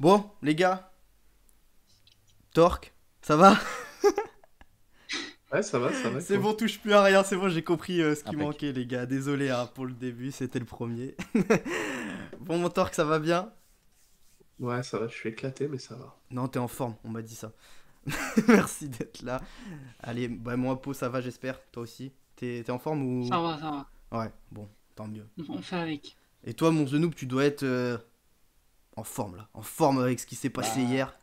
Bon, les gars, Torque, ça va? Ouais, ça va, C'est toi. bon, touche plus à rien, c'est bon, j'ai compris ce qui Impec. manquait, les gars. Désolé hein, pour le début, c'était le premier. Bon, mon Torque, ça va bien? Ouais, ça va, je suis éclaté, mais ça va. Non, t'es en forme, on m'a dit ça. Merci d'être là. Allez, bah, mon Apo, ça va, j'espère. Toi aussi. T'es en forme ou. Ça va, ça va. Ouais, bon, tant mieux. On fait avec. Et toi, mon Zenoub, tu dois être en forme là. En forme avec ce qui s'est passé Bah, hier.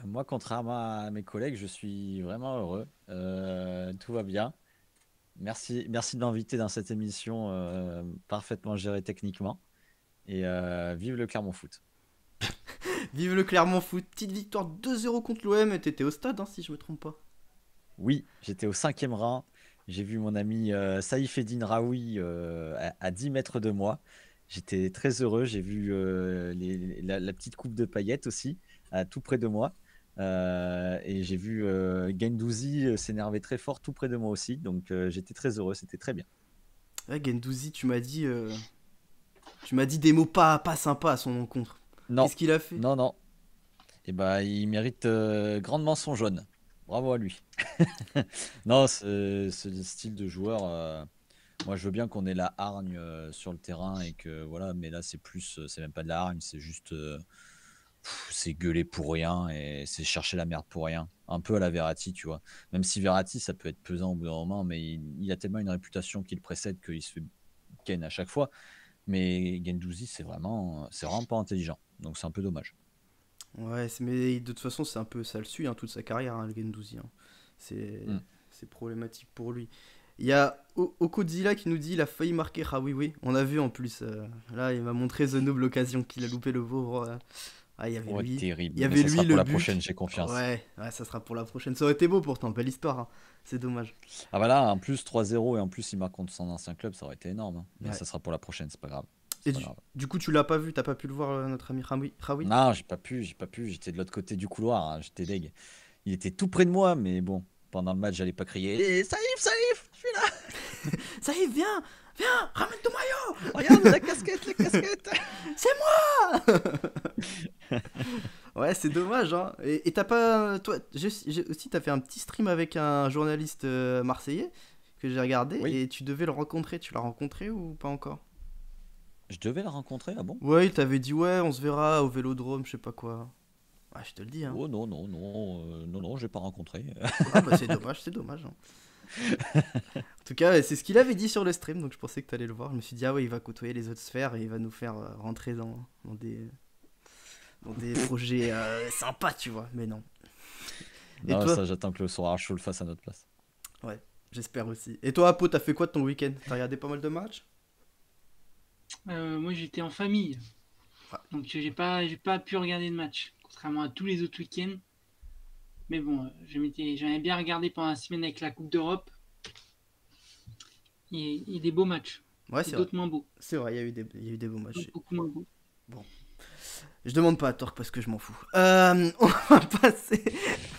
moi, contrairement à mes collègues, je suis vraiment heureux. Tout va bien. Merci de m'inviter dans cette émission parfaitement gérée techniquement. Et vive le Clermont Foot. Vive le Clermont Foot. Petite victoire 2-0 contre l'OM. Et t'étais au stade, hein, si je me trompe pas. Oui, j'étais au cinquième rang. J'ai vu mon ami Saïf Eddine Raoui à 10 mètres de moi. J'étais très heureux. J'ai vu la petite coupe de paillettes aussi, tout près de moi. Et j'ai vu Gendouzi s'énerver très fort tout près de moi aussi. Donc j'étais très heureux. C'était très bien. Ouais, Gendouzi, tu m'as dit des mots pas sympas à son encontre. Non, Qu'est-ce qu'il a fait? non, non. Et bah, il mérite grandement son jaune. Bravo à lui. Non, ce style de joueur, moi je veux bien qu'on ait la hargne sur le terrain et que voilà, mais là c'est plus, c'est même pas de la hargne, c'est juste, c'est gueuler pour rien et c'est chercher la merde pour rien. Un peu à la Verratti, tu vois. Même si Verratti, ça peut être pesant au bout d'un moment, mais il a tellement une réputation qui le précède qu'il se fait ken à chaque fois. Mais Gendouzi, c'est vraiment pas intelligent. Donc c'est un peu dommage. Ouais, mais de toute façon, c'est un peu ça le suit, hein, toute sa carrière, hein, le Gendouzi, hein. C'est Hmm. c'est problématique pour lui. Il y a Okodzilla qui nous dit il a failli marquer. Ah oui, oui, on a vu en plus. Là, il m'a montré The Noob l'occasion qu'il a loupé le pauvre. Ah, il y avait Ouais, lui. Il terrible. y Mais avait ça lui sera pour le la prochaine, but. j'ai confiance. Ouais, ouais, ça sera pour la prochaine. Ça aurait été beau pourtant, belle histoire, hein. C'est dommage. Ah bah là, en plus 3-0 et en plus il marque contre son ancien club, ça aurait été énorme, hein. Mais Ouais. ça sera pour la prochaine, c'est pas grave. Et C'est pas du, grave. du coup, tu l'as pas vu, t'as pas pu le voir, notre ami Raoui? Non, j'ai pas pu. J'étais de l'autre côté du couloir, hein, j'étais deg. Il était tout près de moi, mais bon, pendant le match, j'allais pas crier. Eh, Saïf, Saïf, je suis là. Ça y est, viens, viens, ramène ton maillot. Regarde la casquette, la casquette. C'est moi. Ouais, c'est dommage, hein. Et t'as pas. Toi, j'ai aussi, t'as fait un petit stream avec un journaliste marseillais que j'ai regardé Oui, et tu devais le rencontrer. Tu l'as rencontré ou pas encore? je devais la rencontrer, ah bon? Ouais, il t'avait dit, ouais, on se verra au vélodrome, je sais pas quoi. Ouais, je te le dis, hein. Oh non, non, non, non, non, j'ai pas rencontré. Ah, bah c'est dommage, hein. En tout cas, c'est ce qu'il avait dit sur le stream, donc je pensais que t'allais le voir. Je me suis dit, ah ouais, il va côtoyer les autres sphères et il va nous faire rentrer dans des projets sympas, tu vois. Mais non. Et Non, toi? ça, j'attends que le soir chaud le fasse à notre place. Ouais, j'espère aussi. Et toi, Apo, t'as fait quoi de ton week-end? T'as regardé pas mal de matchs? Moi, j'étais en famille, Ah, donc j'ai pas pu regarder de match, contrairement à tous les autres week-ends. Mais bon, j'avais bien regardé pendant la semaine avec la Coupe d'Europe et des beaux matchs, ouais, et c'est vrai. d'autres moins beaux, C'est vrai, il y a eu des beaux matchs. d'autres beaucoup moins beaux. Bon, je demande pas à Torque parce que je m'en fous. On va passer.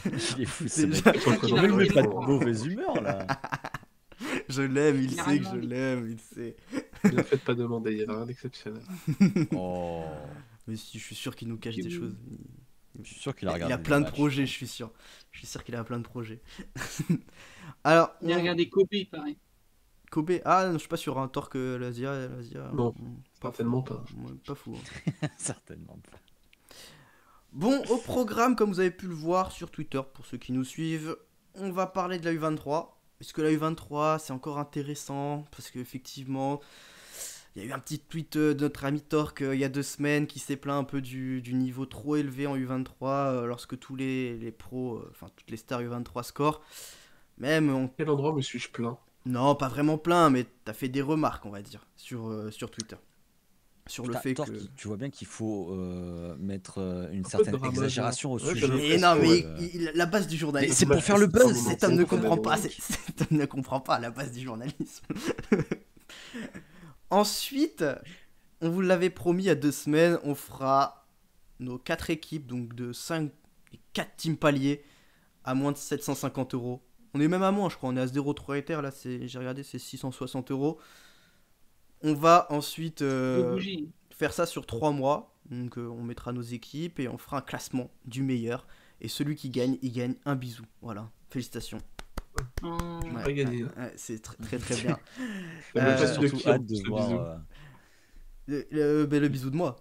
Il est fou ce mec. Déjà, Je suis en C'est train vrai d'en qu'il a Il met pleurer pas raté de pour. mauvaise humeur là. je l'aime, il Il a sait que rien je demandé. l'aime, il sait. Bien fait de pas demander, il y avait rien d'exceptionnel. Oh, Mais si, je suis sûr qu'il nous cache Et des choses. vous- je suis sûr qu'il a Il a regardé des plein de matchs. projets, je suis sûr. Je suis sûr qu'il a plein de projets. Alors, Il a regardé Kobe, pareil. Kobe. Ah, je suis pas sûr, hein. Torque, l'Asia. Non, Pas fou. certainement pas. Ouais, pas fou, hein. Certainement pas. Bon, au programme, comme vous avez pu le voir sur Twitter, pour ceux qui nous suivent, on va parler de la U23. Puisque la U23, c'est encore intéressant, parce qu'effectivement, il y a eu un petit tweet de notre ami Torque il y a 2 semaines qui s'est plaint un peu du niveau trop élevé en U23 lorsque tous les pros, enfin toutes les stars U23 scorent. Même, Quel endroit me suis-je plaint? non, pas vraiment plein, mais t'as fait des remarques, on va dire, sur Twitter. Sur le Putain, fait Thor, que. tu vois bien qu'il faut mettre une Un peu de certaine drama, genre. exagération au Ouais, j'ai sujet. Mais l'impression, non, mais ouais. la base du Mais journalisme. c'est pour Dommage faire que le c'est pas buzz. mon Cet homme ne ancêtre, comprend mais pas, bon. cet homme ne comprend pas la base du journalisme. Ensuite, on vous l'avait promis il y a 2 semaines, on fera nos 4 équipes, donc de 5 et 4 teams paliers, à moins de 750 euros. On est même à moins, je crois, on est à 0,3 Ether, là, j'ai regardé, c'est 660 euros. On va ensuite Deux bougies. faire ça sur 3 mois. Donc on mettra nos équipes et on fera un classement du meilleur. Et celui qui gagne, il gagne un bisou. Voilà, félicitations. Oh, J'ai pas gagné. C'est très très bien. T'as même pas Euh, dit de Surtout qui, en hâte plus, de le voir bisou. Le bisou de moi.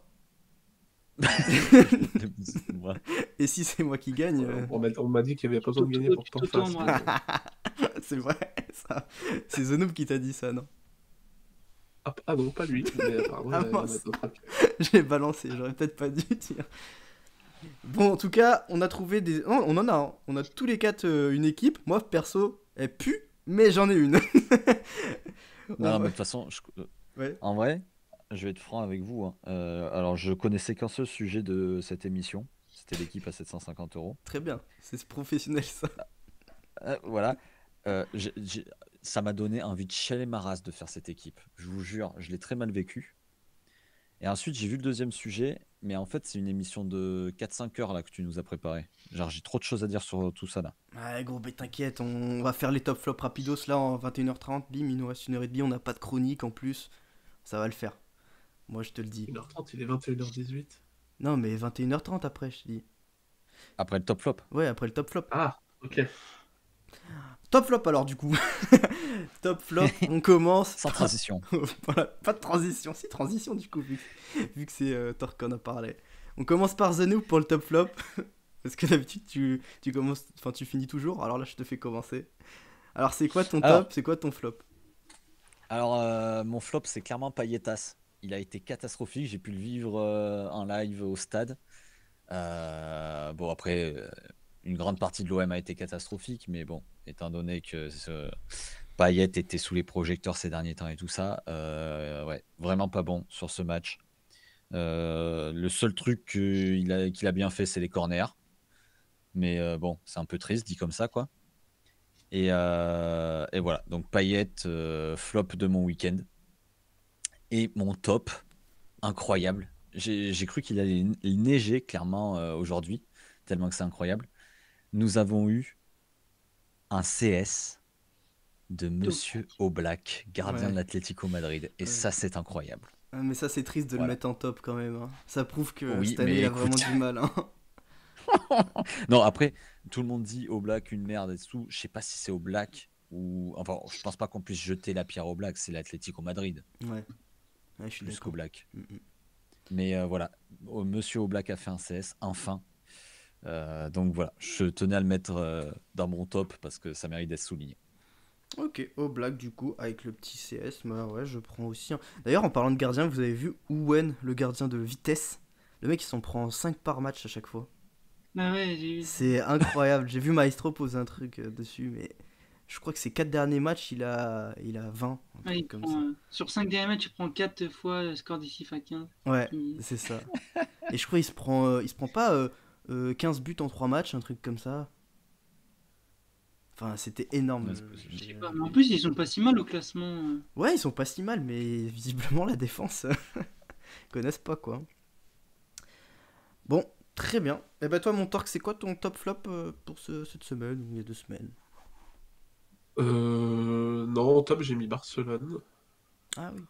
le bisou de moi. Et si c'est moi qui gagne, On m'a dit qu'il n'y avait pas besoin de gagner pour que t'en fasses. t'auto-embrasses. c'est vrai, ça. C'est The Noob qui t'a dit ça, non? Ah non, pas lui, mais apparemment, Ah il y en a mince. d'autres. Je l'ai balancé, j'aurais peut-être pas dû dire. Bon, en tout cas, on a trouvé des. Non, on en a, hein. On a tous les quatre une équipe. Moi, perso, elle pue, mais j'en ai une. On Non, va- mais de toute façon, Ouais, en vrai, je vais être franc avec vous, hein. Alors, je connaissais qu'un seul sujet de cette émission. C'était l'équipe à 750 euros. très bien. C'est professionnel, ça. Voilà. Ça m'a donné envie de chialer ma race de faire cette équipe. Je vous jure, je l'ai très mal vécu. Et ensuite, j'ai vu le deuxième sujet, mais en fait, c'est une émission de 4-5 heures là que tu nous as préparé. Genre, j'ai trop de choses à dire sur tout ça là. Ouais, gros, mais t'inquiète, on va faire les top flops rapidos là en 21h30. Bim, il nous reste 1h30. On n'a pas de chronique en plus. Ça va le faire. Moi, je te le dis. 1h30, il est 21h18. Non, mais 21h30 après, je te dis. Après le top flop. Ouais, après le top flop. Ah, ok. Top flop alors, du coup. Top flop, on commence. Sans transition. Voilà, pas de transition. Si, transition du coup, vu que c'est Thor qu'on a parlé. On commence par The Noob pour le top flop. Parce que d'habitude, tu commences, enfin, tu finis toujours. Alors là, je te fais commencer. Alors, c'est quoi ton Alors. top? C'est quoi ton flop? Alors, mon flop, c'est clairement Pailletas. Il a été catastrophique. J'ai pu le vivre en live au stade. Bon, après, une grande partie de l'OM a été catastrophique, mais bon, étant donné que Payet était sous les projecteurs ces derniers temps et tout ça, ouais, vraiment pas bon sur ce match. Le seul truc qu'il a bien fait, c'est les corners. Mais bon, c'est un peu triste dit comme ça, quoi. Et voilà, donc Payet, flop de mon week-end. Et mon top, incroyable. J'ai cru qu'il allait neiger clairement aujourd'hui, tellement que c'est incroyable. Nous avons eu un CS de Monsieur Oblak, gardien Ouais. de l'Atlético Madrid. Et Ouais. ça, c'est incroyable. Ah, mais ça, c'est triste de le Voilà. mettre en top quand même, hein. Ça prouve que Oui, cette année, mais il a écoute. vraiment du mal, hein. Non, après, tout le monde dit Oblak une merde et tout. Je sais pas si c'est Oblak ou. Enfin, je pense pas qu'on puisse jeter la pierre au Oblak, c'est l'Atlético Madrid, Ouais. Ouais, je suis plus d'accord. qu'Oblak. Mm, mm. Mais voilà, Monsieur Oblak a fait un CS, enfin. Donc voilà, je tenais à le mettre dans mon top parce que ça mérite d'être souligné. Ok, au black du coup, avec le petit CS, bah ouais, je prends aussi. D'ailleurs, en parlant de gardien, vous avez vu Owen, le gardien de Vitesse? Le mec, il s'en prend 5 par match à chaque fois. Ah ouais, j'ai vu. C'est incroyable. J'ai vu Maestro poser un truc dessus, mais je crois que ces 4 derniers matchs, il a 20, un Ouais, truc il comme prend, sur 5 derniers matchs, il prend 4 fois le score décisif à 15. ça. Ouais, Il- c'est ça. Et je crois qu'il se prend pas 15 buts en 3 matchs, un truc comme ça. Enfin, c'était énorme. Ouais, c'est possible. Je sais pas, mais en plus, ils sont pas si mal au classement. Ouais, ils sont pas si mal, mais visiblement la défense, ils connaissent pas quoi. Bon, très bien. Et bah toi, mon Torque, c'est quoi ton top flop pour cette semaine ou il y a 2 semaines? Non, au top, j'ai mis Barcelone. Ah oui.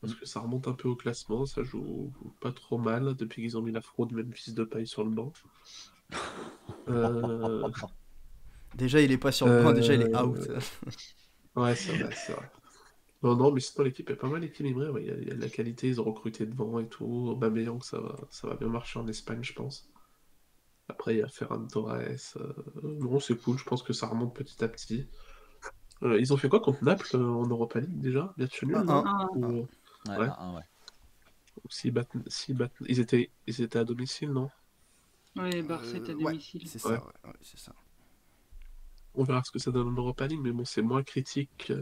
Parce que ça remonte un peu au classement, ça joue pas trop mal depuis qu'ils ont mis la fraude, même fils de paille sur le banc. Euh, Déjà, il est pas sur le banc, déjà, il est out. Ouais, c'est vrai, c'est vrai. Non, mais sinon l'équipe est pas mal équilibrée, ouais, il y a de la qualité, ils ont recruté devant et tout. Aubameyang, ça va bien marcher en Espagne, je pense. Après, il y a Ferran Torres. Non, c'est cool, je pense que ça remonte petit à petit. Ils ont fait quoi contre Naples en Europa League déjà? Match nul, non? 1-1. Ah, Ou, Ouais, Ouais. ouais. Ils étaient à domicile, non? ouais, Barça est à Ouais, domicile. c'est ça, Ouais. ouais, c'est ça. On verra ce que ça donne en Europa League, mais bon, c'est moins critique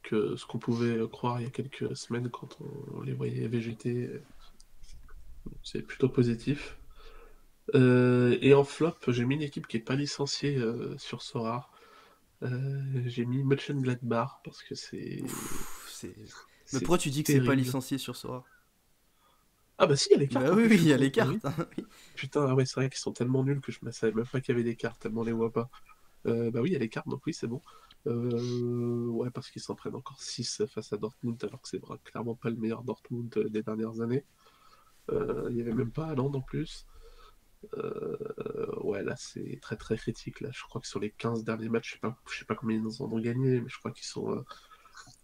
que ce qu'on pouvait croire il y a quelques semaines quand on les voyait végéter. C'est plutôt positif. Et en flop, j'ai mis une équipe qui n'est pas licenciée sur Sora. J'ai mis Mönchengladbach parce que Mais c'est pourquoi tu dis que c'est pas terrible. licencié sur Sora? Ah bah si, il y a les cartes. Bah en oui, plus, oui, je il suis y a con. les Ah cartes, oui. hein, oui. Putain, ah ouais, c'est vrai qu'ils sont tellement nuls que je ne savais même pas qu'il y avait des cartes, tellement on les voit pas. Bah oui, il y a les cartes, donc oui, c'est bon. Ouais, parce qu'ils s'en prennent encore 6 face à Dortmund, alors que c'est clairement pas le meilleur Dortmund des dernières années. Il n'y avait même pas Haaland en plus. Ouais, là, c'est très très critique. Là, je crois que sur les 15 derniers matchs, je sais pas combien ils en ont gagné, mais je crois qu'ils sont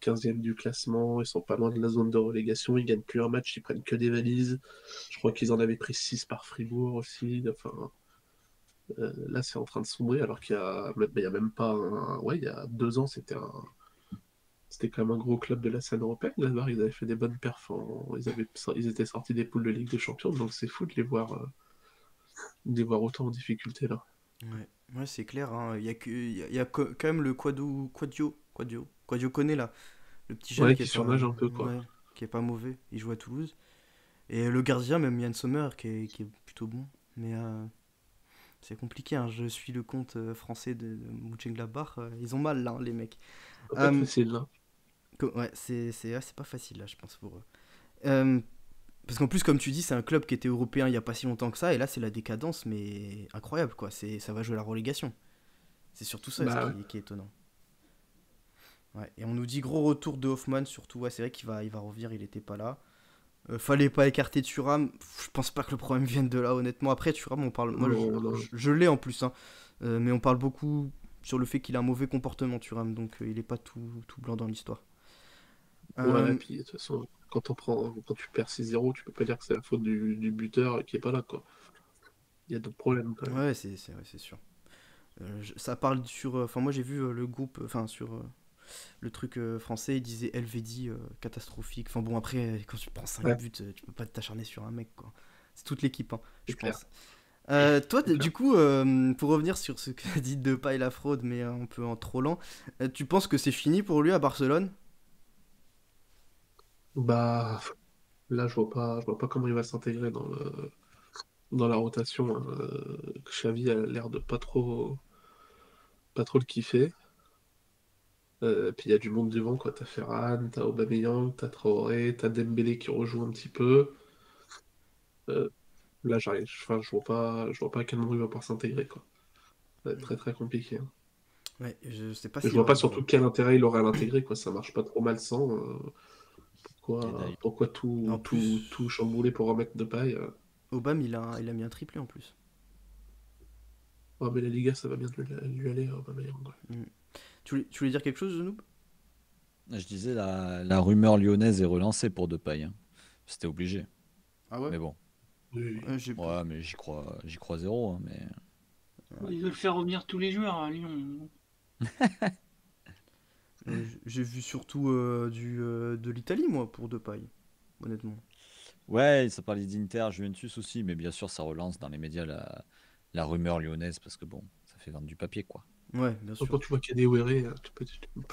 15e du classement. Ils sont pas loin de la zone de relégation. Ils gagnent plus un match, ils prennent que des valises. Je crois qu'ils en avaient pris 6 par Fribourg aussi. Enfin, là, c'est en train de sombrer alors il y a même pas ouais, il y a 2 ans, c'était quand même un gros club de la scène européenne. Là, ils avaient fait des bonnes perfs. Ils étaient sortis des poules de Ligue des Champions, donc c'est fou de les voir autant en difficulté là. Ouais, ouais, c'est clair, hein. Quand même le Quadio Koné là, le petit jeune Ouais, qui est qui pas, surnage un peu, quoi. ouais, qui est pas mauvais. Il joue à Toulouse. Et le gardien, même Yann Sommer, qui est plutôt bon. Mais c'est compliqué, hein. Je suis le compte français de Mönchengladbach. Ils ont mal là, hein, les mecs. Ça va pas être Euh, facile là. ouais, c'est pas facile là, je pense pour eux. Euh, Parce qu'en plus, comme tu dis, c'est un club qui était européen il n'y a pas si longtemps que ça, et là c'est la décadence, mais incroyable quoi. Ça va jouer la relégation. C'est surtout ça Bah ouais. qui est étonnant. Ouais. Et on nous dit gros retour de Hoffman, surtout. Ouais, c'est vrai qu'il va revenir, il était pas là. Fallait pas écarter Thuram. Je pense pas que le problème vienne de là, honnêtement. Après, Thuram, on parle. Moi, Non, non. je l'ai en plus, hein. Mais on parle beaucoup sur le fait qu'il a un mauvais comportement, Thuram, donc il est pas tout blanc dans l'histoire. Ouais, Euh, puis de toute façon, quand tu perds 6-0, tu peux pas dire que c'est la faute du buteur qui est pas là, quoi. Il y a d'autres problèmes quand même. ouais, ouais, c'est sûr. Ça parle sur. Enfin, moi j'ai vu le groupe. Enfin, sur le truc français, il disait LVD catastrophique. Enfin, bon, après, quand tu prends 5 Ouais, buts, tu peux pas t'acharner sur un mec, quoi. C'est toute l'équipe, hein, c'est je clair, pense. Toi, c'est clair. du coup, pour revenir sur ce que dit Depay la fraude, mais un peu en trollant, tu penses que c'est fini pour lui à Barcelone? Bah là, je vois pas comment il va s'intégrer dans la rotation. Xavi a l'air de pas trop le kiffer. Puis il y a du monde devant, quoi. T'as Ferran, t'as Aubameyang, t'as Traoré, t'as Dembélé qui rejoue un petit peu. Euh, Là, enfin, je vois pas à quel moment il va pouvoir s'intégrer, quoi. Ça va être très très compliqué, hein. Ouais, je sais pas Et je s'il vois aura pas le choix. surtout quel intérêt il aurait à l'intégrer, quoi. Ça marche pas trop mal sans. Et Pourquoi, d'ailleurs, pourquoi En tout, tout, tout plus, chambouler pour remettre de paille? Obama, il a mis un triplé en plus. Oh, mais la Liga, ça va bien lui aller, Aubameyang, ouais. Mm. Tu voulais dire quelque chose, Noob? je disais, la rumeur lyonnaise est relancée pour Depay, hein. C'était obligé. Ah ouais? Mais bon, Oui, oui. J'ai ouais, mais j'y crois zéro, hein, mais Ils veulent faire revenir tous les joueurs à Lyon. j'ai vu surtout de l'Italie, moi, pour Depay, honnêtement. ouais, ça parlait d'Inter, Juventus aussi, mais bien sûr, ça relance dans les médias la rumeur lyonnaise parce que bon, ça fait vendre du papier, quoi. Ouais, bien Quand sûr. tu vois Kadewere, tu peux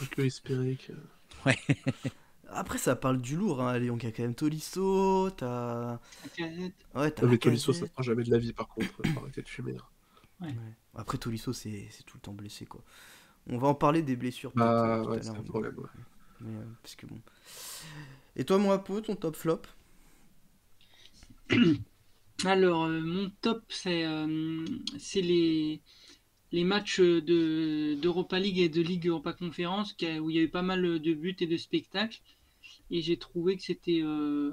que espérer que. Ouais. Après, ça parle du lourd, hein. À Lyon, il y a quand même Tolisso, t'as. Lacazette, Ouais, t'as Non, la mais Tolisso, ça casette. fera jamais de la vie, par contre. Faut arrêter de fumer, hein. ouais. Ouais. Après, Tolisso, c'est tout le temps blessé, quoi. On va en parler des blessures peut-être Bah, tout ouais, à c'est l'heure. un problème, ouais. Mais, parce que bon. Et toi, mon Apo, ton top flop? Alors, mon top, c'est les matchs d'Europa League et de Ligue Europa Conférence où il y a eu pas mal de buts et de spectacles. Et j'ai trouvé que c'était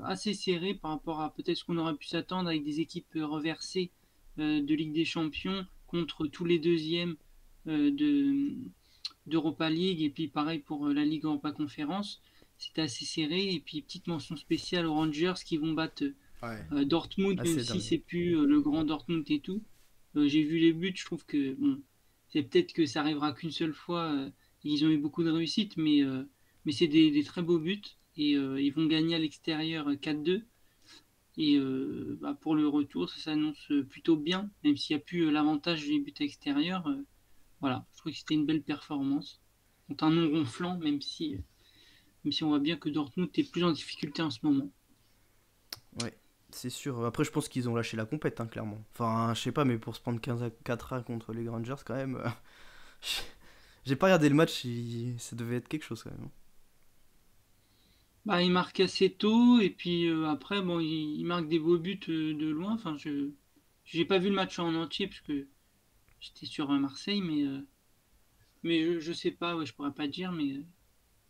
assez serré par rapport à peut-être ce qu'on aurait pu s'attendre avec des équipes reversées de Ligue des Champions contre tous les deuxièmes d'Europa League. Et puis pareil pour la Ligue Europa Conférence. C'était assez serré. Et puis petite mention spéciale aux Rangers qui vont battre Ouais, Dortmund, même assez si dingue. c'est plus le grand Dortmund et tout. J'ai vu les buts, je trouve que bon, c'est peut-être que ça arrivera qu'une seule fois. Ils ont eu beaucoup de réussite, mais c'est des très beaux buts. Et ils vont gagner à l'extérieur 4-2. Et bah, pour le retour, ça s'annonce plutôt bien, même s'il n'y a plus l'avantage des buts extérieurs. Voilà, je trouve que c'était une belle performance. Donc un non ronflant, même si on voit bien que Dortmund est plus en difficulté en ce moment. Ouais, c'est sûr. Après, je pense qu'ils ont lâché la compète, hein, clairement. Enfin, je sais pas, mais pour se prendre 15 à 4 contre les Rangers, quand même. J'ai pas regardé le match, ça devait être quelque chose, quand même, hein. Bah, il marque assez tôt et puis après bon il marque des beaux buts de loin. Enfin je j'ai pas vu le match en entier parce que j'étais sur Marseille mais je sais pas ouais je pourrais pas dire mais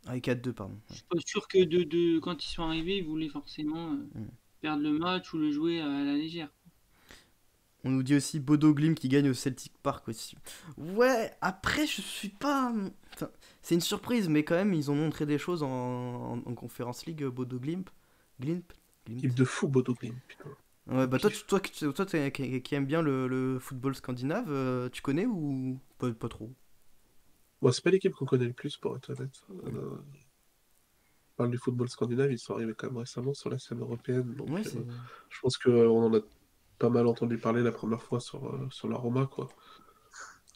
Ah, et 4-2, pardon. je suis pas sûr que de quand ils sont arrivés ils voulaient forcément Ouais. perdre le match ou le jouer à la légère. On nous dit aussi Bodo Glimt qui gagne au Celtic Park aussi. Ouais, après, je suis pas. Enfin, c'est une surprise, mais quand même, ils ont montré des choses en Conference League, Bodo Glimt. Glimt. Équipe de fou, Bodo Glimt, putain. Ouais, bah toi qui aimes bien le football scandinave, tu connais ou pas trop? Bon, c'est pas l'équipe qu'on connaît le plus, pour être honnête. On parle du football scandinave, ils sont arrivés quand même récemment sur la scène européenne, donc Ouais, c'est. je pense qu'on en a pas mal entendu parler la première fois sur la Roma, quoi.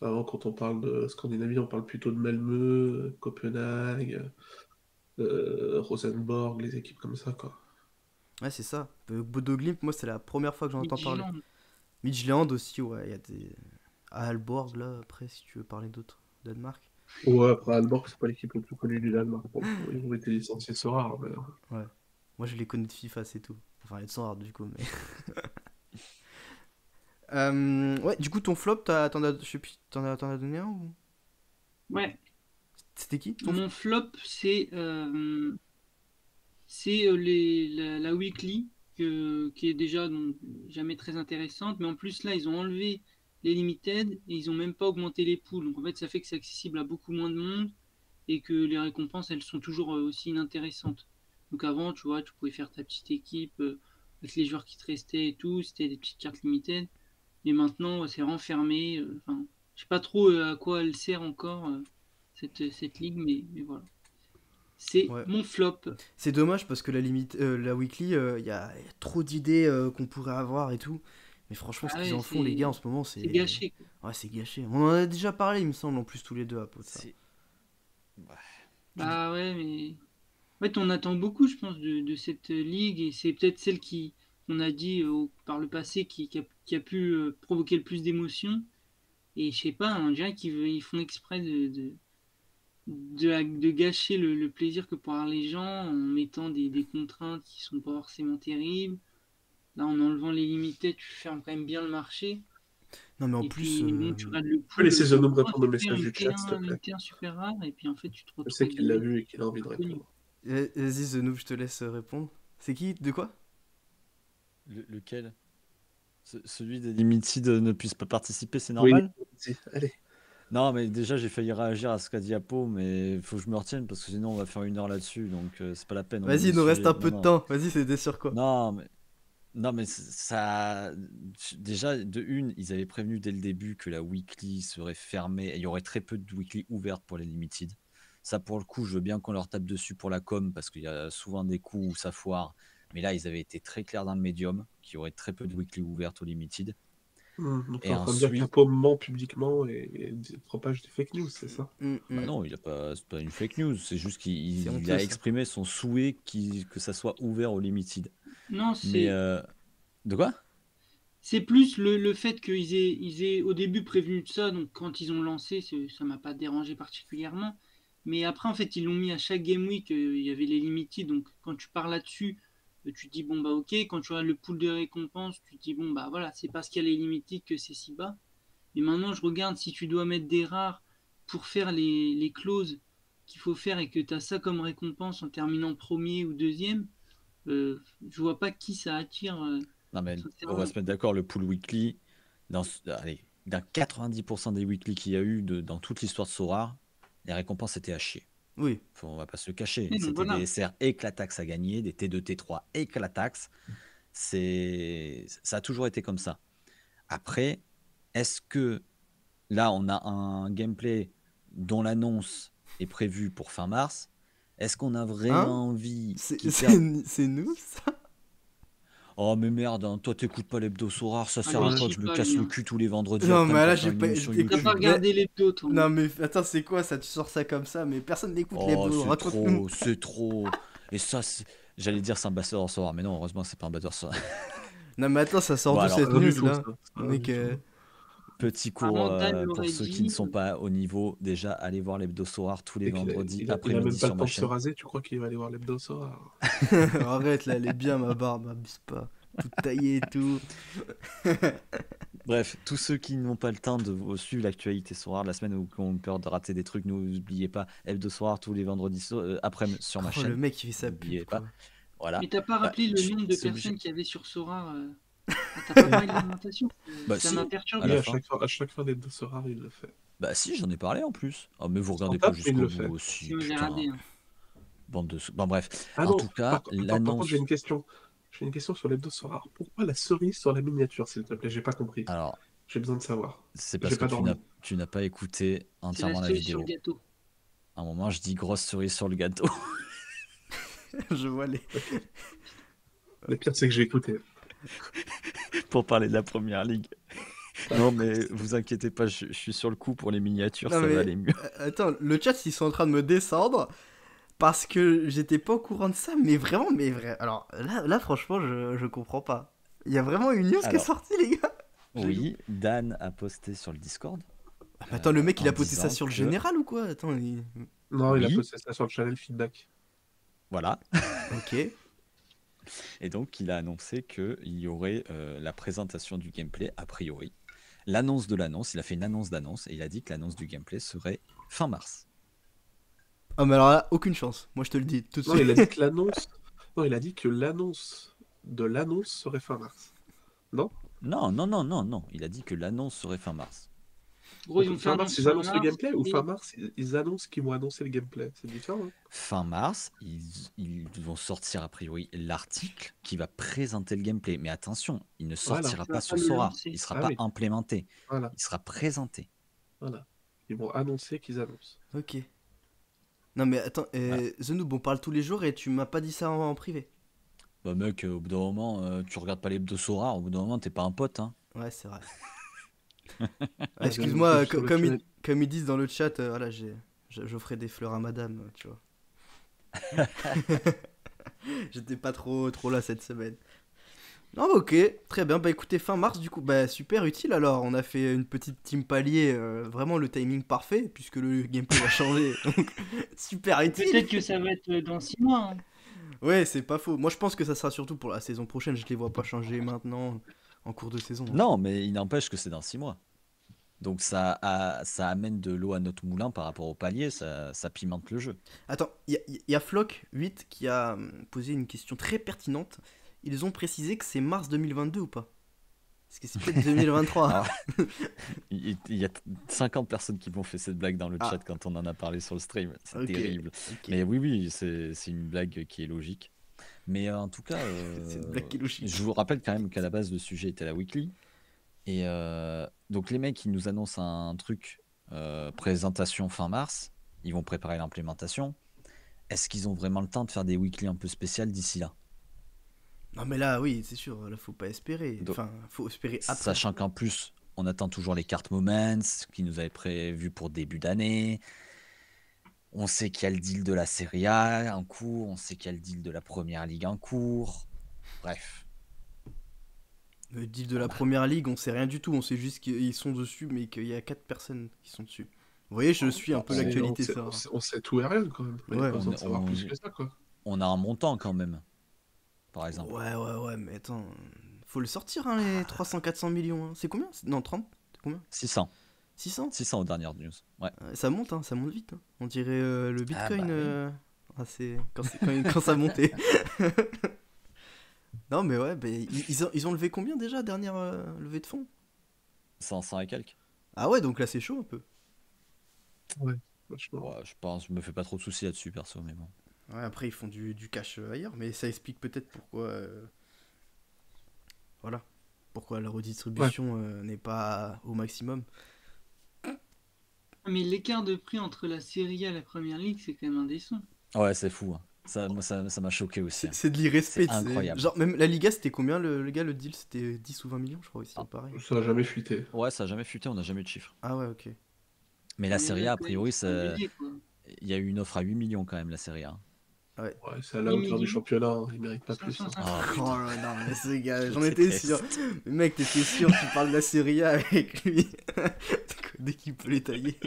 Avant, quand on parle de Scandinavie, on parle plutôt de Malmö, Copenhague, Rosenborg, les équipes comme ça, quoi. Ouais, c'est ça. Bodo Glimt, moi, c'est la première fois que j'en entends parler. Midtjylland. Midtjylland aussi, ouais, il y a des. À Aalborg, là, après, si tu veux parler d'autres. Danemark. Ouais, après Aalborg, c'est pas l'équipe la plus connue du Danemark. Bon, ils ont été licenciés ce rare, mais... Ouais. Moi, je les connais de FIFA, c'est tout. Enfin, ils sont rares, du coup, mais. Ouais, du coup, ton flop, je sais plus, t'en as donné un ou. Ouais, C'était qui ton mon flop, c'est la weekly, qui est déjà donc, jamais très intéressante, mais en plus là, ils ont enlevé les limited et ils ont même pas augmenté les poules. Donc en fait, ça fait que c'est accessible à beaucoup moins de monde et que les récompenses, elles sont toujours aussi inintéressantes. Donc avant, tu vois, tu pouvais faire ta petite équipe avec les joueurs qui te restaient et tout, c'était des petites cartes limited. Mais maintenant, c'est renfermé. Enfin, je sais pas trop à quoi elle sert encore, cette ligue, mais voilà. C'est Ouais. mon flop. C'est dommage parce que la weekly, il y a trop d'idées qu'on pourrait avoir et tout. Mais franchement, ce Ah qu'ils ouais, en font, les gars, en ce moment, c'est gâché, quoi. Ouais, c'est gâché. On en a déjà parlé, il me semble, en plus, tous les deux à propos de ça. C'est- Ouais. Bah ouais, mais en fait, on attend beaucoup, je pense, de cette ligue et c'est peut-être celle qui, on a dit par le passé, qui a pu provoquer le plus d'émotions. Et je sais pas, on dirait ils font exprès de gâcher le plaisir que pourraient avoir les gens en mettant des contraintes qui sont pas forcément terribles. Là, en enlevant les limités, tu fermes quand même bien le marché. Non, mais en Et plus, puis, bon, tu regardes le Tu peux laisser pool, Zonom oh, répondre au super, message une du chat, s'il te T1, une plaît. T1 super rare, et puis en fait, tu te Je sais retrouves qu'il l'a avec vu et qu'il a envie de inconnu. répondre. vas-y, The Noob, je te laisse répondre. C'est qui? De quoi? Lequel? Celui des Limited ne puisse pas participer, c'est Oui, normal? allez. Non, mais déjà, j'ai failli réagir à ce qu'a dit Apo, mais il faut que je me retienne parce que sinon, on va faire 1 heure là-dessus, donc c'est pas la peine. On oublie Vas-y, il le nous reste sujet. un Non, peu de non. temps. Vas-y, c'était sur quoi? Non, mais, non, mais ça. Déjà, de une, ils avaient prévenu dès le début que la weekly serait fermée et il y aurait très peu de weekly ouvertes pour les limited. Ça, pour le coup, je veux bien qu'on leur tape dessus pour la com parce qu'il y a souvent des coups où ça foire. Mais là, ils avaient été très clairs dans le médium qu'il y aurait très peu de weekly ouvertes aux limited. Donc t'es Et en train de dire ensuite, qu'Apo ment publiquement et propage des fake news, c'est ça? bah non, c'est pas une fake news, c'est juste qu'il C'est il honteux, a ça. exprimé son souhait que ça soit ouvert aux limited. Non, Mais de quoi? c'est plus le fait ils aient au début prévenu de ça, donc quand ils ont lancé, ça m'a pas dérangé particulièrement. Mais après, en fait, ils l'ont mis à chaque Game Week, il y avait les limited, donc quand tu pars là-dessus, tu te dis bon bah ok, quand tu regardes le pool de récompenses, tu te dis bon bah voilà, c'est parce qu'il y a les limited que c'est si bas. Et maintenant, je regarde si tu dois mettre des rares pour faire les clauses qu'il faut faire et que tu as ça comme récompense en terminant premier ou deuxième, je vois pas qui ça attire, Non, mais on va sincèrement. se mettre d'accord, le pool weekly, allez, dans 90% des weekly qu'il y a eu dans toute l'histoire de Sora, les récompenses étaient à chier. Oui. On va pas se le cacher. Et donc, C'était voilà. des SR éclatax à gagner, des T2, T3 éclatax. Ça a toujours été comme ça. Après, est-ce que là, on a un gameplay dont l'annonce est prévue pour fin mars? Est-ce qu'on a Hein? vraiment envie qu'ils C'est perdent? c'est nous, ça? Oh mais merde, hein, toi t'écoutes pas l'hebdo Sorare, ça sert Allez, à je quoi sais que je me pas, casse lui, le hein. cul tous les vendredis Non, après mais pour là, faire j'ai une pas. émission Écoute, T'as YouTube? pas regardé les deux, toi. non, mais attends, c'est quoi ça? Tu sors ça comme ça, mais personne n'écoute les Oh bleus. Raconte-nous. c'est trop. Et ça, j'allais dire c'est un ambassadeur Sorare, mais non, heureusement c'est pas un ambassadeur Sorare. Non, mais attends, ça sort Bon d'où alors, cette Rien du news tout, là? ça. Rien Mec, du tout. petit cours Apparemment, Dan pour l'aurait ceux qui ne dit. sont pas au niveau, déjà allez voir l'hebdo Sorare tous les Et qu'il a- vendredis il a après-midi même pas sur le ma temps de se chaîne. raser, tu crois qu'il va aller voir l'hebdo Sora? arrête là, elle est bien ma barbe, abuse pas. Tout taillé et tout. Bref, tous ceux qui n'ont pas le temps de suivre l'actualité Sorare la semaine ou qui ont peur de rater des trucs, n'oubliez pas hebdo Sorare tous les vendredis après sur ma Oh, le chaîne. mec, il fait sa N'oubliez pub pas. quoi. Voilà. Mais t'as pas Bah, rappelé le je- nombre de c'est obligé. personnes qu'il y avait sur Sora T'as pas parlé de l'alimentation Bah, Ça si, m'a à perturbé. la Oui, fin. à chaque fin des deux sera rare, il le fait. Bah si, j'en ai parlé en plus. Oh, mais vous On regardez tape, pas mais il jusqu'au le bout fait. aussi, Sinon, j'ai putain. radé. Hein. Bande de... Bon bref. Ah En non, tout cas, par contre, l'annonce... j'ai une question. J'ai une question sur l'hebdo rare. Pourquoi la cerise sur la miniature, s'il te plaît? J'ai pas compris. Alors, J'ai besoin de savoir. c'est J'ai parce que pas dormi. tu n'as pas écouté C'est la entièrement la cerise sur le vidéo. gâteau. À un moment, je dis grosse cerise sur le gâteau. Je vois les. Le pire, c'est que j'ai écouté. Pour parler de la première ligue. Non, mais vous inquiétez pas, je suis sur le coup pour les miniatures, Non, ça mais- va aller mieux. Attends, le chat, ils sont en train de me descendre parce que j'étais pas au courant de ça, mais vraiment, mais vrai. Alors là franchement, je comprends pas. Il y a vraiment une news qui est Alors. sortie, les gars. Oui, Dan a posté sur le Discord. Ah, mais attends, le mec, il a en posté ça disant sur le que- général ou quoi? Attends, Non, il a Oui. posté ça sur le channel feedback. Voilà. ok. Et donc, il a annoncé qu'il y aurait la présentation du gameplay, a priori. L'annonce de l'annonce, il a fait une annonce d'annonce et il a dit que l'annonce du gameplay serait fin mars. Ah, mais alors là, aucune chance. Moi, je te le dis tout de Non, suite. il a dit que l'annonce. Non, il a dit que l'annonce de l'annonce serait fin mars. Non, non, non, non, non. Il a dit que l'annonce serait fin mars. Gros, ils vont faire fin mars, ils fin annoncent le mars, gameplay ou et- fin mars, ils annoncent qu'ils vont annoncer le gameplay? C'est différent. Hein. Fin mars, ils vont sortir a priori l'article qui va présenter le gameplay. Mais attention, il ne sortira Ça va pas sur pas le Sora. lancer. Il ne sera Ah pas oui. implémenté. Voilà, Il sera présenté. voilà. Ils vont annoncer qu'ils annoncent. Ok. Non, mais attends, Voilà. The Noob, on parle tous les jours et tu m'as pas dit ça en privé. Bah mec, au bout d'un moment, tu regardes pas les de Sora, au bout d'un moment, t'es pas un pote. Hein. Ouais, c'est vrai. Ah, excuse-moi, Sur le comme, channel. comme ils disent dans le chat, voilà, j'offrais des fleurs à madame, tu vois. J'étais pas trop là cette semaine. Non, bah, ok, très bien. Bah écoutez, fin mars, du coup, bah super utile alors. On a fait une petite team palier, vraiment le timing parfait, puisque le gameplay va changer. Donc, super utile. Peut-être que ça va être dans 6 mois. Hein. Ouais, c'est pas faux. Moi, je pense que ça sera surtout pour la saison prochaine. Je les vois pas changer maintenant, en cours de saison. Non, mais il n'empêche que c'est dans 6 mois. Donc ça amène de l'eau à notre moulin par rapport au palier, ça pimente le jeu. Attends, il y a Flock8 qui a posé une question très pertinente. Ils ont précisé que c'est mars 2022 ou pas? Est-ce que c'est peut-être 2023? Alors, il y a 50 personnes qui m'ont fait cette blague dans le Ah. chat quand on en a parlé sur le stream. C'est Ok. terrible. Ok. Mais oui, c'est une blague qui est logique. Mais en tout cas, C'est une blague qui est logique. je vous rappelle quand même qu'à la base, le sujet était la weekly. Et donc les mecs, ils nous annoncent un truc, présentation fin mars. Ils vont préparer l'implémentation. Est-ce qu'ils ont vraiment le temps de faire des weekly un peu spéciales d'ici là? Non, mais là, oui, c'est sûr. Là, faut pas espérer. Donc, Enfin, faut espérer après. Sachant qu'en plus, on attend toujours les cartes Moments qui nous avaient prévu pour début d'année. On sait qu'il y a le deal de la Serie A en cours. On sait qu'il y a le deal de la Première Ligue en cours. Bref. Le deal de la première ligue, on sait rien du tout. On sait juste qu'ils sont dessus, mais qu'il y a 4 personnes qui sont dessus. Vous voyez, je suis un peu l'actualité, ça. On sait tout et rien quand même. Il y a Ouais, pas besoin de on- savoir on- plus que ça, quoi. On a un montant quand même, par exemple. Ouais, mais attends. Faut le sortir, hein, les 300-400 millions. Hein. C'est combien? Non, 30? C'est combien? 600. 600? 600 aux dernières news. Ouais. Ça monte, hein, ça monte vite. Hein. On dirait le Bitcoin. bah oui. C'est quand ça montait. Non, mais ouais, ils ont levé combien déjà, dernière levée de fonds? 100 et quelques. Ah ouais, donc là c'est chaud un peu. Vachement. Ouais, je me fais pas trop de soucis là-dessus, perso, mais bon. Ouais, après ils font du cash ailleurs, mais ça explique peut-être pourquoi. Voilà. Pourquoi la redistribution n'est pas au maximum. Mais l'écart de prix entre la Serie A et la Première Ligue, c'est quand même indécent. Ouais, c'est fou. Hein. Moi, ça m'a choqué aussi. Hein. C'est de l'irrespect. C'est incroyable. Genre, même la Liga, c'était combien le gars, le deal? C'était 10 ou 20 millions, je crois aussi, pareil. Ça n'a jamais fuité. Ouais, ça a jamais fuité, on n'a jamais eu de chiffres. Ah ouais, ok. Mais la Mais Serie là, A, a quand priori, même, c'est obligé, quoi. il y a eu une offre à 8 millions quand même, la Serie A. Ouais, c'est à la hauteur du championnat, hein. Il mérite pas plus. Hein. 550. Oh là là, mais ce gars, j'en C'est étais triste. sûr. Mais mec, t'étais sûr, tu parles de la Serie A avec lui. Dès qu'il peut les tailler.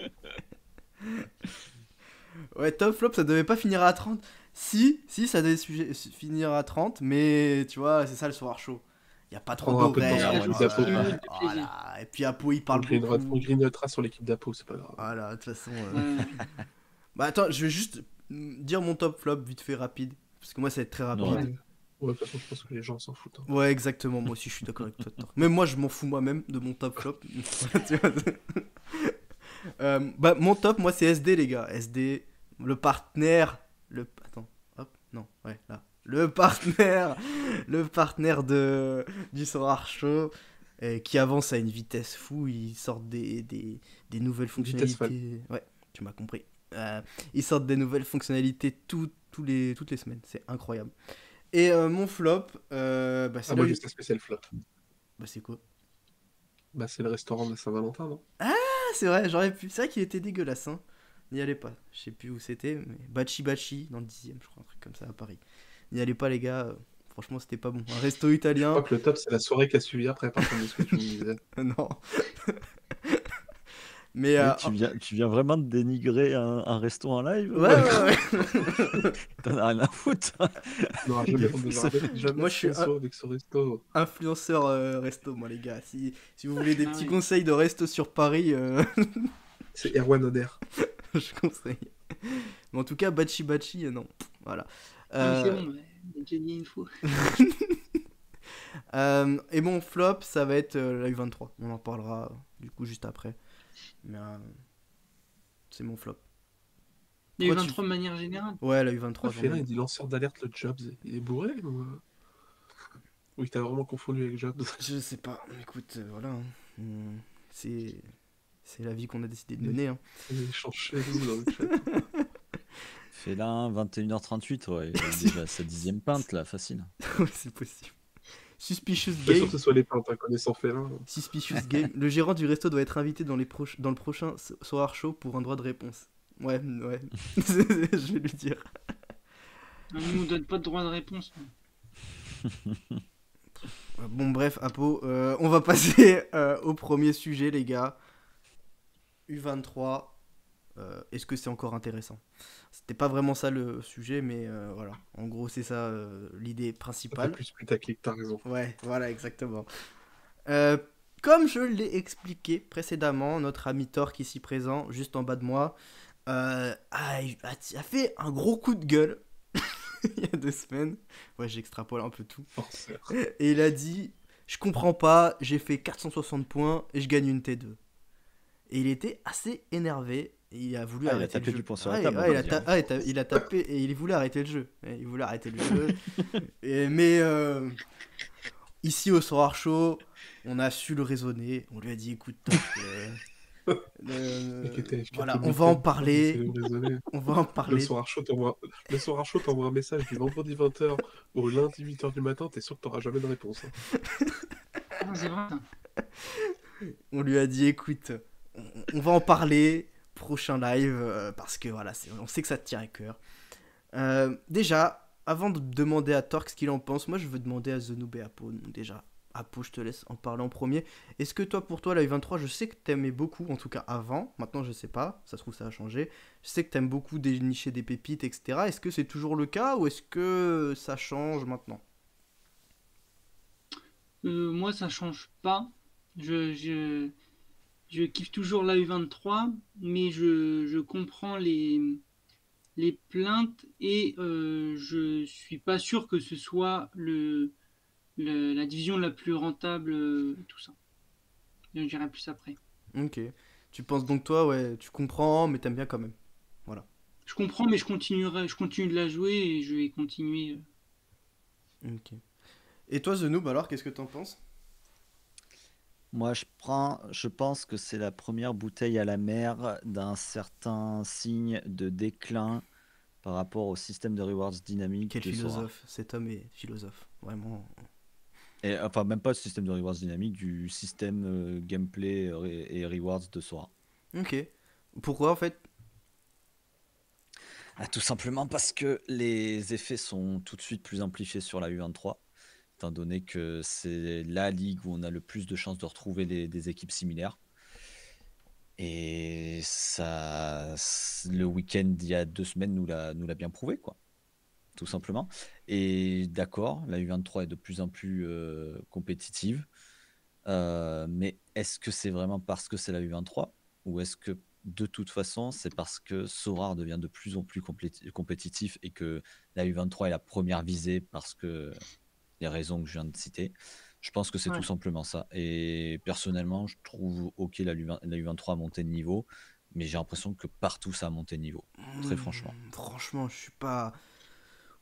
Ouais, top flop, ça devait pas finir à 30. Si, ça devait finir à 30, mais tu vois, c'est ça le soir chaud. Y a pas trop Prendre un peu de temps d'horaires. sur l'équipe d'Apo. Voilà. Et puis Apo, il parle On beaucoup. grignotera sur l'équipe d'Apo, c'est pas grave. Voilà, de toute façon. Ouais. Bah attends, je vais juste dire mon top flop vite fait rapide. Parce que moi, ça va être très rapide. Ouais. Ouais. Ouais, de toute façon, je pense que les gens s'en foutent, hein. Ouais, exactement. Moi aussi, je suis d'accord avec toi. Thor. Même moi, je m'en fous moi-même de mon top flop. Tu vois, bah, mon top, moi, c'est SD, les gars. SD, le partenaire. Attends, hop, non, ouais, là. Le partenaire du Sorar Show, qui avance à une vitesse fou. Ils sortent des nouvelles Vitesse folle. fonctionnalités. Ouais, tu m'as compris. Ils sortent des nouvelles fonctionnalités toutes les semaines. C'est incroyable. Et mon flop, bah, c'est Ah, là. moi, juste un spécial flop. Bah, c'est quoi? Bah, c'est le restaurant de Saint-Valentin, non? Ah, c'est vrai, j'aurais pu. C'est vrai qu'il était dégueulasse, hein. N'y allez pas. Je sais plus où c'était, mais Bachi Bachi, dans le 10e, je crois, un truc comme ça à Paris. N'y allez pas, les gars. Franchement, c'était pas bon. Un resto Je italien. crois que le top, c'est la soirée qui a suivi après, par contre, de ce que tu me disais. Non. Mais. Oui, tu viens vraiment de dénigrer un resto en live? Ouais, ouais, ouais. T'en as rien à foutre. Non, Il est jamais, fou, jamais Moi, je suis sponsor avec ce resto. Influenceur resto, moi, les gars. Si vous voulez des Ah petits ouais. conseils de resto sur Paris, C'est Erwan Oder. je conseille. Mais en tout cas, Bachi Bachi, non. Voilà. Ah, mais c'est Euh, bon, bah, on a déjà dit une fois. Et mon flop, ça va être la U23. On en parlera du coup juste après. Mais c'est mon flop. Il y a eu Pourquoi tu- 23 de manière générale. Ouais, la U23, Pourquoi j'en Félin, ai. il dit lanceur d'alerte le Jobs? Il est bourré ou il t'a vraiment confondu avec Jobs? Je sais pas. Écoute, voilà, hein. Hmm, C'est c'est la vie qu'on a décidé de mener, hein. Il échange chez vous dans le chat. Félin, 21h38, ouais, il a déjà sa 10e pinte là, facile. Ouais, c'est possible. Suspicious Pas sûr Game. que ce soit les peintes, hein, connaissant Félin. Suspicious Game. Le gérant du resto doit être invité dans le prochain Soir Show pour un droit de réponse. Ouais, ouais. Je vais lui dire. Ah, nous, on donne pas de droit de réponse. Bon, bref, Apo, on va passer au premier sujet, les gars. U23, est-ce que c'est encore intéressant? C'était pas vraiment ça le sujet, mais voilà. En gros, c'est ça l'idée Ça fait principale. plus putaclic, t'as raison. Ouais, voilà, exactement. Euh, Comme je l'ai expliqué précédemment, notre ami Thor qui est ici présent, juste en bas de moi, a fait un gros coup de gueule il y a 2 semaines. Ouais, j'extrapole un peu tout. Forceur. Et il a dit, je comprends pas, j'ai fait 460 points et je gagne une T2. Et il était assez énervé. Et il a voulu Ah, il a arrêter tapé le jeu. du poing sur la Ouais, table, ouais, on il va a dire. il a tapé et il voulait arrêter le jeu. Ouais, il voulait arrêter le jeu. Mais ici au Soir Show, on a su le raisonner. On lui a dit, écoute, Top, Mec était AFK voilà, tout le on va en week-end. parler. C'est désolé. On va en Le parler. soir chaud t'envoie un message du vendredi 20h au lundi 8h du matin, t'es sûr que t'auras jamais de réponse, hein. Ah, c'est vrai. On lui a dit, écoute, on va en parler. Prochain live, parce que voilà, on sait que ça te tient à cœur. Déjà, avant de demander à Torque ce qu'il en pense, moi je veux demander à Zenoub et Apo. Donc déjà, Apo, je te laisse en parler en premier. Est-ce que pour toi, la U23, je sais que t'aimais beaucoup, en tout cas avant, maintenant je sais pas, ça se trouve ça a changé. Je sais que t'aimes beaucoup dénicher des pépites, etc. Est-ce que c'est toujours le cas ou est-ce que ça change maintenant? Moi, ça change pas. Je kiffe toujours la U23, mais je comprends les plaintes et je suis pas sûr que ce soit la division la plus rentable, tout ça. Je dirai plus après. Ok. Tu penses donc toi, ouais, tu comprends, mais t'aimes bien quand même. Voilà. Je comprends, mais je continue de la jouer et je vais continuer. Ok. Et toi, Zenoub, alors, qu'est-ce que t'en penses? Moi, je pense que c'est la première bouteille à la mer d'un certain signe de déclin par rapport au système de rewards dynamique Quel de Sora. philosophe, cet homme est philosophe, vraiment. Et enfin, même pas le système de rewards dynamique, du système gameplay et rewards de Sora. Ok. Pourquoi en fait? Ah, tout simplement parce que les effets sont tout de suite plus amplifiés sur la U23, étant donné que c'est la ligue où on a le plus de chances de retrouver des équipes similaires. Et ça, le week-end il y a 2 semaines nous l'a bien prouvé, quoi. Tout simplement. Et d'accord, la U23 est de plus en plus compétitive. Mais est-ce que c'est vraiment parce que c'est la U23 ou est-ce que de toute façon, c'est parce que Sorare devient de plus en plus compétitif et que la U23 est la première visée parce que les raisons que je viens de citer. Je pense que c'est Ouais. tout simplement ça. Et personnellement, je trouve OK la U23 a monté de niveau, mais j'ai l'impression que partout ça a monté de niveau. Très franchement. Franchement, je suis pas.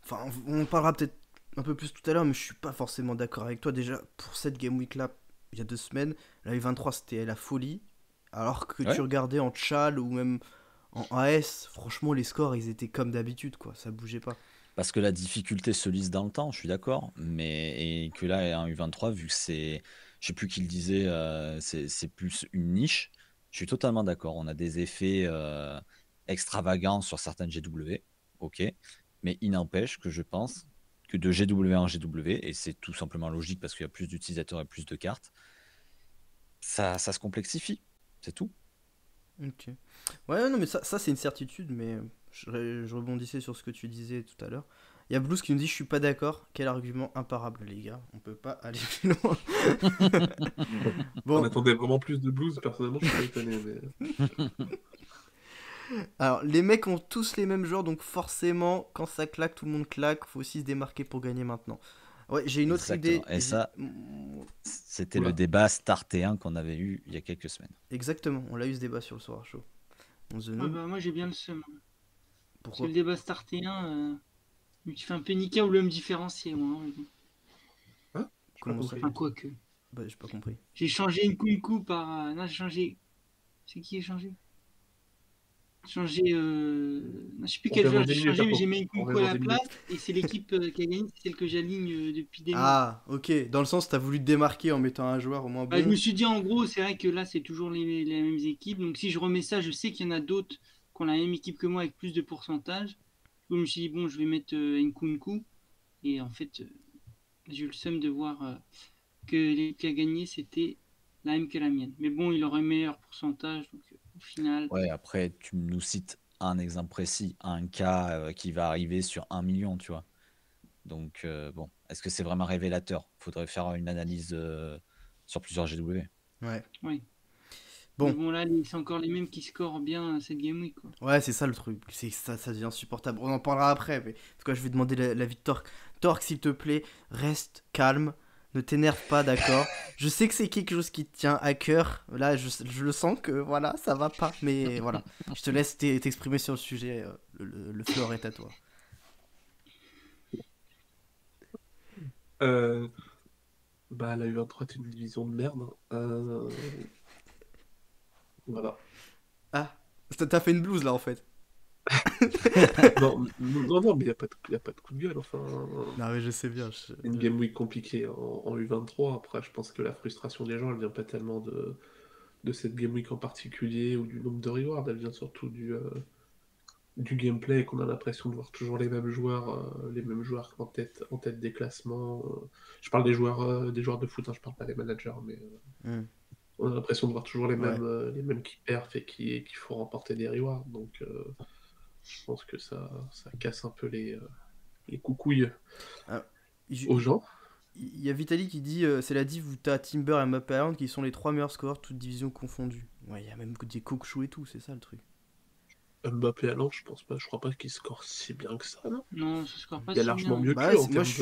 Enfin, on en parlera peut-être un peu plus tout à l'heure, mais je suis pas forcément d'accord avec toi. Déjà, pour cette Game Week là, il y a 2 semaines, la U23 c'était la folie. Alors que tu Ouais. regardais en Tchal ou même en AS, franchement, les scores ils étaient comme d'habitude, quoi. Ça bougeait pas. Parce que la difficulté se lise dans le temps, je suis d'accord. Mais et que là, en U23, vu que c'est, je sais plus qui le disait, c'est plus une niche. Je suis totalement d'accord. On a des effets extravagants sur certaines GW, ok. Mais il n'empêche que je pense que de GW en GW, et c'est tout simplement logique parce qu'il y a plus d'utilisateurs et plus de cartes, ça se complexifie. C'est tout. Ok. Ouais, non, mais ça c'est une certitude, mais je rebondissais sur ce que tu disais tout à l'heure. Il y a Blues qui nous dit je suis pas d'accord. Quel argument imparable, les gars. On peut pas aller plus loin. On Bon, attendait vraiment plus de blues, personnellement, je suis pas étonné. Mais... alors les mecs ont tous les mêmes joueurs, donc forcément, quand ça claque, tout le monde claque. Faut aussi se démarquer pour gagner maintenant. Ouais, j'ai une autre Exactement. idée. Et ça, c'était le Oula. débat Star T1 qu'on avait eu il y a quelques semaines. Exactement, on l'a eu ce débat sur le soir chaud. On The Ouais, Noob, bah, moi j'ai bien le seum. Parce que pourquoi? le débat Star T1, tu fais un peu niquer ou le me différencier, moi. Hein, mais bon. Hein? J'ai pas Comment ça? compris. Enfin, quoique. Bah, j'ai pas compris. J'ai changé une Kunku par. Non, j'ai changé. C'est qui j'ai changé? J'ai changé. Non, je sais plus On quel vient joueur d'en j'ai diminuer, changé, mais Tapo. j'ai mis une On Kunku vient à d'en la diminuer. place. Et c'est l'équipe qui a gagné, c'est celle que j'aligne depuis des mois. Ah, ok. Dans le sens, t'as voulu te démarquer en mettant un joueur au moins Bah, je bon. me suis dit, en gros, c'est vrai que là, c'est toujours les mêmes équipes. Donc, si je remets ça, je sais qu'il y en a d'autres qui ont la même équipe que moi avec plus de pourcentage. Donc, je me suis dit, bon, je vais mettre Nkunku. Et en fait, j'ai eu le seum de voir que l'équipe qui a gagné, c'était la même que la mienne. Mais bon, il aurait un meilleur pourcentage. Donc, au final, Ouais, après, tu nous cites un exemple précis, un cas qui va arriver sur 1 million, tu vois. Donc, bon, est-ce que c'est vraiment révélateur? Faudrait faire une analyse sur plusieurs GW. Ouais. oui. Mais Bon, bon, là, c'est encore les mêmes qui scorent bien cette game week, quoi. ouais, c'est ça le truc. C'est ça, ça devient insupportable. On en parlera après, mais en tout cas, je vais demander l'avis de Torque. Torque, s'il te plaît, reste calme. Ne t'énerve pas, d'accord? Je sais que c'est quelque chose qui te tient à cœur. Là, je le sens que voilà, ça va pas. Mais voilà, je te laisse t'exprimer sur le sujet. Le floor est à toi. Euh, Bah, la U23 est une division de merde. Voilà. Ah, t'as fait une blouse là en fait. Non, non, mais y a pas de coup de gueule. Enfin, Non, mais je sais bien. une game week compliquée en U23. Après, je pense que la frustration des gens, elle vient pas tellement de cette game week en particulier ou du nombre de rewards. Elle vient surtout du gameplay, qu'on a l'impression de voir toujours les mêmes joueurs en tête des classements. Je parle des joueurs de foot, hein, je parle pas des managers, mais Hmm, on a l'impression de voir toujours ouais. les mêmes qui perfent et qui font remporter des rewards. Donc, je pense que ça casse un peu les coucouilles Ah, aux gens. il y a Vitali qui dit c'est la div où t'as Timber et Mbappé Island qui sont les 3 meilleurs scoreurs, toutes divisions confondues. Ouais, il y a même des Kokshu et tout, c'est ça le truc. Mbappé allant, je pense pas, je crois pas qu'il score si bien que ça, non? Non, ça score pas Il y a si largement bien. mieux que Bah lui ouais, en moi termes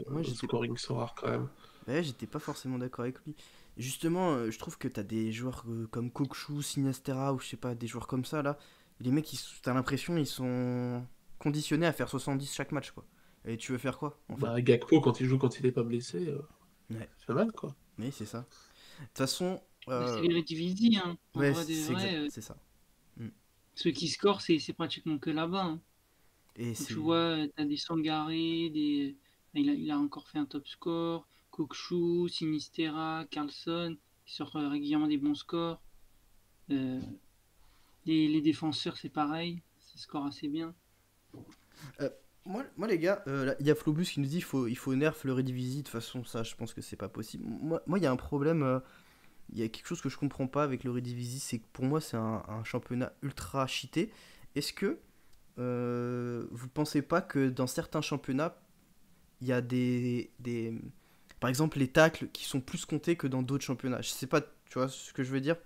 moi, de j'étais scoring Sorare quand même. ouais, j'étais pas forcément d'accord avec lui. Justement, je trouve que t'as des joueurs comme Kokshu, Sinestera ou je sais pas, des joueurs comme ça là. Les mecs, t'as l'impression ils sont conditionnés à faire 70 chaque match quoi. Et tu veux faire quoi en fait? Bah, Gakpo, quand il est pas blessé, Ouais, ça fait mal, quoi. mais c'est ça. De toute façon, Bah, c'est les Redivisi, hein. En ouais, vrai des c'est exact, vrais, c'est ça. Mm. ceux qui scorent, c'est pratiquement que là-bas. Hein. Et Donc, c'est tu vois, t'as des Sangaré, il a encore fait un top score. Kokshu, Sinistera, Carlson, qui sortent régulièrement des bons scores. Euh, les défenseurs, c'est pareil, ça score assez bien. Euh, moi, les gars, il y a Flobus qui nous dit il faut nerf le Redivisi. De toute façon, ça, je pense que c'est pas possible. Il y a un problème. Il y a quelque chose que je comprends pas avec le Redivisi. C'est que pour moi, c'est un championnat ultra cheaté. Est-ce que vous pensez pas que dans certains championnats, il y a par exemple, les tacles qui sont plus comptés que dans d'autres championnats? Je sais pas, tu vois ce que je veux dire?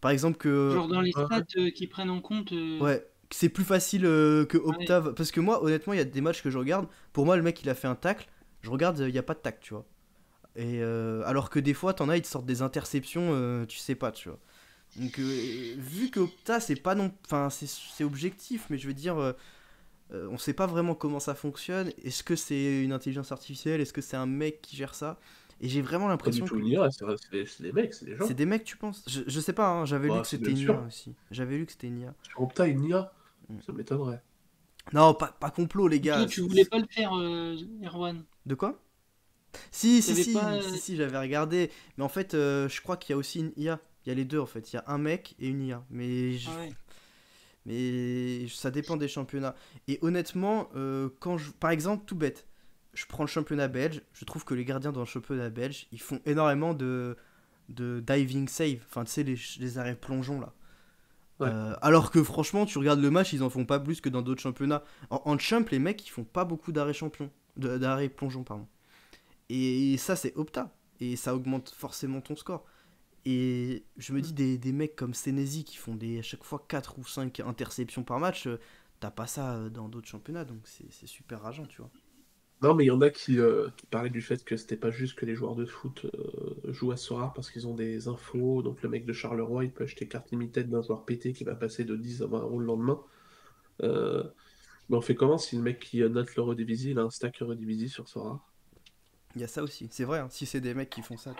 Par exemple que Genre dans les Ouais, stats qui prennent en compte. ouais, que c'est plus facile que Ouais. Octave. Parce que moi, honnêtement, il y a des matchs que je regarde. Pour moi, le mec, il a fait un tacle. Je regarde, il n'y a pas de tacle, tu vois. Et alors que des fois, t'en as, ils te sortent des interceptions, tu sais pas, tu vois. Donc, vu que Opta, c'est pas non. Enfin, c'est objectif, mais je veux dire, on sait pas vraiment comment ça fonctionne. Est-ce que c'est une intelligence artificielle? Est-ce que c'est un mec qui gère ça? Et j'ai vraiment pas du l'impression tout que. une IA, c'est des mecs, c'est des C'est gens. des mecs, tu penses? Je sais pas, hein, j'avais lu Bah, que c'est c'était bien une IA sûr. aussi. J'avais lu que c'était une IA. Sur Opta, une IA, Mm. ça m'étonnerait. Non, pas complot, les Toi, gars. tu voulais pas le faire, Erwan. De quoi? Si, si, T'avais pas. si, si, si, j'avais regardé. Mais en fait, je crois qu'il y a aussi une IA. Il y a les deux, en fait. Il y a un mec et une IA. Ah ouais. Mais ça dépend des championnats. Et honnêtement, par exemple, tout bête, je prends le championnat belge. Je trouve que les gardiens dans le championnat belge, ils font énormément de diving save. Enfin, tu sais, les arrêts plongeons, là. Ouais. Alors que franchement, tu regardes le match, ils en font pas plus que dans d'autres championnats. En champ, les mecs, ils font pas beaucoup d'arrêts d'arrêts plongeons, pardon. Et ça, c'est Opta. Et ça augmente forcément ton score. Et je me dis, des mecs comme Senesi qui font à chaque fois 4 ou 5 interceptions par match, t'as pas ça dans d'autres championnats. Donc c'est super rageant, tu vois. Non, mais il y en a qui parlaient du fait que c'était pas juste que les joueurs de foot jouent à Sora parce qu'ils ont des infos. Donc le mec de Charleroi, il peut acheter carte limited d'un joueur pété qui va passer de 10 à 20 euros le lendemain. Euh, mais on fait comment si le mec qui note l'Eredivisie, il a un stack Eredivisie sur Sora? Il y a ça aussi. C'est vrai, hein, si c'est des mecs qui font ça,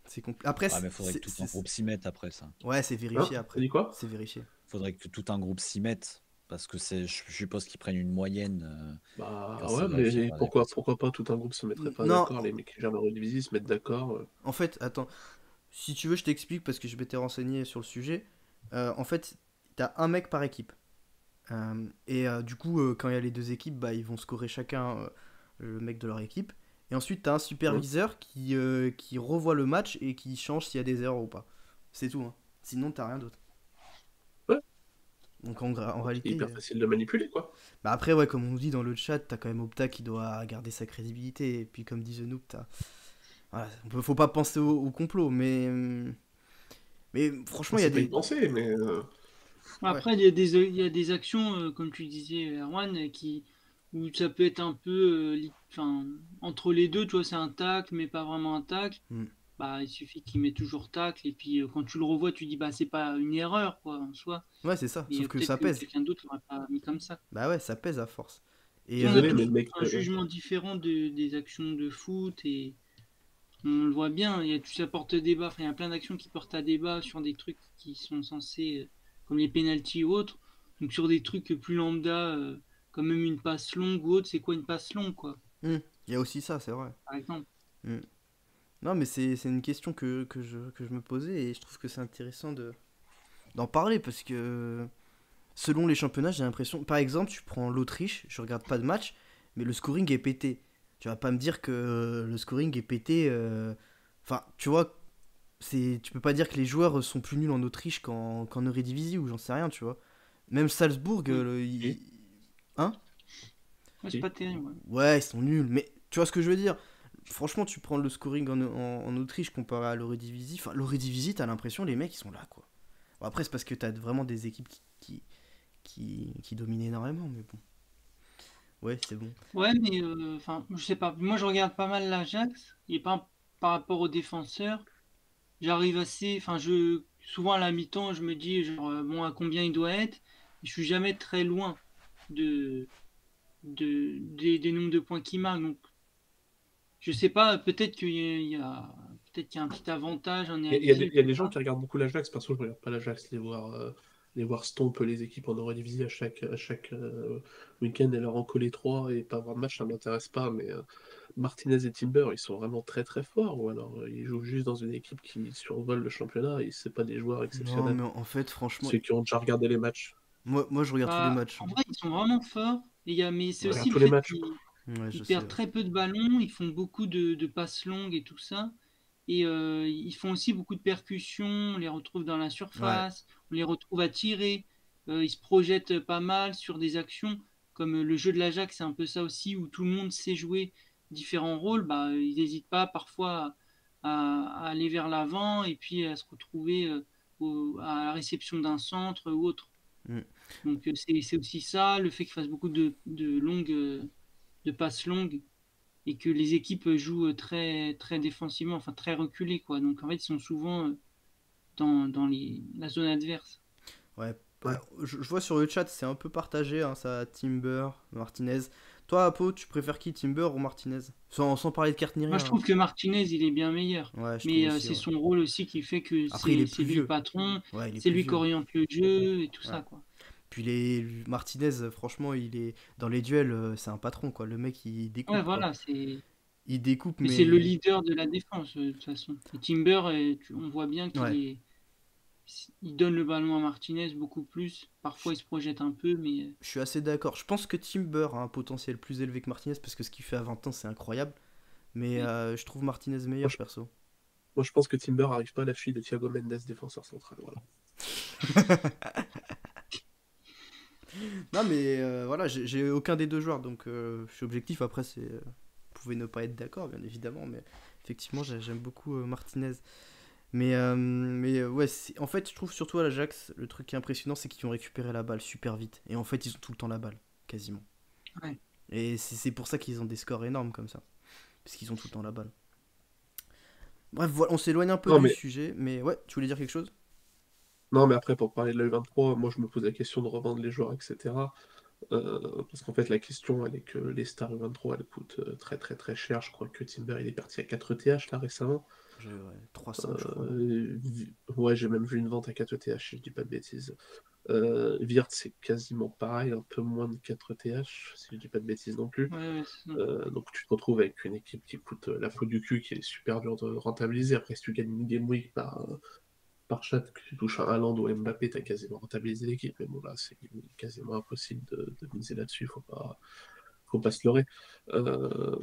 c'est compliqué. Après, Ouais, mais faudrait que tout un groupe s'y mette après ça. ouais, c'est Hein? vérifié T'as après. dit quoi? C'est vérifié. Faudrait que tout un groupe s'y mette. Parce que je suppose qu'ils prennent une moyenne Bah quand c'est ouais, vérifié mais par des personnes. pourquoi pas tout un groupe se mettrait pas Non, d'accord? Les mecs qui gèrent l'Eredivisie se mettent d'accord. en fait, attends. Si tu veux, je t'explique parce que je m'étais renseigné sur le sujet. En fait, t'as un mec par équipe. Du coup, quand il y a les deux équipes, bah, ils vont scorer chacun le mec de leur équipe. Et ensuite, t'as un superviseur qui revoit le match et qui change s'il y a des erreurs ou pas. C'est tout, hein. Sinon, t'as rien d'autre. Ouais. Donc en Donc, c'est réalité, hyper facile de manipuler, quoi. bah après, ouais, comme on nous dit dans le chat, t'as quand même Opta qui doit garder sa crédibilité. Et puis, comme dit The Noob, voilà, faut pas penser au complot, mais franchement, il y a C'est pas des. une pensée, mais Ouais. Après, il y a des actions, comme tu disais, Erwan, où ça peut être un peu enfin, entre les deux, tu vois, c'est un tacle, mais pas vraiment un tacle. Hmm. Bah, il suffit qu'il met toujours tacle, et puis quand tu le revois, tu dis, bah, c'est pas une erreur, quoi, en soi. Ouais, c'est ça. Mais Sauf que peut-être ça que pèse. quelqu'un d'autre l'aurait pas mis comme ça. Bah ouais, ça pèse à force. Et Puis on a désolé, mais tous le mec. un jugement différent des actions de foot, et on le voit bien, ça porte débat. Enfin, il y a plein d'actions qui portent à débat sur des trucs qui sont censés, comme les pénaltys ou autres. Donc sur des trucs plus lambda, comme même une passe longue ou autre, c'est quoi une passe longue, quoi, il y a aussi ça, c'est vrai. par exemple. Hmm. Non, mais c'est une question que je me posais et je trouve que c'est intéressant d'en parler parce que selon les championnats, j'ai l'impression. Par exemple, tu prends l'Autriche, je regarde pas de match, mais le scoring est pété. Tu vas pas me dire que le scoring est pété. Enfin, tu vois, tu peux pas dire que les joueurs sont plus nuls en Autriche qu'en Eredivisie ou j'en sais rien, tu vois. Même Salzbourg, Oui. hein? Ouais, c'est pas terrible. Ouais. Ouais, ils sont nuls, mais tu vois ce que je veux dire? Franchement, tu prends le scoring en Autriche comparé à l'Eredivisie. Enfin, l'Eredivisie, t'as l'impression les mecs ils sont là, quoi. Bon, après, c'est parce que t'as vraiment des équipes qui dominent énormément, mais bon. Ouais, c'est bon. Ouais, mais enfin, je sais pas. Moi, je regarde pas mal l'Ajax, et par rapport aux défenseurs, j'arrive assez. Enfin, souvent à la mi-temps, je me dis, genre, bon, à combien il doit être. Je suis jamais très loin de, des nombres de points qu'il marque. Donc, je sais pas, peut-être qu'il y a un petit avantage en Il y a des gens Eredivisie. qui regardent beaucoup l'Ajax, parce que je regarde pas l'Ajax, les voir stomp les équipes en Eredivisie à chaque week-end et leur en coller 3 et pas avoir de match, ça m'intéresse pas, mais Martinez et Timber, ils sont vraiment très très forts, ou alors ils jouent juste dans une équipe qui survole le championnat, et c'est pas des joueurs Non, exceptionnels. mais en fait, franchement, Ceux qui ont déjà regardé les matchs, moi je regarde tous les Bah, matchs, en hein. vrai, ils sont vraiment forts. Mais on c'est regarde aussi le tous les fait matchs. Ouais, qu'ils je sais. perdent très peu de ballons, ils font beaucoup de passes longues et tout ça. Et ils font aussi beaucoup de percussions, on les retrouve dans la Ouais. surface, on les retrouve à tirer. Ils se projettent pas mal sur des actions, comme le jeu de l'Ajax, c'est un peu ça aussi, où tout le monde sait jouer différents rôles. Bah, ils n'hésitent pas parfois à aller vers l'avant et puis à se retrouver à la réception d'un centre ou autre. Mm. Donc c'est aussi ça, le fait qu'il fasse beaucoup de de passes longues et que les équipes jouent très, très défensivement, enfin très reculées, quoi. Donc en fait, ils sont souvent dans la zone adverse. Ouais, Ouais. je vois sur le chat, c'est un peu partagé, hein, ça, Timber, Martinez. Toi, Apo, tu préfères qui, Timber ou Martinez? Sans parler de carte ni Moi, rien. je trouve que Martinez, il est bien meilleur. Ouais, je trouve Mais aussi, c'est ouais. son rôle aussi qui fait que Après, il est c'est plus lui le vieux. patron, Ouais, il est c'est plus lui qui vieux. oriente le jeu et tout Ouais. ça, quoi. Puis Martinez, franchement, il est dans les duels, c'est un patron, quoi. Le mec, il découpe, Ouais, quoi. voilà, c'est. Il découpe, Mais c'est le mais leader de la défense, de toute façon. Et Timber, on voit bien ouais, il donne le ballon à Martinez beaucoup plus. Parfois, il se projette un peu, mais je suis assez d'accord. Je pense que Timber a un potentiel plus élevé que Martinez parce que ce qu'il fait à 20 ans, c'est incroyable. Mais oui. je trouve Martinez Moi, meilleur, je, perso. moi, je pense que Timber arrive pas à la cheville de Thiago Mendes, défenseur central. Voilà. Non, mais voilà, j'ai aucun des deux joueurs, donc je suis objectif. Après, vous pouvez ne pas être d'accord, bien évidemment, mais effectivement, j'aime beaucoup Martinez. Mais ouais, en fait, je trouve surtout à l'Ajax, le truc qui est impressionnant, c'est qu'ils ont récupéré la balle super vite. Et en fait, ils ont tout le temps la balle, quasiment. Ouais. Et c'est pour ça qu'ils ont des scores énormes comme ça. Parce qu'ils ont tout le temps la balle. Bref, voilà, on s'éloigne un peu Non, du mais, sujet, mais ouais, tu voulais dire quelque chose? non, mais après, pour parler de la U23, moi, je me pose la question de revendre les joueurs, etc. Parce qu'en fait, la question, elle est que les stars U23, elles coûtent très, très, très cher. Je crois que Timber, il est parti à 4 ETH, là, récemment. Ouais, 300, je crois. Ouais, j'ai même vu une vente à 4 ETH, si je dis pas de bêtises. Wirtz, c'est quasiment pareil, un peu moins de 4 ETH, si je dis pas de bêtises non plus. Ouais, ouais, c'est ça. Donc tu te retrouves avec une équipe qui coûte la faute du cul, qui est super dur de rentabiliser. Après, si tu gagnes une game week par chat, que tu touches un Haaland ou Mbappé, t'as quasiment rentabilisé l'équipe. Mais bon, là, c'est quasiment impossible de miser là-dessus, faut pas se leurrer. Euh,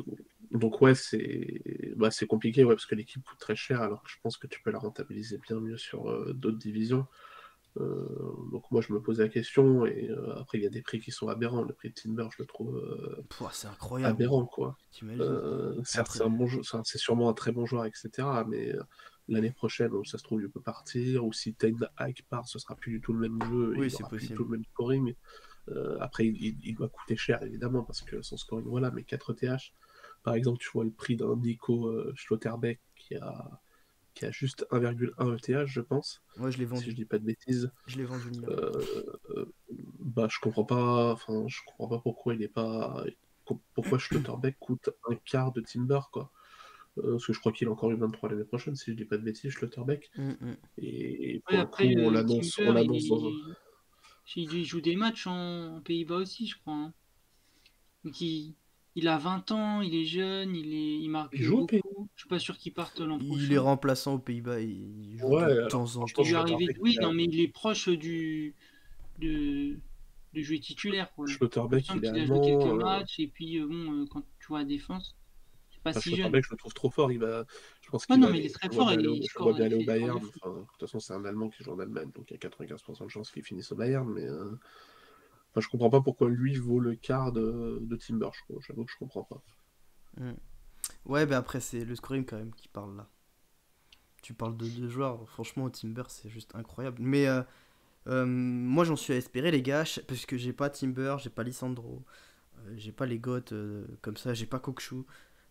donc ouais, c'est compliqué, ouais, parce que l'équipe coûte très cher, alors que je pense que tu peux la rentabiliser bien mieux sur d'autres divisions. Donc moi je me posais la question et après il y a des prix qui sont aberrants. Le prix de Timber je le trouve Pouah, c'est incroyable, aberrant quoi. t'imagines? Certes Après, c'est un bon jeu, c'est sûrement un très bon joueur etc. Mais l'année prochaine ça se trouve il peut partir ou si Ten Hag part ce sera plus du tout le même jeu et oui, il c'est aura plus du tout possible. le même scoring. Après il doit coûter cher évidemment parce que son scoring voilà mais 4 TH par exemple tu vois le prix d'un Nico Schlotterbeck qui a juste 1,1 ETH je pense Ouais, je l'ai si je vendu. dis pas de bêtises. Je l'ai vendu Nico. Euh, Bah, je comprends pas pourquoi il est pas. Pourquoi Schlotterbeck coûte un quart de Timber, quoi. Parce que je crois qu'il a encore eu 23 l'année prochaine, si je dis pas de bêtises, Schlotterbeck. Hum, hum. Et Ouais, pour le après, coup, on l'annonce, on Timber, l'annonce dans un. il joue des matchs en Pays-Bas aussi, je crois, hein. Donc il a 20 ans, il est jeune, il Il marque joue au pays. beaucoup. Je suis pas sûr qu'il parte l'an Il est prochain. remplaçant aux Pays-Bas, il joue Ouais, de alors temps en franchement, Il lui est temps. arrivé. Schlotterbeck, Oui, non, mais il est proche de, de jouer titulaire, quoi. Il me Schlotterbeck, semble il est qu'il a joué quelques allemand. matchs, et puis bon, quand tu vois la défense, c'est pas Enfin, si jeune. Schlotterbeck, je le trouve trop fort. Je pense Ouais, qu'il non, va mais il aller. est Je très le vois fort, bien et aller au, il je le vois score, bien il aller au fait des scores de Bayern. fou. Enfin, de toute façon, c'est un Allemand qui joue en Allemagne, donc il y a 95% de chances qu'il finisse au Bayern. Mais enfin, je comprends pas pourquoi lui vaut le quart de Timber. J'avoue que je comprends pas. Hum. Ouais, bah après, c'est le scoring quand même qui parle là. Tu parles de deux joueurs, franchement, au Timber, c'est juste incroyable. Mais moi, j'en suis à espérer, les gars, parce que j'ai pas Timber, j'ai pas Lissandro, j'ai pas les Goth comme ça, j'ai pas Kokshu.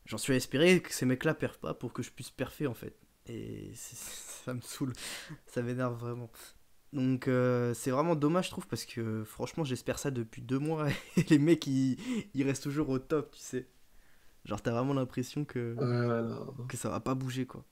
J'en suis à espérer que ces mecs-là perfent pas pour que je puisse perfer en fait. Et ça me saoule, ça m'énerve vraiment. Donc c'est vraiment dommage, je trouve, parce que franchement, j'espère ça depuis 2 mois et les mecs ils restent toujours au top, tu sais. Genre, t'as vraiment l'impression Non. que ça va pas bouger quoi.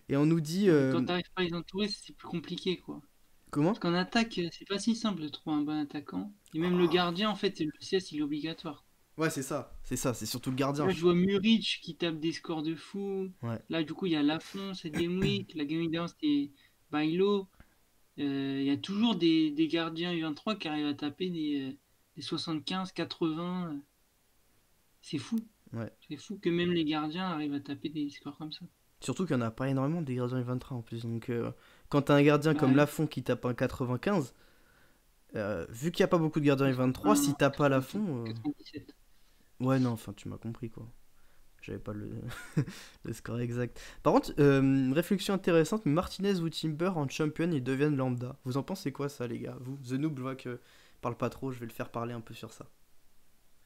Et on nous dit. Ouais, quand t'arrives pas à les entourer, c'est plus compliqué, quoi. Parce Comment? qu'en attaque, c'est pas si simple de trouver un bon attaquant. Et même le Ah. gardien, en fait, le CS, il est obligatoire. Ouais, c'est ça, c'est surtout le gardien. Là, je vois Muric qui tape des scores de fou. Ouais. Là, du coup, il y a Lafont cette Game Week. La Game Week d'avant, c'était Bailo. Il y a toujours des gardiens U23 qui arrivent à taper des 75, 80. C'est fou. Ouais. C'est fou que même les gardiens arrivent à taper des scores comme ça. Surtout qu'il y en a pas énormément des gardiens U23 en plus. Donc quand t'as un gardien Bah comme ouais, Lafont qui tape un 95, vu qu'il y a pas beaucoup de gardiens U23, si t'as pas un Lafont. 97. Ouais, non, enfin, tu m'as compris quoi. J'avais pas le, le score exact. Par contre, réflexion intéressante, Martinez ou Timber en champion, ils deviennent lambda. Vous en pensez quoi ça les gars? Vous, The Noob, je vois que parle pas trop, je vais le faire parler un peu sur ça.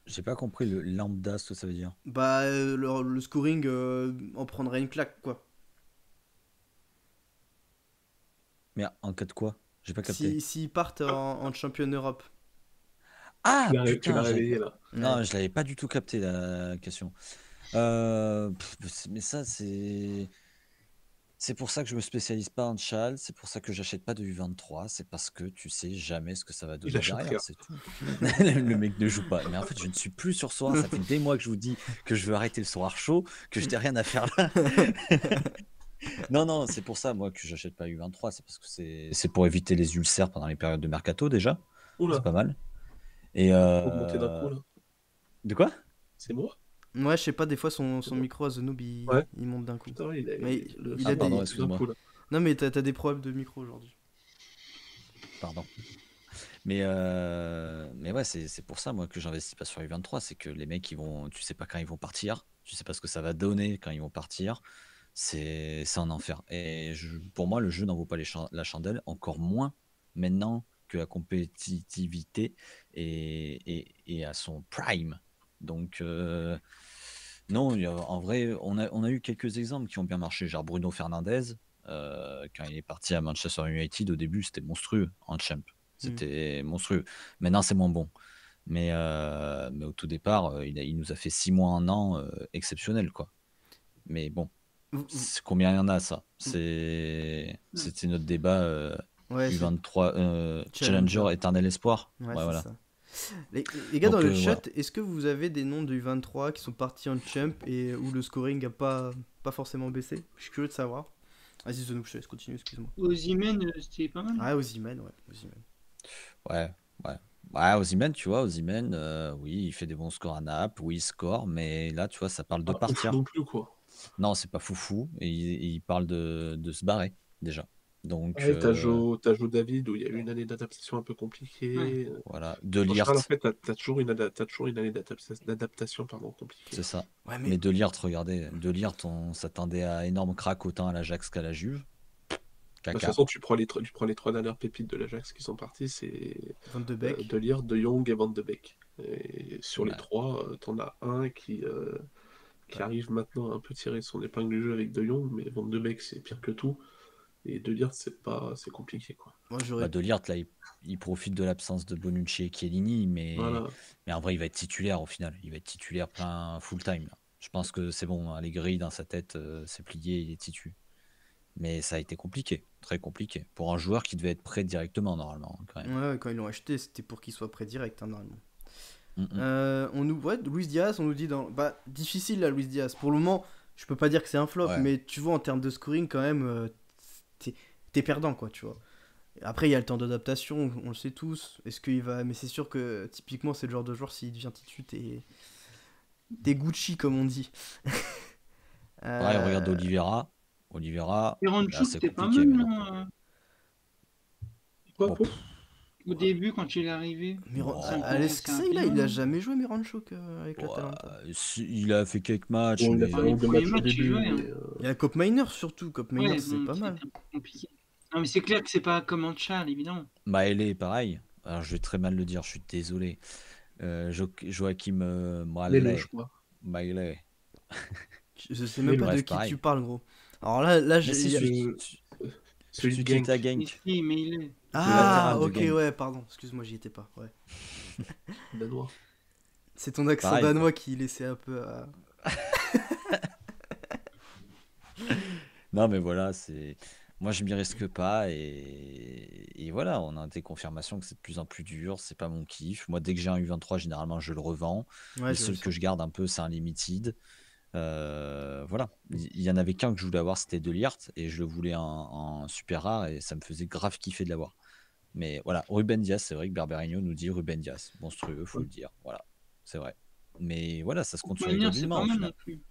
J'ai pas compris le lambda, ce que ça veut dire. Bah, le scoring en prendrait une claque quoi. Mais en cas de quoi? J'ai pas capté. S'ils partent en champion Europe. Ah, Tu putain, l'as j'avais- réveillé là. non, je l'avais pas du tout capté la question. Mais ça, c'est pour ça que je me spécialise pas en Chal, c'est pour ça que j'achète pas de U23, c'est parce que tu sais jamais ce que ça va donner achète derrière, rien. c'est tout. Le mec ne joue pas. Mais en fait, je ne suis plus sur Soir, ça fait des mois que je vous dis que je veux arrêter le Soir chaud, que je n'ai rien à faire là. Non, c'est pour ça, moi, que j'achète pas U23, c'est parce que c'est pour éviter les ulcères pendant les périodes de mercato déjà, Oula, c'est pas mal. Et faut monter d'un coup là. de quoi? C'est moi? Ouais, je sais pas, des fois son C'est bon. micro à The Noob Ouais. il monte d'un coup. Putain, il a, Mais le il Ah, a pardon, des... excuse-moi. d'un coup, là. Non mais t'as des problèmes de micro aujourd'hui. Pardon. Mais ouais, c'est pour ça, moi, que j'investis pas sur U23, c'est que les mecs, tu sais pas quand ils vont partir, tu sais pas ce que ça va donner quand ils vont partir, c'est un enfer. Et pour moi, le jeu n'en vaut pas la chandelle, encore moins maintenant que la compétitivité est à son prime. Donc, non, en vrai, on a eu quelques exemples qui ont bien marché, genre Bruno Fernandes, quand il est parti à Manchester United, au début, c'était monstrueux en champ. C'était monstrueux. Maintenant, c'est moins bon. Mais au tout départ, il nous a fait 6 mois, 1 an exceptionnel, quoi. Mais bon, combien il y en a, ça? C'était notre débat Ouais, c'est U23 Challenger éternel espoir. ouais, Ouais, c'est voilà. ça. Les gars, Donc, dans le voilà. chat, est-ce que vous avez des noms de U23 qui sont partis en champ et où le scoring a pas forcément baissé? Je suis curieux de savoir. Vas-y, The Noob, je te laisse continuer, excuse-moi. Osimhen, c'était pas mal. Ah, Osimhen, ouais, Osimhen. Ouais, Osimhen, tu vois, Osimhen, oui, il fait des bons scores à Naples, oui, il score, mais là, tu vois, ça parle de Pas ouf partir. non plus, quoi. Non, c'est pas foufou, et il parle de se barrer, déjà. Donc, Ouais, t'as Joe David où il y a eu une année d'adaptation un peu compliquée. voilà. De En Ligt, général, en fait, t'as toujours une année d'adaptation compliquée. c'est ça. Ouais, Mais De Ligt, regardez, De Ligt, on s'attendait à énorme crack autant à l'Ajax qu'à la Juve. De toute Caca. façon, tu prends les 3 dernières pépites de l'Ajax qui sont parties, c'est Van de Beek. De Ligt, De Jong et Van de Beek. Et sur les Ouais. 3, t'en as un qui arrive maintenant à un peu tirer son épingle du jeu avec De Jong, mais Van de Beek, c'est pire que tout. Et De Ligt, c'est compliqué, quoi. Moi, Bah, j'aurais. De Ligt, là, il profite de l'absence de Bonucci et Chiellini, Voilà. mais en vrai, il va être titulaire au final. Il va être titulaire plein full-time, là. Je pense que c'est bon, Allegri, dans sa tête, c'est plié, il est titu. Mais ça a été compliqué, très compliqué. Pour un joueur qui devait être prêt directement, normalement, quand même. Ouais, quand ils l'ont acheté, c'était pour qu'il soit prêt direct, hein, normalement. Mm. On nous ouais, Luis Diaz, on nous dit dans bah difficile là, Luis Diaz. Pour le moment, je peux pas dire que c'est un flop, Ouais. mais tu vois en termes de scoring quand même, t'es perdant quoi, tu vois. Après il y a le temps d'adaptation, on le sait tous. Est-ce qu'il va, mais c'est sûr que typiquement c'est le genre de joueur s'il devient titu, t'es Gucci comme on dit. Ouais, regarde Oliveira. Oliveira, là, Miranchuk, c'est c'était pas compliqué mal, maintenant. non Quoi, Bon, pour Au début, quand il est arrivé. Bon, Alexei là, il a jamais joué Miranchuk avec ouais, l'Atalanta. il a fait quelques matchs, Bon, il a mais fait les un ou deux premiers matchs au matchs, il début, jouait, hein. mais, Il y a Cop Miner surtout, Cop Miner Ouais, c'est bon, pas c'était mal. un peu compliqué. Non, mais c'est clair que c'est pas comme en Charles, évidemment. Maëlé, pareil. Alors, je vais très mal le dire, je suis désolé. Joachim mais le Maëlé. choix. Maëlé. Je sais même pas Bref, de qui pareil. tu parles gros. Alors là Mais j'ai- c'est y a- Celui celui de qui était à Genk, Genk. Ici, mais il est. Ah latéral de ok Genk. ouais pardon, excuse-moi j'y étais pas. Ouais. danois. C'est ton accent Pareil, danois qui laissait un peu à... Non, mais voilà, moi, je m'y risque pas. Et voilà, on a des confirmations que c'est de plus en plus dur. C'est pas mon kiff. Moi, dès que j'ai un U23, généralement, je le revends. Ouais, Les je seuls le que sens. je garde un peu, c'est un limited. Voilà. Il y en avait qu'un que je voulais avoir, c'était De Ligt. Et je le voulais en super rare. Et ça me faisait grave kiffer de l'avoir. Mais voilà, Ruben Dias, c'est vrai que Berberigno nous dit Ruben Dias. Monstrueux, faut le dire. Voilà, c'est vrai. Mais voilà, ça se compte sur les Miners, doigts c'est d'une main pas au mal final. non plus.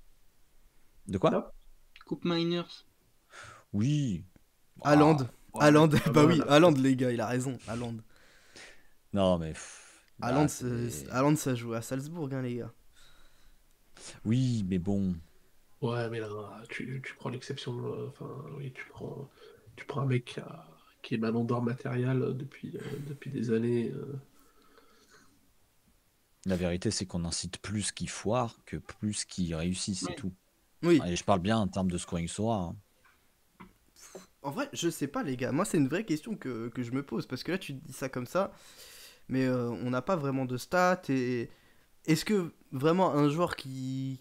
De quoi? Là Coupe Miners. Oui. Haaland. Ah, Ouais, Haaland, pas bah mal, oui, là. Haaland les gars, il a raison. Haaland. non, mais. Haaland, c'est- Haaland, ça joue à Salzbourg, hein, les gars. Oui, mais bon. Ouais, mais là, tu prends l'exception. Enfin, oui, tu prends un mec qui est Ballon d'Or matériel depuis des années. La vérité, c'est qu'on en cite plus qui foirent que plus qui réussissent, c'est Ouais. tout. Oui, Et je parle bien en termes de scoring Sora, hein. en vrai, je sais pas, les gars. Moi, c'est une vraie question que je me pose. Parce que là, tu dis ça comme ça, mais on n'a pas vraiment de stats. Et est-ce que vraiment un joueur qui.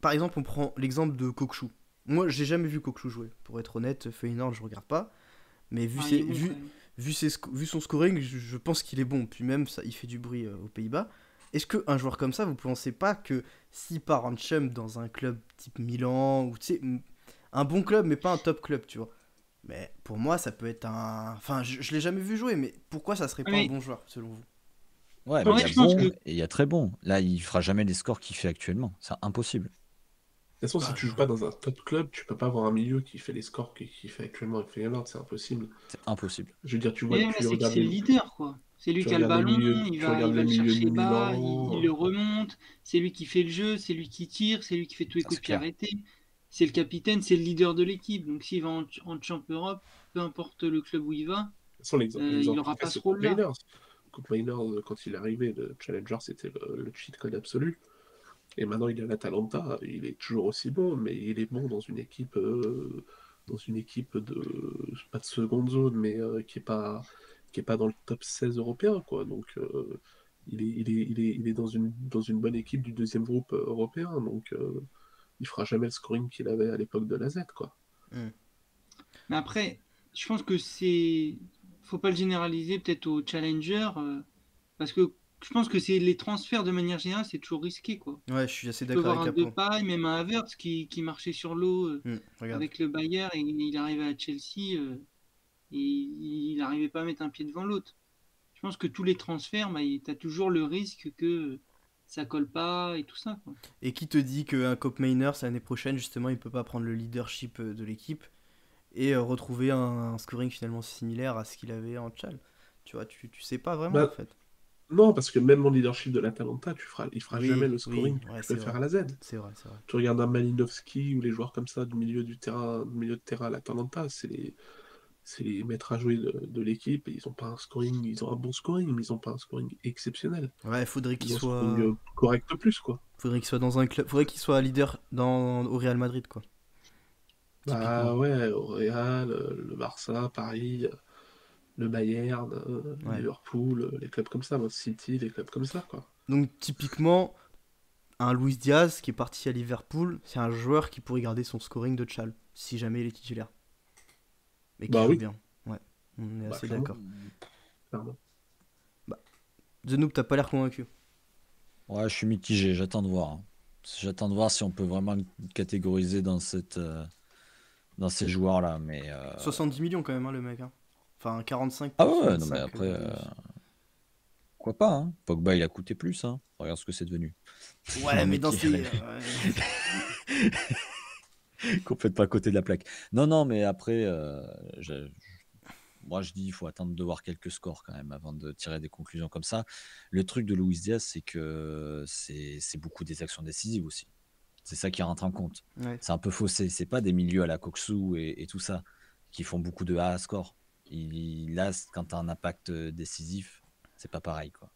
Par exemple, on prend l'exemple de Kokshu. Moi, j'ai jamais vu Kokshu jouer. Pour être honnête, Feyenoord, je regarde pas. Mais Ah, il est bon quand même. vu son scoring, je pense qu'il est bon. Puis même, ça, il fait du bruit aux Pays-Bas. Est-ce qu'un joueur comme ça, vous pensez pas que s'il part en chum dans un club type Milan, ou tu sais, un bon club, mais pas un top club, tu vois. Mais pour moi, ça peut être un. Enfin, je l'ai jamais vu jouer, mais pourquoi ça serait Ah, pas un mais bon joueur, selon vous? Ouais, en mais il y fait, a je pense bon que et il y a très bon. Là, il fera jamais les scores qu'il fait actuellement. C'est impossible. De toute façon, si Bah, tu joues pas dans un top club, tu peux pas avoir un milieu qui fait les scores qu'il fait actuellement avec Feyenoord, c'est impossible. C'est impossible. Je veux dire, mais c'est que c'est le leader, quoi. C'est lui tu qui a le regardes les ballon, milieux, il tu va, regardes il va les le milieux de chercher bas, il Milan. le remonte, c'est lui qui fait le jeu, c'est lui qui tire, c'est lui qui fait tous les Ça, coups c'est de pied clair. arrêtés. C'est le capitaine, c'est le leader de l'équipe. Donc s'il va en Champ Europe, peu importe le club où il va, De toute façon, il l'exemple n'aura parfait, pas ce c'est Coupe rôle-là. Miners. Coupe Miners, quand il est arrivé, le Challenger, c'était le cheat code absolu. Et maintenant, il est à l'Atalanta. Il est toujours aussi bon, mais il est bon dans une équipe pas de seconde zone, mais qui est pas dans le top 16 européen, quoi. Donc, il est dans une bonne équipe du deuxième groupe européen. Donc, il fera jamais le scoring qu'il avait à l'époque de la Z, quoi. hmm. Mais après, je pense que c'est. Faut pas le généraliser peut-être au Challenger, parce que je pense que c'est les transferts de manière générale, c'est toujours risqué, quoi. Ouais, je suis assez Tu peux d'accord voir avec un Apo. Depay, même un Havertz qui marchait sur l'eau Regarde. avec le Bayern et il arrivait à Chelsea et il n'arrivait pas à mettre un pied devant l'autre. Je pense que tous les transferts, bah, tu as toujours le risque que ça colle pas et tout ça, quoi. Et qui te dit qu'un Cop Miners, l'année prochaine, justement, il peut pas prendre le leadership de l'équipe et retrouver un scoring finalement similaire à ce qu'il avait en Tchal? Tu vois, tu sais pas vraiment en Bah, fait. non, parce que même en leadership de l'Atalanta, il fera jamais Oui, le oui, scoring que ouais, tu peux c'est vrai. faire à la Z. C'est vrai, c'est vrai. Tu regardes un Malinowski ou les joueurs comme ça du milieu de terrain à l'Atalanta, c'est les maîtres à jouer de l'équipe et ils ont pas un scoring, ils ont un bon scoring, mais ils ont pas un scoring exceptionnel. Ouais, Ils ont un scoring correct plus, quoi. faudrait qu'il soit dans un club, faudrait qu'il soit leader au Real Madrid, quoi. Typiquement. Bah ouais, au Real, le Barça, Paris, le Bayern, Ouais. Liverpool, les clubs comme ça, City, les clubs comme ça, quoi. Donc typiquement, un Luis Diaz qui est parti à Liverpool, c'est un joueur qui pourrait garder son scoring de Tchal, si jamais il est titulaire. Mais qui Bah joue oui, bien. Ouais, on est bah assez clairement, d'accord. clairement. Bah, The Noob, t'as pas l'air convaincu. Ouais, je suis mitigé, j'attends de voir, hein. J'attends de voir si on peut vraiment le catégoriser dans ces joueurs-là. Mais 70 millions quand même, hein, le mec. Hein. Enfin, 45 ah plus ouais, non mais 25. après, pourquoi pas, hein. Pogba, il a coûté plus, hein. Regarde ce que c'est devenu. Ouais, Un mais mec dans qui est ces. arrivé complètement à côté de la plaque. Non, non, mais après, moi je dis il faut attendre de voir quelques scores quand même avant de tirer des conclusions comme ça. Le truc de Luis Diaz, c'est que c'est beaucoup des actions décisives aussi. C'est ça qui rentre en compte. Ouais. C'est un peu faussé. C'est pas des milieux à la Koksu et tout ça qui font beaucoup de A à score. Là, quand tu as un impact décisif, c'est pas pareil, quoi.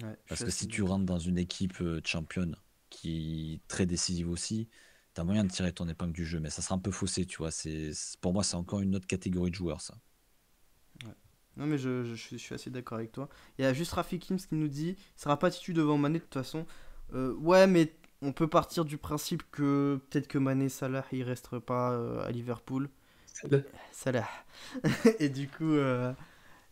Ouais, je Parce suis que assez si tu d'accord. rentres dans une équipe championne qui est très décisive aussi, tu as moyen de tirer ton épingle du jeu. Mais ça sera un peu faussé, tu vois. Pour moi, c'est encore une autre catégorie de joueurs, ça. Ouais. Non, mais je suis assez d'accord avec toi. Il y a juste Rafik Kims qui nous dit il sera pas titu devant Mané de toute façon. Ouais, mais on peut partir du principe que peut-être que Mané Salah il resterait pas à Liverpool. Salah. et du coup, euh,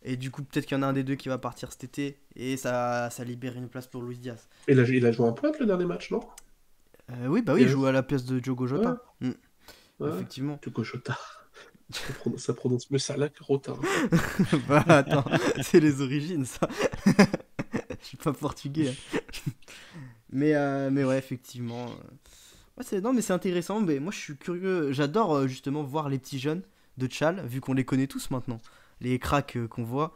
et du coup peut-être qu'il y en a un des deux qui va partir cet été et ça libère une place pour Luis Diaz. Il a joué en pointe le dernier match, non? Oui, bah oui, il Yes. joue à la place de Diogo Ouais, Jota. ouais. Effectivement. Du coup, Jota. Ça prononce mieux Salah que Rota. Bah attends, c'est les origines ça. Je suis pas portugais, hein. Mais ouais, effectivement. Ouais, non, mais c'est intéressant. Mais moi, je suis curieux. J'adore justement voir les petits jeunes de Tchal, vu qu'on les connaît tous maintenant. Les cracks qu'on voit,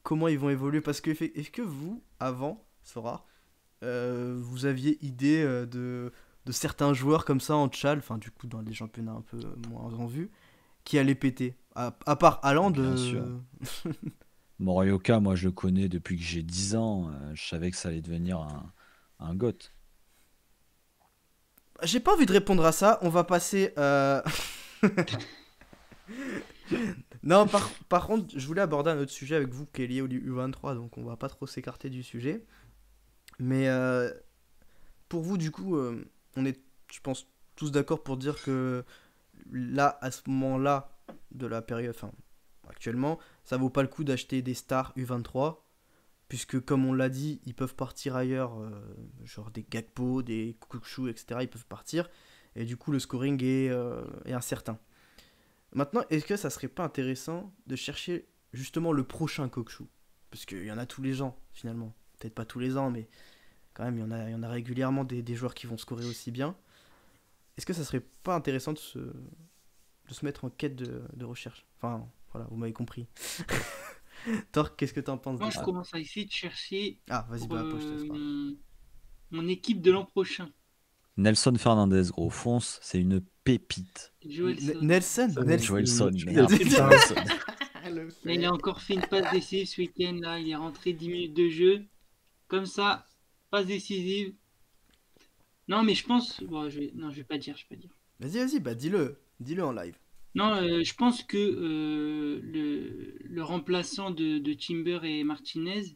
comment ils vont évoluer. Parce que, est-ce que vous, avant, Sora, vous aviez idée de certains joueurs comme ça en Tchal, enfin du coup dans des championnats un peu moins en vue, qui allaient péter. À part Haaland, Bien sûr. Morioka, moi je le connais depuis que j'ai 10 ans. Je savais que ça allait devenir un GOAT. j'ai pas envie de répondre à ça. On va passer. Non, par contre, je voulais aborder un autre sujet avec vous qui est lié au U23, donc on va pas trop s'écarter du sujet. Mais pour vous, du coup, on est, je pense, tous d'accord pour dire que là, à ce moment-là de la période, enfin, actuellement, ça vaut pas le coup d'acheter des stars U23, puisque comme on l'a dit, ils peuvent partir ailleurs, genre des Gakpo, des Kukukshu, etc. Ils peuvent partir, et du coup, le scoring est incertain. Maintenant, est-ce que ça serait pas intéressant de chercher justement le prochain Kokshu? Parce qu'il y en a tous les ans, finalement. Peut-être pas tous les ans, mais quand même, il y en a régulièrement des joueurs qui vont scorer aussi bien. Est-ce que ça serait pas intéressant de se mettre en quête de recherche? Enfin, voilà, vous m'avez compris. Torque, qu'est-ce que t'en penses de Moi, je ça? commence à essayer de chercher Ah, vas-y, pour bah après je te laisse parler. mon équipe de l'an prochain. Nelson Fernandez, gros, fonce, c'est une pépite. Joelson. Nelson, Ça, Nelson. Joelson, tu merde. l'as dit, ça. Nelson. Le Là, fait. il a encore fait une passe décisive ce week-end. Là, il est rentré 10 minutes de jeu. Comme ça, passe décisive. Non, mais je pense. Bon, non, je vais pas dire. Je vais pas dire. Vas-y, bah dis-le en live. Non, je pense que le remplaçant de Timber et Martinez,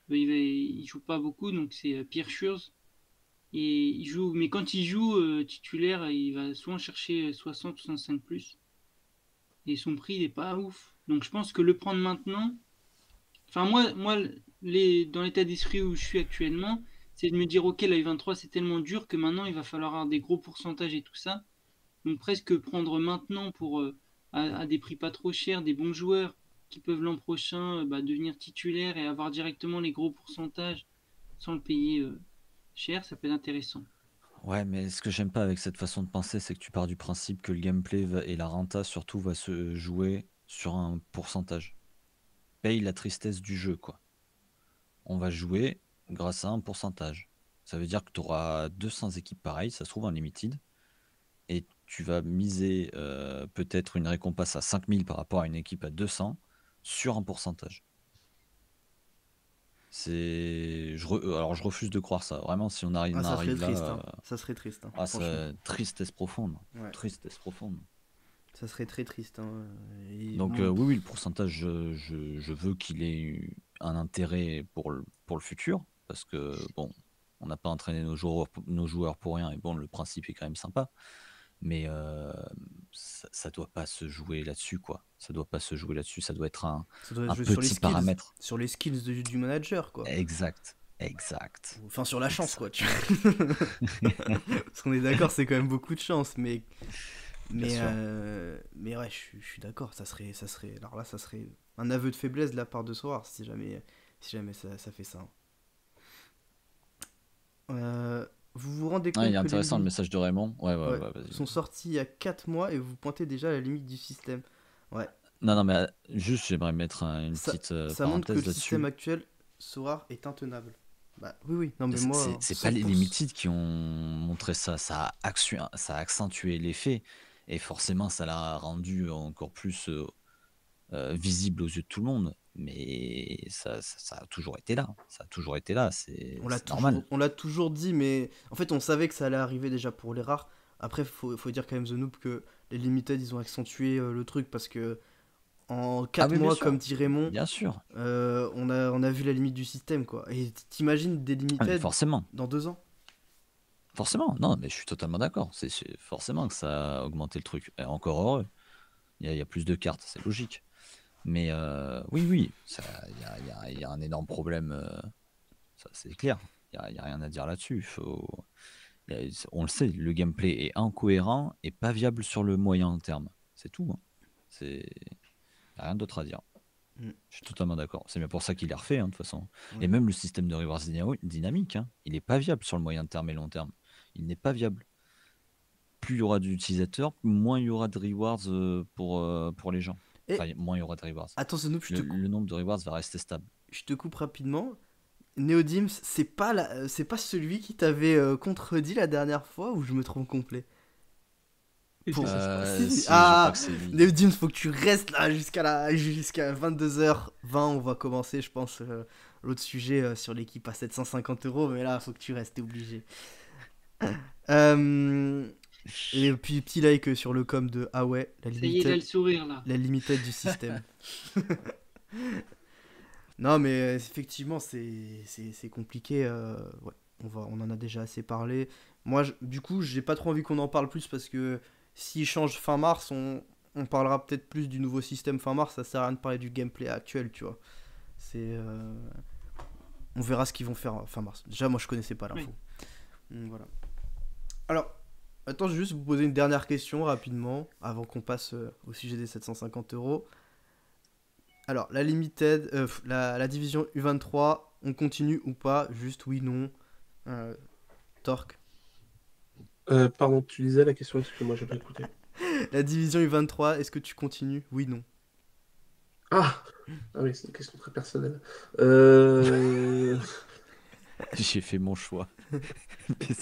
il joue pas beaucoup, donc c'est Pierre Schurz. Et il joue, mais quand il joue titulaire, il va souvent chercher 60-65 plus. Et son prix, il est pas ouf. Donc je pense que le prendre maintenant. Enfin, moi dans l'état d'esprit où je suis actuellement, c'est de me dire, ok, la U23, c'est tellement dur que maintenant, il va falloir avoir des gros pourcentages et tout ça. Donc presque prendre maintenant pour à des prix pas trop chers, des bons joueurs qui peuvent l'an prochain devenir titulaires et avoir directement les gros pourcentages sans le payer cher, ça peut être intéressant. Ouais, mais ce que j'aime pas avec cette façon de penser, c'est que tu pars du principe que le gameplay et la renta surtout va se jouer sur un pourcentage. Paye la tristesse du jeu, quoi. On va jouer grâce à un pourcentage. Ça veut dire que tu auras 200 équipes pareilles, ça se trouve en limited, et tu vas miser peut-être une récompense à 5000 par rapport à une équipe à 200 sur un pourcentage. Alors je refuse de croire ça. Vraiment, si on arrive, Ah, ça serait arrive là, triste, hein. Ça serait triste, hein, franchement. tristesse profonde. Ouais. Tristesse profonde. Ça serait très triste, hein. Et Donc bon, oui, le pourcentage, je veux qu'il ait un intérêt pour le futur, parce que bon, on n'a pas entraîné nos joueurs pour rien, et bon, le principe est quand même sympa, mais ça doit pas se jouer là-dessus, quoi. Ça doit pas se jouer là-dessus, ça doit être ça doit un jouer sur les petit skills. paramètre. Sur les skills du manager, quoi. Exact. Enfin, sur la chance, quoi. Parce qu'on est d'accord, c'est quand même beaucoup de chance, mais Bien sûr. mais ouais, je suis d'accord. Alors là, ça serait un aveu de faiblesse de la part de Soar si jamais ça fait ça. Vous vous rendez Ah, compte il est que les intéressant le limites message de Raymond. Ouais, ouais, vas-y. sont sorties il y a 4 mois et vous pointez déjà à la limite du système. Ouais, Non, mais juste, j'aimerais mettre une ça, petite ça montre que parenthèse le système là-dessus. actuel, Soar, est intenable. Bah oui, non mais moi, C'est pas les 100%. Limited qui ont montré ça, ça a accentué l'effet, et forcément ça l'a rendu encore plus visible aux yeux de tout le monde. Mais ça a toujours été là, c'est normal. On l'a toujours dit, mais en fait, on savait que ça allait arriver déjà pour les rares. Après, faut dire quand même The Noob que les Limited, ils ont accentué le truc parce que en 4 Oui, bien mois, sûr, comme dit Raymond, bien sûr. on a vu la limite du système, quoi. Et t'imagines des Ah, mais Limited forcément, dans 2 ans? non, mais je suis totalement d'accord. C'est forcément que ça a augmenté le truc. Et encore heureux, il y a plus de cartes, c'est logique. Mais oui, il y a un énorme problème, ça c'est clair. Il y a rien à dire là-dessus. On le sait, le gameplay est incohérent et pas viable sur le moyen terme. C'est tout, hein. Il n'y a rien d'autre à dire. Mm. Je suis totalement d'accord. C'est bien pour ça qu'il est refait, hein, de toute façon. Ouais. Et même le système de rewards dynamique, hein, il n'est pas viable sur le moyen terme et long terme. Il n'est pas viable. Plus il y aura d'utilisateurs, moins il y aura de rewards pour les gens. Et Enfin, moins il y aura de rewards. attends, The Noob, Le nombre de rewards va rester stable. je te coupe rapidement. Neodims, c'est pas celui qui t'avait contredit la dernière fois ou je me trompe complet? Et Pour- c'est ça, je crois. Si, je Ah, crois que c'est lui. Neodims, faut que tu restes là jusqu'à 22h20. On va commencer, je pense, l'autre sujet sur l'équipe à 750 €. Mais là, faut que tu restes, t'es obligé. Euh, et puis, petit like sur le com de ah ouais, Ça y est, il a le limited, sourire là. la limited du système. Non, mais effectivement, c'est compliqué. Ouais, on en a déjà assez parlé. Moi, du coup, j'ai pas trop envie qu'on en parle plus parce que s'il change fin mars, on parlera peut-être plus du nouveau système fin mars. Ça sert à rien de parler du gameplay actuel, tu vois. On verra ce qu'ils vont faire fin mars. Déjà, moi, je connaissais pas l'info. Donc, voilà. Alors, attends, je vais juste vous poser une dernière question rapidement avant qu'on passe au sujet des 750 €. Alors, la Limited, la division U23, on continue ou pas? Juste oui, non. Torque. Pardon, tu disais la question, excuse-moi, j'ai pas écouté. La division U23, est-ce que tu continues? Oui, non. Ah! Ah oui, c'est une question très personnelle. Euh... J'ai fait mon choix. Mais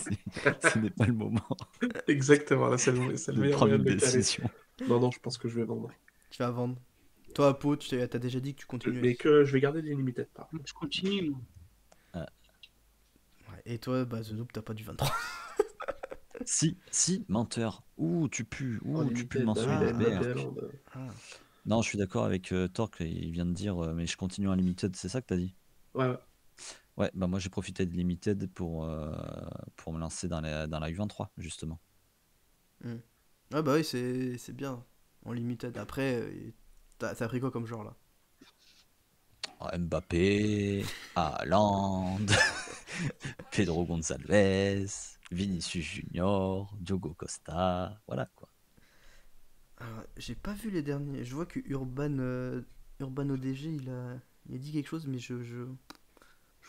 ce n'est pas le moment Exactement, là, c'est le de meilleur prendre moyen une de le caler. décision. Non, je pense que je vais vendre. Tu vas vendre. Toi, Apo, t'as déjà dit que tu continuais. Mais que je vais garder des limited, par contre. Donc, je continue, moi. Ouais, et toi, bah, The Noob, t'as pas du 23. Si, menteur. Ouh, tu pues. En Ouh, tu pues le limited, bah oui, il a mensonge. Mbappé Merde. Haaland. Ah. Non, je suis d'accord avec Torque. Il vient de dire, mais je continue en limited. C'est ça que t'as dit? Ouais. Ouais, bah moi j'ai profité de limited pour me lancer dans la U23 justement. Ah bah oui, c'est bien. En limited. Après, t'as pris quoi comme genre là? Oh, Mbappé, Haaland, Pedro Gonçalves, Vinicius Junior, Diogo Costa, voilà quoi. Alors, j'ai pas vu les derniers. Je vois que Urban ODG, il a dit quelque chose, mais je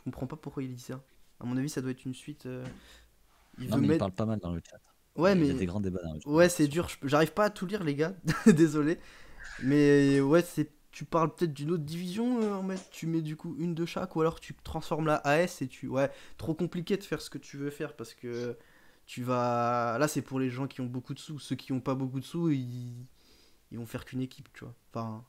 comprends pas pourquoi il dit ça. À mon avis, ça doit être une suite. Il Non veut mais il mettre. parle pas mal dans le chat. Ouais, Il y a mais. des grands débats dans le chat. Ouais, c'est dur. J'arrive pas à tout lire, les gars. Désolé. Mais ouais, tu parles peut-être d'une autre division tu mets du coup une de chaque, ou alors tu transformes la AS et tu. Ouais, trop compliqué de faire ce que tu veux faire parce que tu vas. Là, c'est pour les gens qui ont beaucoup de sous. Ceux qui ont pas beaucoup de sous, ils vont faire qu'une équipe, tu vois. Enfin,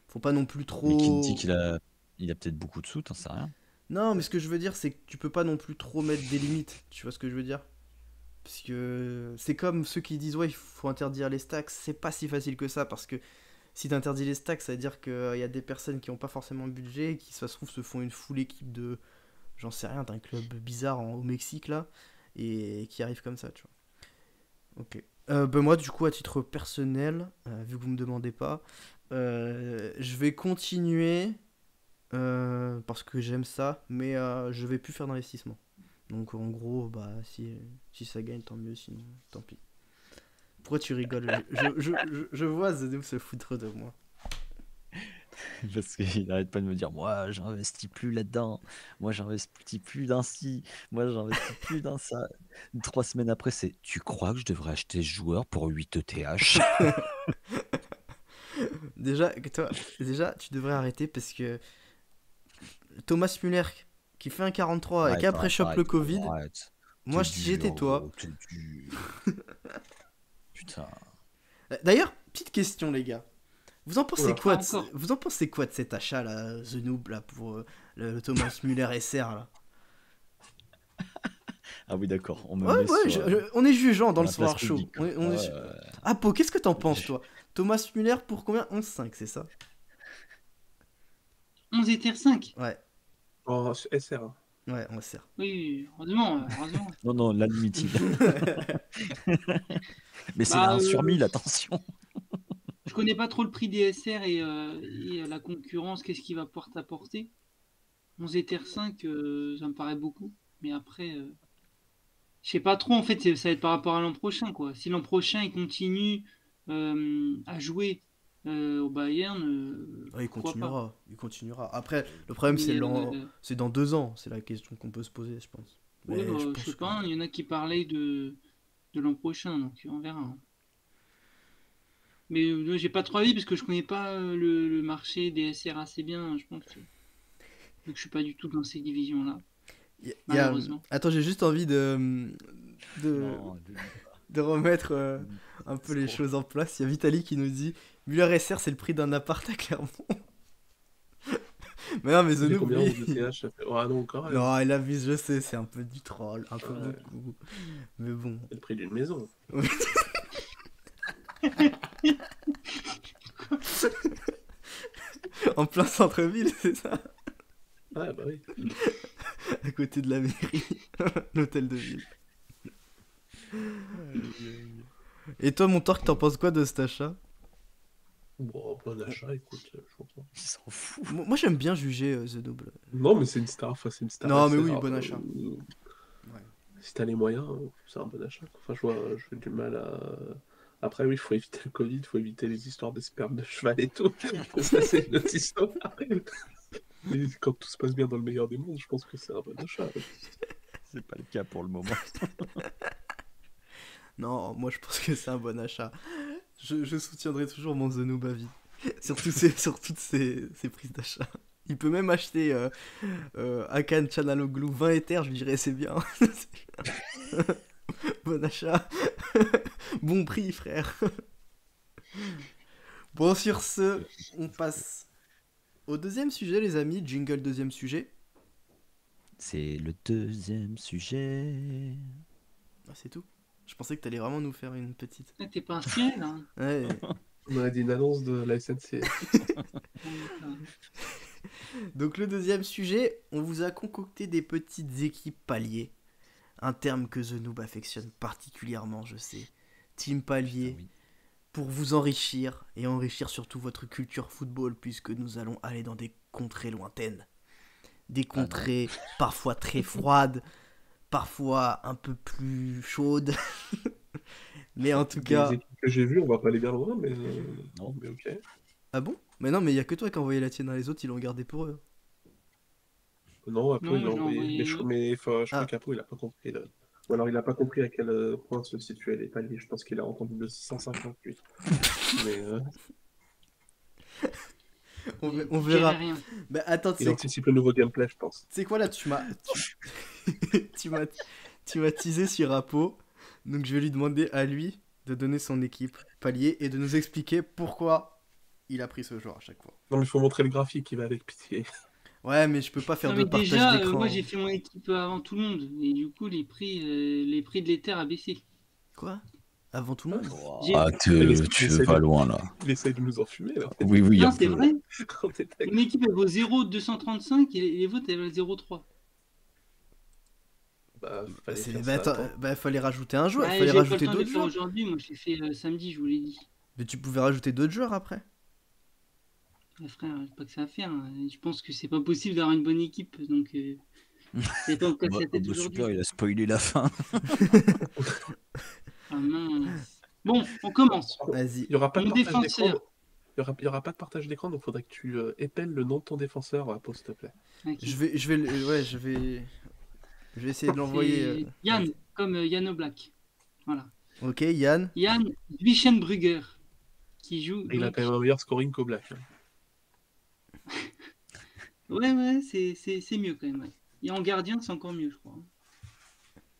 faut pas non plus Mais qui trop. dit qu'il a peut-être beaucoup de sous, t'en sais rien. Non, mais ce que je veux dire, c'est que tu peux pas non plus trop mettre des limites. Tu vois ce que je veux dire? Parce que c'est comme ceux qui disent, ouais, il faut interdire les stacks. C'est pas si facile que ça parce que si t'interdis les stacks, ça veut dire qu'il y a des personnes qui ont pas forcément le budget, qui, ça se trouve, se font une full équipe de, j'en sais rien, d'un club bizarre au Mexique là, et qui arrivent comme ça, tu vois. Ok. Ben moi, du coup, à titre personnel, vu que vous me demandez pas, je vais continuer parce que j'aime ça, mais je vais plus faire d'investissement. Donc en gros, bah si ça gagne, tant mieux, sinon tant pis. Pourquoi tu rigoles? Je vois The Noob se foutre de moi. Parce qu'il arrête pas de me dire, moi j'investis plus là-dedans, moi j'investis plus dans ci, moi j'investis plus dans ça. 3 semaines après, c'est, tu crois que je devrais acheter ce joueur pour 8 ETH? Déjà, tu devrais arrêter parce que Thomas Müller qui fait un 43 et Arrête, qu'après arrête, chope le arrête, Covid, arrête. moi T'es si j'étais dur, toi. gros, t'es dur. Putain. D'ailleurs, petite question les gars. Vous en pensez Oula. quoi Pas encore. vous en pensez quoi de cet achat là, The Noob là pour le Thomas Müller SR là? Ah oui, d'accord, on me Ouais, met ouais, sur on est jugeant dans la le place soir chaud. publique, quoi. On est Ouais, su- ouais. Ah, Po, qu'est-ce que t'en penses toi? Thomas Müller pour combien? 11,5, c'est ça? 11 Ether 5. Ouais, Oh, SR. Hein. ouais, on sert. Oui, heureusement, heureusement. Non, non, la limited. Mais c'est Bah, un sur 1000, attention. je connais pas trop le prix des SR et la concurrence, qu'est-ce qu'il va pouvoir t'apporter. 11 Ether 5, ça me paraît beaucoup. Mais après, je sais pas trop, en fait, ça va être par rapport à l'an prochain, quoi. Si l'an prochain, il continue à jouer au Bayern, Ouais, il pourquoi pas. continuera, il continuera. Après, le problème Mais, c'est dans 2 ans, c'est la question qu'on peut se poser, je pense. ouais, Mais je je pense sais que... pas, il y en a qui parlaient de l'an prochain, donc on verra. Hein. Mais j'ai pas trop avis parce que je connais pas le marché des SR assez bien, je pense. Donc je suis pas du tout dans ces divisions-là, Y a- y a- malheureusement. Attends, j'ai juste envie de, Non, de remettre un peu les trop. choses en place. Il y a Vitali qui nous dit Muller SR, c'est le prix d'un appart à Clermont. Mais non, mais Ça fait Zenoub, combien lui. de TH ça fait... Ah non, quand même. Non, il abuse, je sais, c'est un peu du troll, un peu Ouais. beaucoup. Mais bon. C'est le prix d'une maison. En plein centre-ville, c'est ça? Ouais, bah oui. À côté de la mairie, l'hôtel de ville. Et toi, mon Torque, t'en penses quoi de cet achat? Bon, bon achat, écoute, je comprends. Il s'en fout. Moi, j'aime bien juger The Noble. Non, mais c'est une star, enfin, c'est une star. Non, mais assez oui, rare. bon achat. Ouais. Si t'as les moyens, c'est un bon achat. Enfin, j'ai du mal à. Après, oui, il faut éviter le Covid, il faut éviter les histoires de sperme de cheval et tout. Ça, c'est une autre histoire. Mais quand tout se passe bien dans le meilleur des mondes, je pense que c'est un bon achat. C'est pas le cas pour le moment. Non, moi, je pense que c'est un bon achat. Je soutiendrai toujours mon The Noob à vie. Sur toutes ces prises d'achat. Il peut même acheter Akan Chanaloglu 20 Ethers, je lui dirais c'est bien. Bon achat. Bon prix, frère. Bon, sur ce, on passe au deuxième sujet, les amis. Jingle, deuxième sujet. C'est le deuxième sujet. Ah, c'est tout. Je pensais que t'allais vraiment nous faire une petite. Ah, t'es pas inspiré là, hein. Ouais. On aurait dit une annonce de la SNCF. Donc le deuxième sujet, on vous a concocté des petites équipes paliers. Un terme que The Noob affectionne particulièrement, je sais. Team palier, Ah oui. pour vous enrichir et enrichir surtout votre culture football, puisque nous allons aller dans des contrées lointaines. Des contrées parfois très froides, parfois un peu plus chaudes. Mais en tout Les cas... équipes que j'ai vues, on va pas aller bien loin, mais, Non. mais ok. Ah bon? Mais non, mais il y a que toi qui as envoyé la tienne, les autres ils l'ont gardé pour eux. Non, après, Non, il a moi, j'ai envoyé. envoyé Mais je, l'autre. mais, enfin, je Ah. crois qu'Apo, il a pas compris. Ou alors, il a pas compris à quel point se situaient les paliers. Je pense qu'il a entendu le 658. Mais On Je dirais verra. rien. Bah attends, tu il sais anticipe le nouveau gameplay, je pense. quoi là, tu m'as teasé sur Apo, donc je vais lui demander à lui de donner son équipe palier et de nous expliquer pourquoi il a pris ce joueur à chaque fois. Non, mais il faut montrer le graphique qui va avec pitié. Ouais, mais je peux pas faire Non, de mais partage déjà, d'écran. moi j'ai fait mon équipe avant tout le monde. Et du coup, les prix de l'Ether a baissé. Quoi? Avant tout le monde? J'ai- Ah, tu vas loin là. Il essaye de nous enfumer, là. Oui, oui, Non, un c'est peu. vrai. On est d'accord. Mon équipe elle vaut 0,235 et les vôtres elles valent 0,3. Bah, Bah, fallait c'est- faire bah, ça, attends, attends. bah, fallait rajouter un joueur, Ouais, fallait j'ai pas le rajouter temps de d'autres le faire joueurs. aujourd'hui, moi je l'ai fait samedi, je vous l'ai dit. Mais tu pouvais rajouter d'autres joueurs après. Mais frère, j'ai pas que ça à faire, hein. Je pense que c'est pas possible d'avoir une bonne équipe, donc c'est pas me casser Bah, la tête bah, aujourd'hui. super, il a spoilé la fin. Ah mince. Bon, on commence. Vas-y. Il y aura pas de Mon partage défenseur. d'écran. Il y aura pas de partage d'écran, donc faudrait que tu épelles le nom de ton défenseur, Apo, s'il te plaît. Ok. Je vais essayer de l'envoyer. C'est Yann, comme Yann Oblak. Voilà. Ok, Yann. Yann Zwischenbrugger, qui joue. Et il a donc- quand même un meilleur scoring qu'Oblak. Hein. Ouais, c'est mieux quand même. Ouais. Et en gardien, c'est encore mieux, je crois.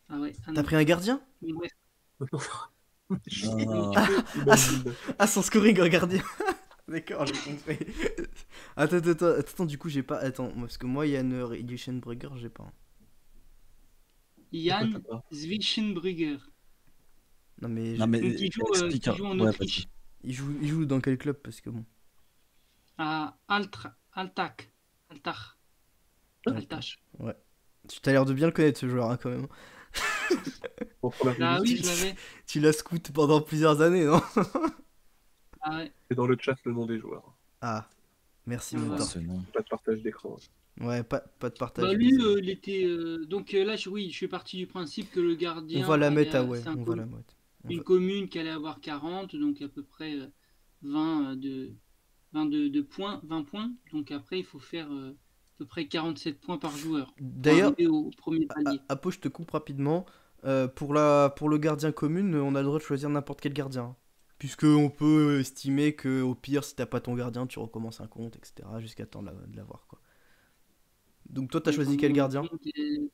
Ah ouais. Ah T'as non. pris un gardien? Mais bref. Ah, Imagine. Ah, son scoring en gardien. D'accord, j'ai compris. Attends, du coup, j'ai pas. Attends, parce que moi, Yann Lichtenbrugger, j'ai pas. Yann Zwischenbrugger. Non, mais non, mais Donc, il joue, explique, il joue en ouais, Autriche. il joue dans quel club? Parce que bon. À Altach. Altach. Tu as l'air de bien le connaître, ce joueur, hein, quand même. En première Ah division. oui, je l'avais. Tu l'as scout pendant plusieurs années, non? Ah ouais. C'est dans le chat le nom des joueurs. Ah, merci, Ah, mon voilà. temps. ce nom. Pas de partage d'écran. Ouais, pas de partage. Bah lui, désolé. il était. Donc là, je suis parti du principe que le gardien. On va la mettre allait à à- ouais, c'est un on va la mettre. On une va- commune qui allait avoir 40, donc à peu près 20 de points, 20 points. Donc après, il faut faire à peu près 47 points par joueur pour D'ailleurs, arriver au premier palier. Apo, je te coupe rapidement. Pour le gardien commune, on a le droit de choisir n'importe quel gardien. Hein. Puisque on peut estimer que au pire, si t'as pas ton gardien, tu recommences un compte, etc. jusqu'à temps de l'avoir, quoi. Donc toi, t'as Mais choisi bon, quel gardien? tout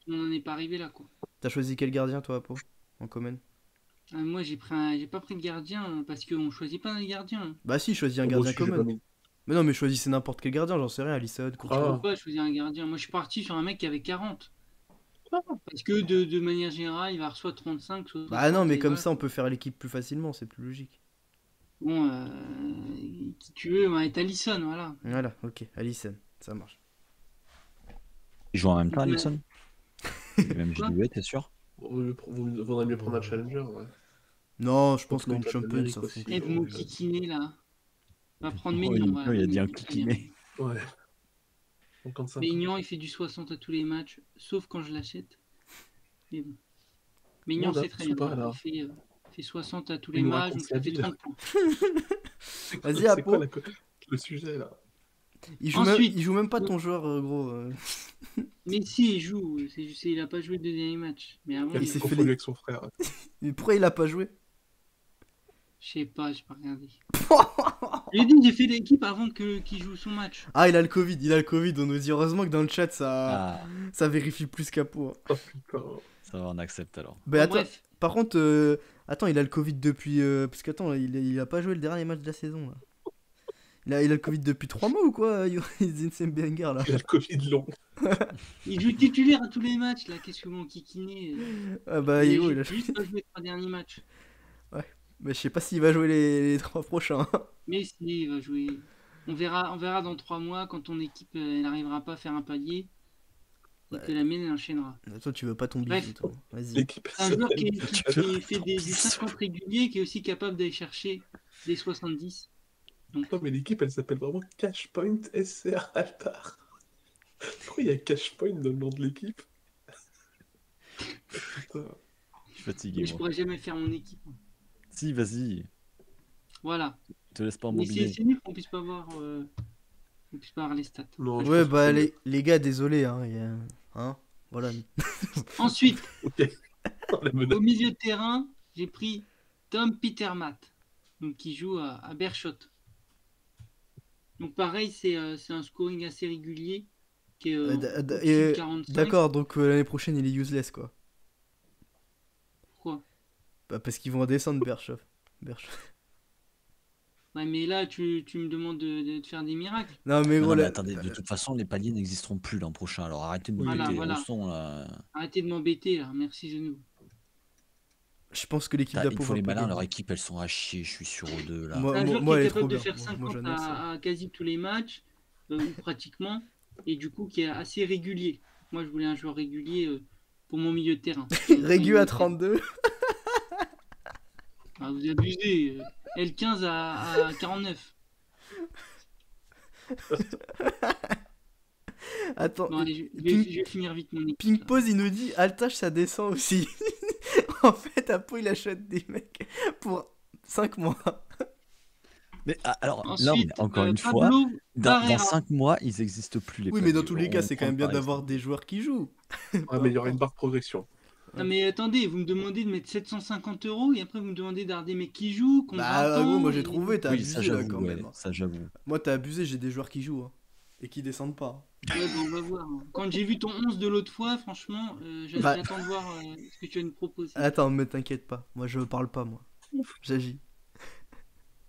le monde n'en est pas arrivé là, quoi. T'as choisi quel gardien, toi, Apo, en common? Moi, j'ai pas pris de gardien parce qu'on choisit pas les gardiens, hein. Bah si, choisis un Moi gardien aussi, j'ai pas common. mis. Mais non, mais choisissez n'importe quel gardien, j'en sais rien, Alisson, Je Courtois. peux pas choisir un gardien. Moi, je suis parti sur un mec qui avait 40. Ah. Parce que de manière générale, il va recevoir 35, soit Bah non, 60, mais et comme voilà. ça, on peut faire l'équipe plus facilement, c'est plus logique. Bon, qui tu veux, va être Alisson, voilà. Voilà, ok, Alisson, ça marche. Ils jouent en même temps, Ouais. Alisson? Et même Quoi JW, t'es sûr? Vaudrait mieux prendre un challenger, ouais. Non, je pense Faut que qu'une l'on champion, l'Amérique ça aussi. fout. Et vous me kikinez là. On va prendre Oh, Maignan, voilà. il a dit un Maignan, c'est bien. kikiné. Ouais. 55. Maignan, il fait du 60 à tous les matchs, sauf quand je l'achète. Mais bon. Maignan, Bon, c'est très ou bien. pas, Voilà. alors. Il fait 60 à tous Il les nous matchs, raconte donc sa ça fait vie, là. 30 points. Vas-y, C'est quoi Apo. le sujet, là? Ensuite, Il joue même pas ton joueur, gros. Mais si, il joue. C'est juste, il a pas joué le dernier match. Mais avant, Il s'est s'est fait confondu les- avec son frère. Mais pourquoi il a pas joué? je sais pas, j'ai pas regardé. J'ai dit, j'ai fait l'équipe avant qu'il joue son match. Ah, il a le Covid, on nous dit heureusement que dans le chat ça, Ah, ça vérifie plus qu'Apo. Hein. Oh putain. ça va, on accepte alors. Bah Bon, attends, bref, par contre, attends, il a le Covid depuis. Parce qu'attends, il a pas joué le dernier match de la saison là. Il a le Covid depuis 3 mois ou quoi, Zinsen Benger là? Il a le Covid long. il joue titulaire à tous les matchs, là. Qu'est-ce que vous kikinez? Ah bah, Il Hugo, a il a juste pas joué les 3 derniers matchs. Mais je sais pas s'il va jouer les 3 prochains. Mais si, il va jouer. On verra dans 3 mois quand ton équipe elle n'arrivera pas à faire un palier. Et que la mienne elle enchaînera. Toi, tu veux pas ton Bref. bisou, toi. Vas-y. L'équipe C'est un joueur qui veux fait du 50 réguliers, qui est aussi capable d'aller chercher des 70. Non, mais l'équipe, elle s'appelle vraiment Cashpoint SCR Altar. Pourquoi il y a Cashpoint dans le nom de l'équipe? Putain. Je suis fatigué, Mais je moi. pourrais jamais faire mon équipe. Si, vas-y. Voilà. Te laisse pas Mais embobiner. c'est nul qu'on puisse pas voir. On puisse pas voir les stats. Non, je Ouais, pense bah que- les gars, désolé, hein. Hein, voilà. Ensuite, Ok. La menace. au milieu de terrain, j'ai pris Tom Petermatt, donc qui joue à Berchot. Donc pareil, c'est un scoring assez régulier, qui est au-dessus de 45. D'accord, donc l'année prochaine, il est useless quoi. Pourquoi? Bah, parce qu'ils vont redescendre Berchov. Ouais, mais là, tu me demandes de faire des miracles. Non, mais Non, gros, mais là- attendez, de toute façon, les paliers n'existeront plus l'an prochain. Alors arrêtez de nous Voilà, péter les voilà. ronçons, là. Arrêtez de m'embêter là, merci genou. je pense que l'équipe Il d'Apo faut va les pas malins, gagner. leur équipe, elles sont à chier. Je suis sur eux deux, là. Moi- C'est un joueur moi, qui elle est est trop capable de bien. faire Moi, 50 j'annonce ça. à quasi tous les matchs, ou pratiquement, et du coup qui est assez régulier. Moi, je voulais un joueur régulier pour mon milieu de terrain. Régu à 32. Ah, vous abusez. L15 à 49. Attends, Bon, allez, Pink- je vais finir vite mon équipe. Pink là. Pose, il nous dit Altage, ça descend aussi. En fait, Apo, il achète des mecs pour 5 mois. Mais alors, là, Ensuite, encore une fois, Pablo dans Barrera. 5 mois, ils n'existent plus. Les Oui, mais dans paliers. tous les cas, On c'est quand prend même bien par d'avoir exemple. des joueurs qui jouent. Ouais, mais il y aura une barre de progression. Non mais attendez, vous me demandez de mettre 750 € et après vous me demandez d'avoir des mecs qui jouent, qui ont 20 Bah, ans. gros, moi j'ai et- trouvé, t'as Oui, ça abusé là j'avoue, quand ouais, même. Hein. ça j'avoue. Moi, t'as abusé, j'ai des joueurs qui jouent. Hein. Et qui descendent pas. Ouais, bah, on va voir. Quand j'ai vu ton 11 de l'autre fois, franchement, Bah. j'attends de voir ce que tu vas nous proposer. Attends, mais t'inquiète pas. Moi, je parle pas, moi. J'agis.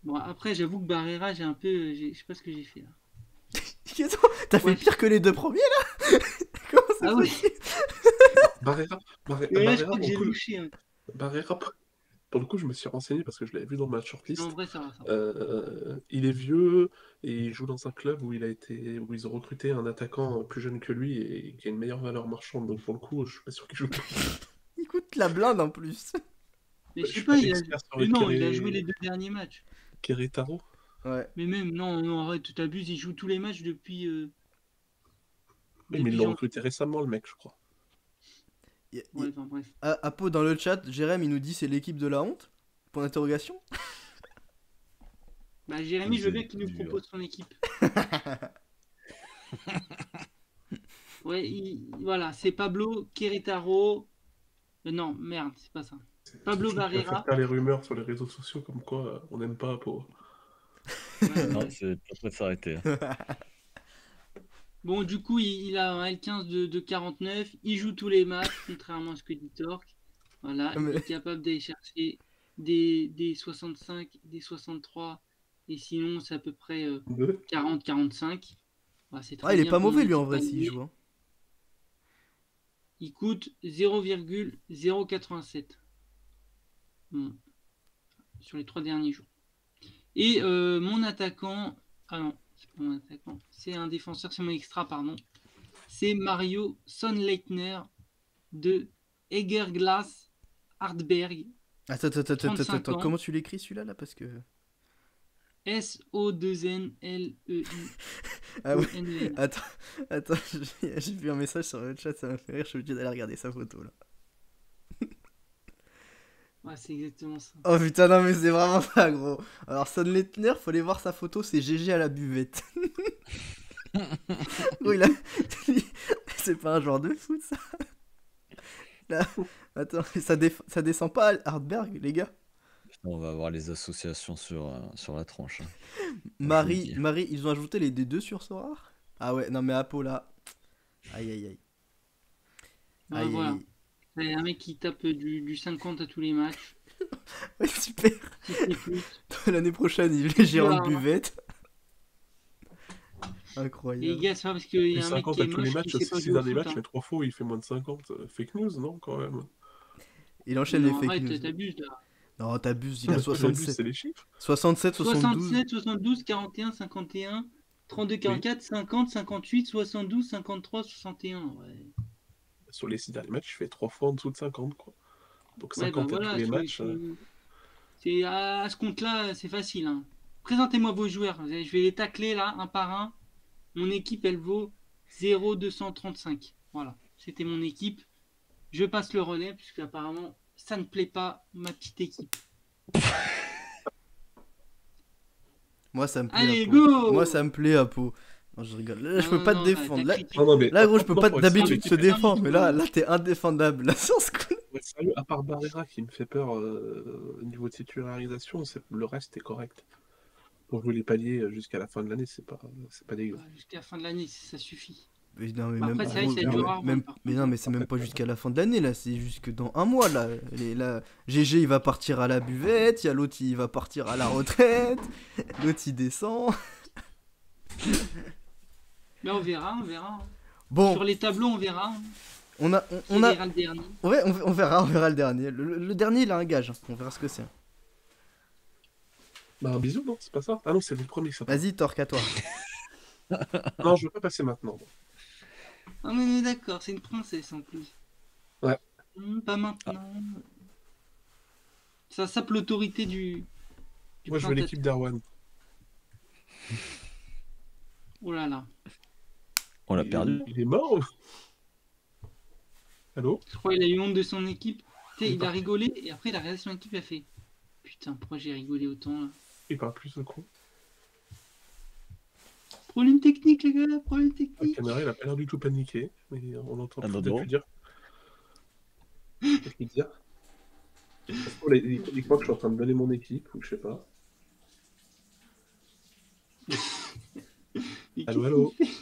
Bon, après, j'avoue que Barrera, j'ai un peu. Je sais pas ce que j'ai fait là. Attends, t'as fait Ouais. pire que les deux premiers là. Comment c'est Ah oui. possible? Barrera, Mais là, je Barrera, crois que pour j'ai le coup, louché. Hein. Barrera, pour le coup, je me suis renseigné parce que je l'avais vu dans ma Non, shortlist. en vrai, ça va. Ça va. Il est vieux et il joue dans un club où ils ont recruté un attaquant plus jeune que lui et qui a une meilleure valeur marchande. Donc pour le coup, je suis pas sûr qu'il joue. Il coûte la blinde en plus. Mais Je je sais suis pas, pas il a... expert sur Mais les non, il a carrés. joué les 2 derniers matchs. Querétaro. Ouais. Mais même, non, arrête, tu t'abuses, il joue tous les matchs depuis. Oui, mais depuis ils l'ont janvier. recruté récemment, le mec, je crois. Ouais, enfin bref. Apo dans le chat, Jérém il nous dit c'est l'équipe de la honte. Point d'interrogation. Bah, Jérémy, je veux C'est bien qu'il nous dur. propose son équipe. Ouais, voilà, c'est Pablo Querétaro. Non, merde, c'est pas ça. Pablo Tu préfères Barrera. faire les rumeurs sur les réseaux sociaux comme quoi on n'aime pas pour. Ouais, Non, ouais. c'est pas prêt de s'arrêter. Bon, du coup, il a un L15 de 49. Il joue tous les matchs, contrairement à ce que dit Torque. Voilà, Mais- il est capable d'aller chercher des 65, des 63. Et sinon, c'est à peu près 40-45. Voilà, c'est très Ah, il est bien pas pour mauvais mon lui en équipe vrai s'il alliée. joue. Hein. Il coûte 0,087 sur les 3 derniers jours. Et mon attaquant, ah non, c'est pas mon attaquant, c'est un défenseur, c'est mon extra, pardon. C'est Mario Sonnleitner de Egerglas Hartberg, Attends, 35 ans, comment tu l'écris celui-là là parce que. SO2NLEIONEL. Ah ouais, attends, attends, j'ai vu un message sur le chat, ça m'a fait rire, je suis obligé d'aller regarder sa photo là. Ouais, c'est exactement ça. Oh putain, non mais c'est vraiment ça gros. Alors Son Leitner, faut aller voir sa photo, c'est GG à la buvette. Gros, il a... c'est pas un joueur de foot ça. Là, attends, ça descend pas à Hartberg les gars. Putain, on va avoir les associations sur la tranche. Hein. Marie, dis. Marie, ils ont ajouté les D2 sur Sora. Ah ouais, non mais Apo là. Aïe aïe aïe. Ouais, Aïe voilà. aïe. C'est un mec qui tape du 50 à tous les matchs. Ouais, super. Si ce n'est plus. L'année prochaine, il est gérant de Voilà. buvette. Les Incroyable. gars, c'est pas parce qu'il y Et a un mec 50 qui est à tous les moche matchs, qui sait pas 6 jouer au derniers foot. matchs, Hein. mais 3 fois où il fait moins de 50. Fake news, non, quand même. Il enchaîne les Non, fake arrête, news. t'abuses là. Non, t'abuses, il a J'abuse, 67. c'est les chiffres. 67, 72. 67, 72, 41, 51, 32, 44, 50, 58, 72, 53, 61. Ouais, Sur les 6 derniers matchs, je fais 3 fois en dessous de 50, quoi. Donc ouais bah 50 à tous voilà. les matchs. C'est à ce compte-là, c'est facile. Hein. Présentez-moi vos joueurs. Je vais les tacler là, un par un. Mon équipe, elle vaut 0,235. Voilà, c'était mon équipe. Je passe le relais, puisque apparemment, ça ne plaît pas, ma petite équipe. Moi, ça me plaît, Allez, Apo. go. Moi, ça me plaît, Apo. Non, je rigole. Là, je peux pas te défendre. Là, Non, non, mais là, gros, je peux non, pas faut être d'habitude sérieux. te défendre. Mais là, t'es indéfendable. Là, sur ce coup. Faut être sérieux, à part Barrera qui me fait peur au niveau de titularisation, le reste est correct. Pour jouer les paliers jusqu'à la fin de l'année, c'est pas dégueu. Jusqu'à la fin de l'année, ça suffit. Mais non, mais Bah, même, après, c'est vrai gros, que ça gros, durera, même- par mais contre. non, mais c'est même pas jusqu'à la fin de l'année là, c'est jusque dans un mois là. Là, GG il va partir à la buvette, il y a l'autre il va partir à la retraite, l'autre il descend. Mais on verra, on verra. Bon, Sur les tableaux, on verra. on a, Qui on a, verra le dernier. ouais, on verra le dernier. Le dernier il a un gage, on verra ce que c'est. Bah, un bisou, non, c'est pas ça. Ah non, c'est le premier, ça. Vas-y, Torque à toi. Non, je veux pas passer maintenant. Ah, mais on est d'accord, c'est une princesse en plus. Ouais. Pas maintenant. Ça sape l'autorité du Moi, je veux l'équipe d'Arwan. Oh là là. On l'a perdu. Il est mort. Allô? Je crois qu'il a eu honte de son équipe. Tu sais, Il est il a parti. rigolé et après il a regardé son équipe et a fait putain, pourquoi j'ai rigolé autant là? Il parle plus, ce con. Problème technique, les gars, problème La technique. caméra, il a pas l'air du tout paniqué, mais on entend Ah, tout non, depuis non. dire. Qu'est-ce qu'il dit? Ça se trouve, il croit que je suis en train de donner mon équipe, ou je sais pas. Mais Allô, qu'est-ce allô? qu'il fait?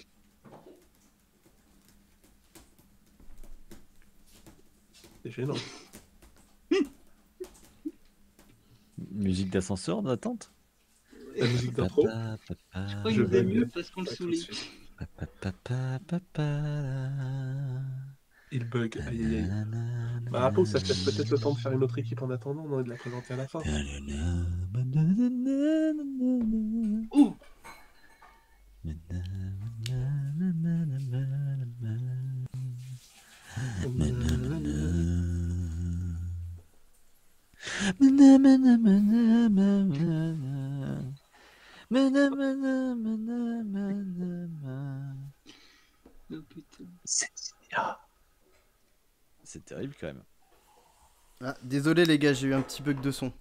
C'est gênant. Musique d'ascenseur d'attente. La musique d'intro. Papa, papa, Je crois Je qu'il nous aime bug. mieux parce qu'on le Ouais, tout de saoulait. suite. papa, papa, papa, Il bug. Aïe aïe aïe. nanana, Bah, Apo, ça te laisse peut-être le temps de faire une autre équipe en attendant, non, et de la présenter à la fin. Oh, oh putain. C'est terrible quand même. Ah, désolé les gars, j'ai eu un petit bug de son.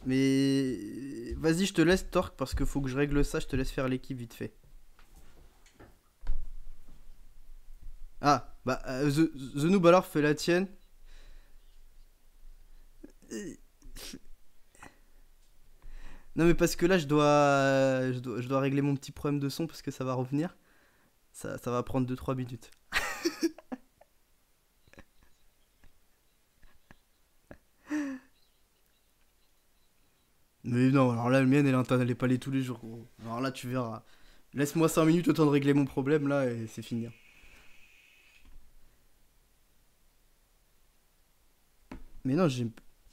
Mais vas-y, je te laisse Torque parce que faut que je règle ça, je te laisse faire l'équipe vite fait. Ah, bah The Noob alors fais la tienne. Non, mais parce que là, je dois régler mon petit problème de son parce que ça va revenir. Ça va prendre 2-3 minutes. Mais non, alors là, la mienne, elle est pas allée tous les jours, gros. Alors là, tu verras. Laisse-moi 5 minutes, autant de régler mon problème, là, et c'est fini. Mais non, j'ai...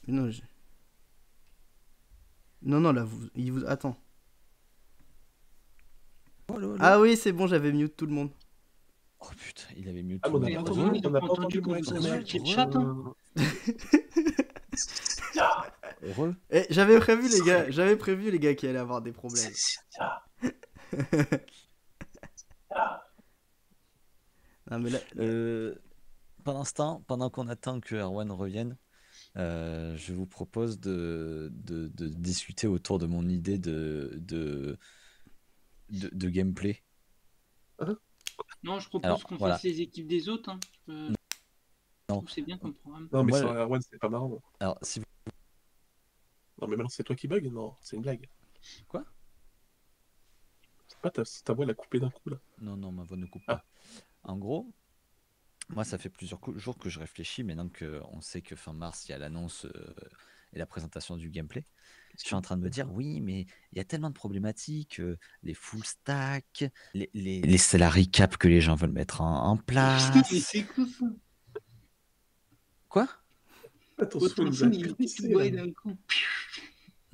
mais non, non, non, là, il vous... Attends. Allô, allô. Ah oui, c'est bon, j'avais mute tout le monde. Oh putain, il avait mieux Ah, tout. mais Mais on heureusement, il n'a n'a pas pas entendu entendu quand moi, vous Xavier. insultiez le chat. Hein. Heureux. Eh, j'avais prévu, les gars, qu'il allait avoir des problèmes. Non, mais là... Pendant ce temps, pendant qu'on attend que Erwan revienne, je vous propose de discuter autour de mon idée de gameplay. Non, je propose Alors, qu'on voilà. fasse les équipes des autres. Hein. Je Non. trouve que c'est bien comme programme. Non, mais Moi, sur Erwan, c'est pas marrant. Alors, si vous... Non, mais maintenant, c'est toi qui bug? Non, c'est une blague. Quoi? C'est pas ta voix, elle a coupé d'un coup, là. Non, non, ma voix ne coupe Ah. pas. En gros, moi, ça fait plusieurs jours que je réfléchis, maintenant qu'on sait que fin mars, il y a l'annonce et la présentation du gameplay. Je suis en train de me dire, oui, mais il y a tellement de problématiques, les full stack, les salary cap que les gens veulent mettre en Mais place. c'est quoi ça? Quoi? Attention, Votre il nous a son, il est glissé, tout là. d'un coup.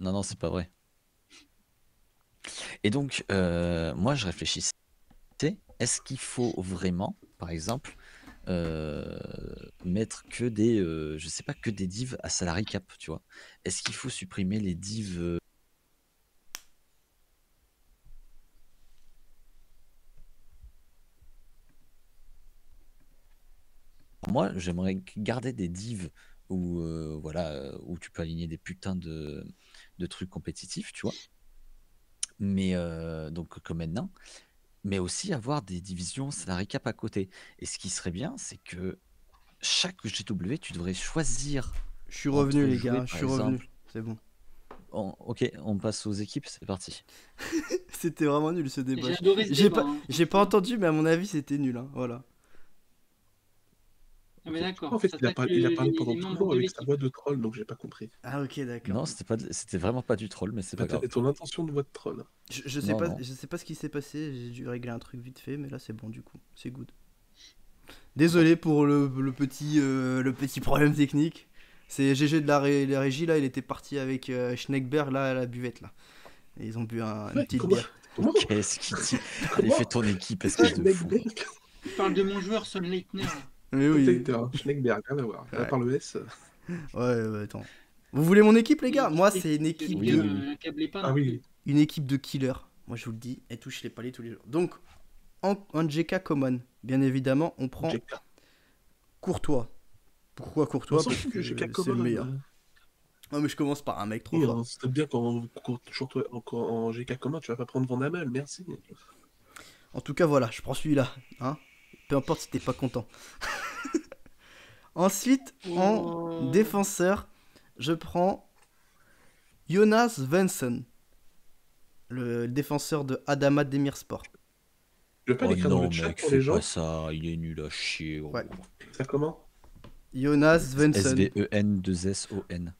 Non, non, c'est pas vrai. Et donc, moi, je réfléchissais, est-ce qu'il faut vraiment, par exemple, mettre que des, je sais pas, que des divs à salary cap, tu vois? Est-ce qu'il faut supprimer les divs Moi, j'aimerais garder des divs où, voilà, où tu peux aligner des putains de trucs compétitifs, tu vois? Mais donc comme maintenant, mais aussi avoir des divisions salary cap à côté. Et ce qui serait bien, c'est que chaque GW, tu devrais choisir Je suis revenu, entre les jouer, gars, par je suis revenu. exemple. C'est bon. Ok, on passe aux équipes, c'est parti. C'était vraiment nul, ce débat. J'ai adoré ce J'ai débat. pas, Hein. j'ai pas entendu, mais à mon avis, c'était nul, hein. Voilà. Ah, mais d'accord. En fait, il a T'attaques parlé pendant les tout le membres long de avec sa l'équipe. voix de troll, donc j'ai pas compris. Ah, ok, d'accord. Non, c'était vraiment pas du troll, mais c'est pas grave. Et ton intention de voix de troll. Je sais Non, pas, non. je sais pas ce qui s'est passé, j'ai dû régler un truc vite fait, mais là c'est bon du coup, c'est good. Désolé pour le petit problème technique. C'est GG de la régie là, il était parti avec Schneckberg là à la buvette là. Et ils ont bu une Ouais, petite comment- bière. Comment Qu'est-ce qu'il dit? Allez, fais ton équipe, espèce de fou. Schneckberg. Je parle de mon joueur, Son Leitner. Mais oui. Schneckberg, rien à voir. À part le S. Ouais, attends. Vous voulez mon équipe les gars? Moi c'est une équipe Oui, de oui. L'accablez pas. Ah non oui. une équipe de killers. Moi je vous le dis, elle touche les palais tous les jours. Donc en JK Common, bien évidemment, on prend J'ai Courtois. Pourquoi Courtois? Parce que j'ai c'est le meilleur. Non mais je commence par un mec trop fort. C'est bien quand en GK commun, tu vas pas prendre Van Damme, merci. En tout cas, voilà, je prends celui-là. Hein, peu importe si t'es pas content. Ensuite, en Oh. défenseur, je prends Jonas Svensson, le défenseur de Adama Demirspor. Je veux pas Oh l'écrire dans non, le chat mec, pour les fais gens. pas ça, il est nul à chier. Ouais. Ça comment? Jonas Svensson. De SVEN2SON.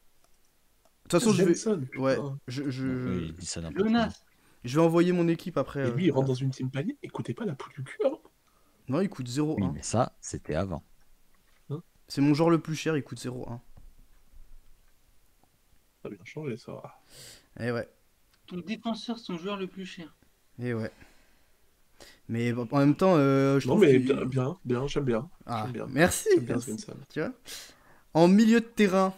toute façon, je vais, Svensson, putain. ouais, Oui, il dit ça n'importe quoi. Jonas. je vais envoyer mon équipe après. Et lui, il rentre dans une team panier. Écoutez pas la poule du cul, hein. Non, il coûte 0,1. Oui, mais ça, c'était avant. C'est mon genre le plus cher, il coûte 0,1. Ça a bien changé, ça. Et ouais, Ton défenseur, son joueur le plus cher. et ouais. Mais bon, en même temps, je Non, trouve mais qu'il- bien, j'aime bien. Ah, J'aime bien. merci. J'aime bien merci. Svensson. Tu vois. En milieu de terrain.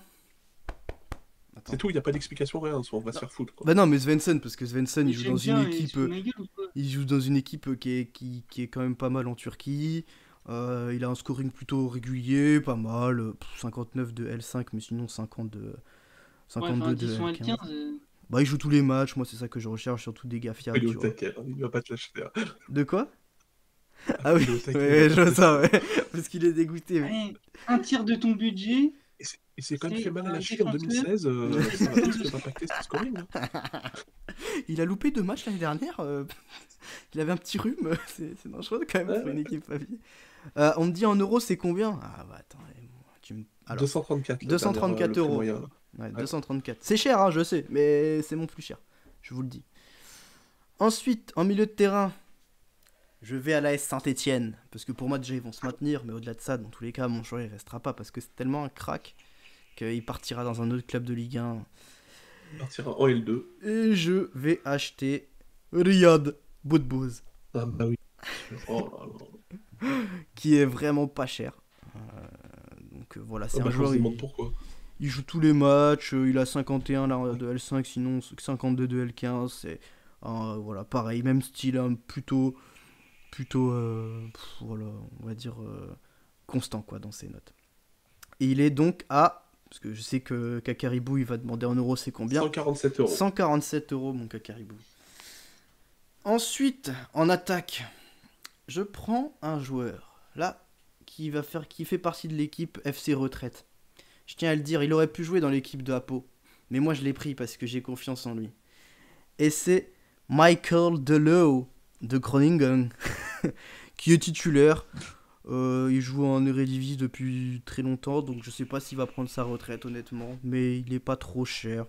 Attends. C'est tout, il n'y a pas d'explication, rien, on va se faire foutre. Quoi. Bah non, mais Svensson, parce que Svensson, il joue J'aime dans une bien, il se équipe, fout de ma gueule ou quoi? il joue dans une équipe qui est quand même pas mal en Turquie. Il a un scoring plutôt régulier, pas mal. 59 de L5, mais sinon 52 Ouais, enfin, de 10 sont L15. L15. Bah, il joue tous les matchs, moi c'est ça que je recherche, surtout des gars fiables. Il est Tu au vois. taquet, hein, il va pas te lâcher. Hein. De quoi? Ah oui, Il est au taquet. ouais, je vois ça, ouais. Parce qu'il est dégoûté. Ouais. Allez, un tiers de ton budget Il s'est quand même C'est fait mal à un la cheville en défenseur. 2016. Ça va plus impacter ce scoring. Hein. Il a loupé 2 matchs l'année dernière. Il avait un petit rhume. C'est dangereux quand même pour une équipe Favi. On me dit en euros, c'est combien? Ah bah attends. Alors, 234. 234 le prix euros. moyen, là. Ouais, Ouais. 234. C'est cher, hein, je sais, mais c'est mon plus cher. Je vous le dis. Ensuite, en milieu de terrain, je vais à l'AS Saint-Etienne. Parce que pour moi, déjà, ils vont se maintenir. Mais au-delà de ça, dans tous les cas, mon choix, il restera pas. Parce que c'est tellement un crack qu'il partira dans un autre club de Ligue 1. Il partira en L2. Et je vais acheter Riyad Boudbouz, Ah bah oui. Oh là là. qui est vraiment pas cher. Donc voilà, c'est Ah bah, un je joueur. me demande pourquoi. Il joue tous les matchs, il a 51 là, de L5, sinon 52 de L15. C'est voilà, pareil, même style, hein, plutôt voilà, on va dire constant quoi dans ses notes. Et il est donc à, parce que je sais que Kakaribou il va demander en euros, c'est combien? 147 euros. 147 euros mon Kakaribou. Ensuite, en attaque, je prends un joueur là qui fait partie de l'équipe FC Retraite. Je tiens à le dire, il aurait pu jouer dans l'équipe de Apo, mais moi je l'ai pris parce que j'ai confiance en lui. Et c'est Michael Delow de Groningen, qui est titulaire. Il joue en Eredivisie depuis très longtemps, donc je sais pas s'il va prendre sa retraite honnêtement, mais il est pas trop cher.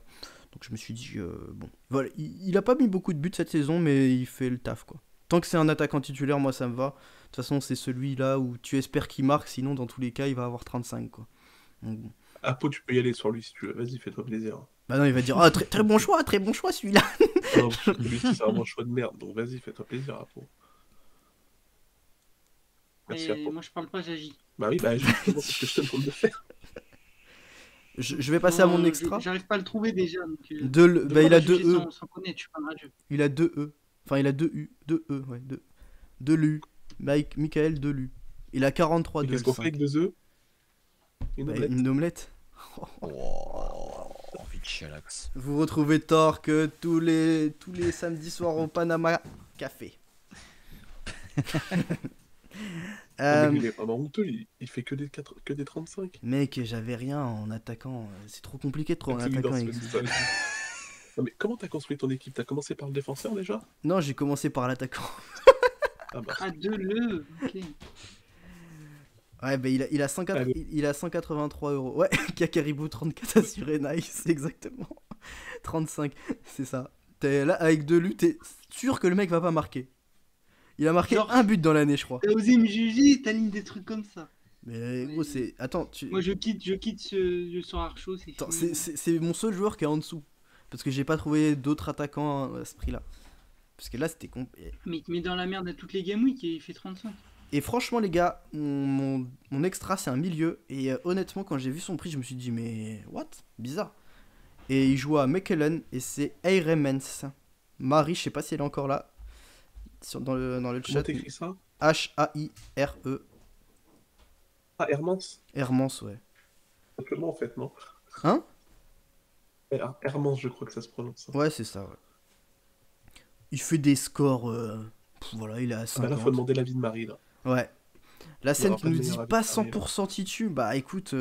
Donc je me suis dit, bon, voilà, il a pas mis beaucoup de buts cette saison, mais il fait le taf quoi. Tant que c'est un attaquant titulaire, moi ça me va. De toute façon, c'est celui-là où tu espères qu'il marque, sinon dans tous les cas, il va avoir 35 quoi. Donc, bon. Apo, tu peux y aller sur lui si tu veux. Vas-y, fais-toi plaisir. Bah non, il va dire, ah, très bon choix celui-là. Non, lui, c'est vraiment un choix de merde. Donc vas-y, fais-toi plaisir, Apo. Merci, Et Apo. moi, je parle pas, j'agis. Bah oui, bah justement, c'est ce que je te demande de faire. Je vais passer à mon Non, extra. J'arrive pas à le trouver déjà. Donc, Bah, il a 2 E. Sans connaître, tu parleras de jeu. Il a 2 E. Enfin, il a 2 U. 2 E, ouais. 2 Lu. Michael Delu. Il a 43 Et de qu'est-ce qu'on fait avec 2 œufs? Une Bah, omelette. une omelette. Oh, vite chalax. Vous retrouvez Torque tous les samedis soirs au Panama Café. Ah, mais il est vraiment honteux, il fait que des 35. Mec, j'avais rien en attaquant. C'est trop compliqué de trouver un Continue attaquant. dans avec ce ça. style. Non, mais comment t'as construit ton équipe? T'as commencé par le défenseur déjà? Non, j'ai commencé par l'attaquant. Ah bah, Ah, de le. Ok. Ouais, bah il a 104 Allez. il a 183 euros. Ouais, Kakaribou 34 assuré, nice, exactement. 35, c'est ça. T'es là avec Delu, t'es sûr que le mec va pas marquer. Il a marqué Genre- un but dans l'année, je crois. T'as osé me juger, t'alignes des trucs comme ça. Mais gros, c'est. Attends, Moi, je quitte ce soir chaud, c'est Attends, fini. c'est mon seul joueur qui est en dessous. Parce que j'ai pas trouvé d'autres attaquants à ce prix-là. Parce que là, c'était Mais il te met dans la merde à toutes les game week et il fait 35. Et franchement, les gars, mon extra, c'est un milieu. Et honnêtement, quand j'ai vu son prix, je me suis dit, mais what? Bizarre. Et il joue à Mechelen et c'est Eiremens. Marie, je sais pas si elle est encore là. Dans le comment chat. t'écris ça? H-A-I-R-E. Ah, Hermans? Hermans, ouais. Simplement, en fait, non? Hein? Hermans, je crois que ça se prononce. Ouais, c'est ça, ouais. Il fait des scores. Voilà, il est à Ah bah 50. là, faut demander l'avis de Marie, là. Ouais. La scène aura qui pas de nous dit meilleur avis pas que Marie, là. 100% titu, bah écoute,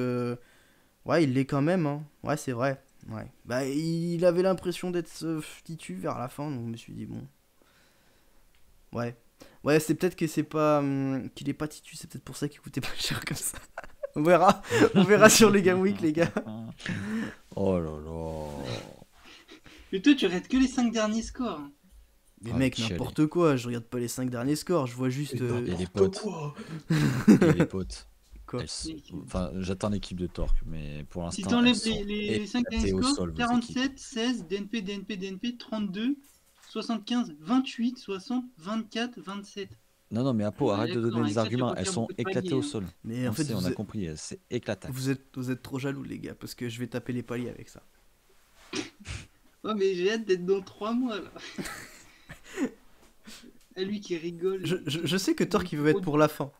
ouais, il l'est quand même, hein. Ouais, c'est vrai. Ouais. Bah, il avait l'impression d'être titu vers la fin, donc je me suis dit, bon. Ouais. Ouais, c'est peut-être que c'est pas. Qu'il est pas titu, c'est peut-être pour ça qu'il coûtait pas cher comme ça. On verra. On verra sur les Game Week, les gars. Oh là là. Mais toi, tu regardes que les 5 derniers scores. Mais Ah, mec, chialé. n'importe quoi, je regarde pas les 5 derniers scores, je vois juste. Et les N'importe potes. quoi. Et les potes. Quoi. Enfin, j'attends l'équipe de Torque, mais pour Si l'instant. t'enlèves elles sont les 5 derniers éclatées au scores, sol, vos 47, 16, DNP, DNP, DNP, 32, 75, 28, 60, 24, 27. Non, mais Apo, Ouais, arrête de d'accord, donner avec les ça, tu arguments. retires Elles sont beaucoup de éclatées paliers, au hein. sol. Mais en On fait, sait, on a compris, c'est éclatant. vous êtes trop jaloux, les gars, parce que je vais taper les paliers avec ça. Ouais, mais j'ai hâte d'être dans 3 mois là. À lui qui rigole. Je sais que Torque il veut être pour la fin.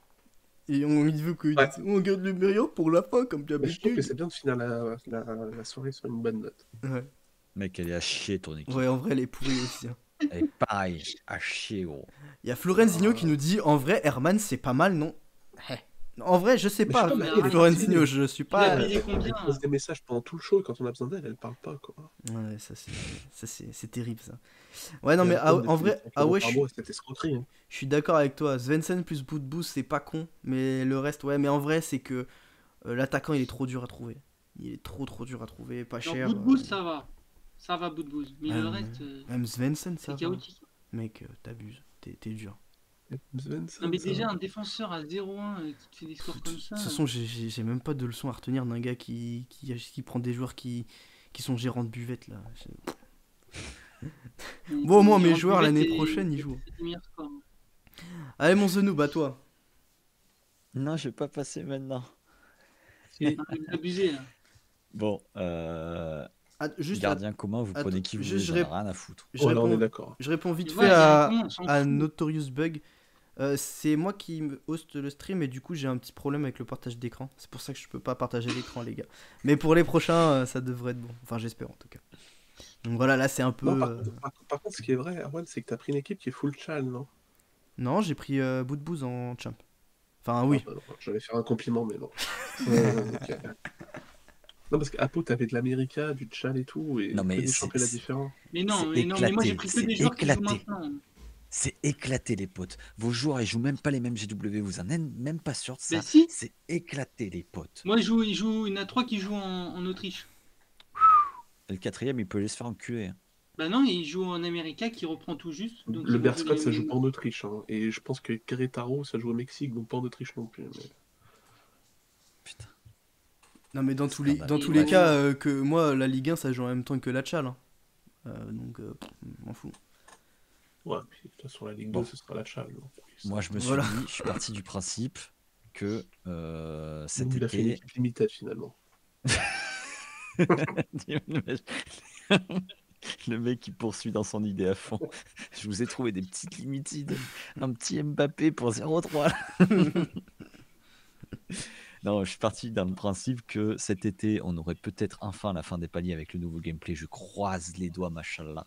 Et il veut que Ouais. on garde le meilleur pour la fin, comme Mais je trouve que d'habitude. c'est bien de finir la soirée sur une bonne note. Ouais. Mec, elle est à chier ton équipe. Ouais, en vrai, elle est pourrie aussi. Hein. Elle est pareille, à chier, gros. Il y a Florenzinho qui nous dit en vrai, Herman, c'est pas mal, non? En vrai, je sais Mais pas, je sais pas, mais Florentino, je suis Tu l'as pas. payé Elle combien? pose des messages pendant tout le show et quand on a besoin d'elle, elle parle pas, quoi. Ouais, c'est terrible ça. Ouais, non, Et mais elle donne en depuis les vrai, 5 € par mois, cette escroquerie. Hein. je suis d'accord avec toi. Svensson plus Boot Boost, c'est pas con, mais le reste, ouais, mais en vrai, c'est que l'attaquant, il est trop dur à trouver. Il est trop dur à trouver, pas Genre, cher. bout de bout, ça va. Ça va, bout de bout. Mais le Ouais, reste, même Svensson, ça c'est va. chaotique. Mec, t'abuses, t'es dur. Svensson, Non, mais ça déjà, va. un défenseur à 0-1 qui te fait des scores comme De ça. toute façon, j'ai même pas de leçon à retenir d'un gars qui prend des joueurs qui sont gérants de buvette là. Bon, au moins, mes joueurs, l'année prochaine, ils jouent. Allez, mon Zenou, bah toi. Non, je vais pas passer maintenant. C'est abusé là. Bon, Ah, juste, gardien commun, vous attends, prenez qui vous juste, voulez, j'en ai rien à foutre. je Voilà, on est réponds, d'accord. je réponds vite Tu fait vois, il y a un con, on s'en à fout. Notorious Bug. C'est moi qui me host le stream et du coup j'ai un petit problème avec le partage d'écran. C'est pour ça que je peux pas partager l'écran, les gars. Mais pour les prochains, ça devrait être bon. Enfin, j'espère en tout cas. Donc voilà, là c'est un peu. Non, par contre, ce qui est vrai, Erwan, c'est que t'as pris une équipe qui est full chal, non? Non, j'ai pris Bout de Bouse en champ. Enfin, oui. Ah, bah, non, j'allais faire un compliment, mais non. Ok. Non, parce qu'Apo, t'avais de l'América, du chal et tout, et Non, mais que des c'est- championnats c'est- différents. Mais non, C'est mais moi j'ai éclaté, pris que c'est des joueurs qui jouent éclaté. maintenant. C'est éclaté, les potes. Vos joueurs, ils jouent même pas les mêmes GW. Vous en êtes même pas sûr de ça. Bah si, C'est éclaté, les potes. moi il y en a 3 qui jouent en Autriche. Et le quatrième, il peut aller se faire enculer. Hein. Bah non, il joue en America qui reprend tout juste. Donc Le ils vont jouer Berscott, les ça joue mêmes. pas en Autriche, hein. Et je pense que Querétaro, ça joue au Mexique, donc pas en Autriche non plus. Mais... Putain. Non, mais dans tous les Scandale. cas, que moi, la Ligue 1, ça joue en même temps que la Tchal. Hein. Donc, m'en fous. Ouais, puis de toute façon, la Ligue Bon. 2, ce sera la chal. Donc, oui, ça- Moi, je me suis Voilà. dit, je suis parti du principe que cet Donc, il a fait une été. équipe limitée, finalement. Le mec qui poursuit dans son idée à fond. Je vous ai trouvé des petites limited. Un petit Mbappé pour 0,3. là. Non, je suis parti dans le principe que cet été, on aurait peut-être enfin la fin des paliers avec le nouveau gameplay. Je croise les doigts, machallah.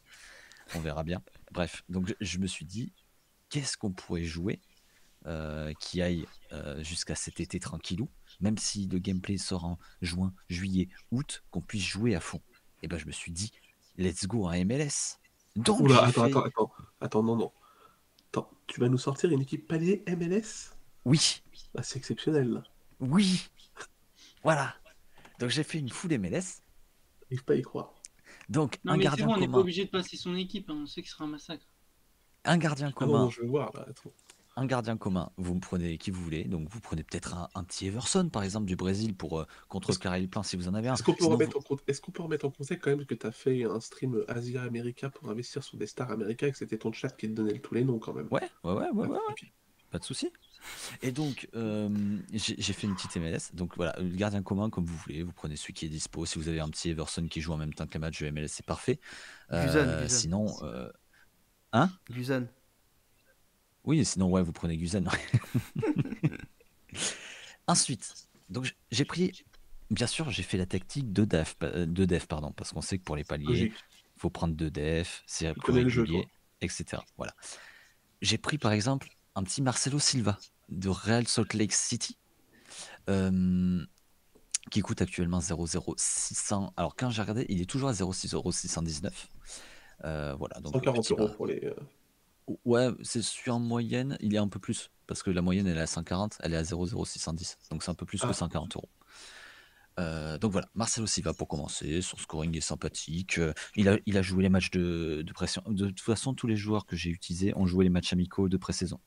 On verra bien. Bref, donc je me suis dit, qu'est-ce qu'on pourrait jouer qui aille jusqu'à cet été tranquillou, même si le gameplay sort en juin, juillet, août, qu'on puisse jouer à fond. Et ben je me suis dit, let's go en MLS. Donc Oula, j'ai fait... attends, non. Attends, tu vas nous sortir une équipe palier MLS? Oui, Ah, c'est exceptionnel, là. oui, voilà. Donc j'ai fait une full MLS. J'arrive pas à y croire. Donc Non un mais c'est gardien bon, on n'est pas commun, obligé de passer son équipe, hein, on sait que ce sera un massacre. un gardien Ah non, commun, non, je veux voir, là. Attends. un gardien commun. Vous me prenez qui vous voulez. Donc vous prenez peut-être un petit Everson par exemple du Brésil pour contrecarrer le plan si vous en avez un. Est-ce qu'on peut, Sinon, remettre en contexte quand même que tu as fait un stream Asia-America pour investir sur des stars américaines et que c'était ton chat qui te donnait tous les noms quand même? Ouais. Ok. Pas de souci. Et donc, j'ai fait une petite MLS. Donc voilà, le gardien commun, comme vous voulez, vous prenez celui qui est dispo. Si vous avez un petit Everson qui joue en même temps que les matchs de MLS, c'est parfait. Guzan. Sinon, hein? Guzan. Oui, sinon, ouais, vous prenez Guzan. Ensuite, donc j'ai pris, bien sûr, j'ai fait la tactique de def, pardon, parce qu'on sait que pour les paliers, Logique. il faut prendre 2 def, c'est Tu plus connais le jeu, régulier, etc. Voilà. J'ai pris par exemple un petit Marcelo Silva de Real Salt Lake City, qui coûte actuellement 0,0600. Alors quand j'ai regardé, il est toujours à 0,619. Voilà, donc 140 petit € pour les. ouais, c'est sur moyenne, il est un peu plus parce que la moyenne elle est à 140, elle est à 0,0610, donc c'est un peu plus que 140 €. Donc voilà, Marcelo Silva pour commencer, son scoring est sympathique. Il a joué les matchs de pression. De toute façon, tous les joueurs que j'ai utilisés ont joué les matchs amicaux de pré-saison.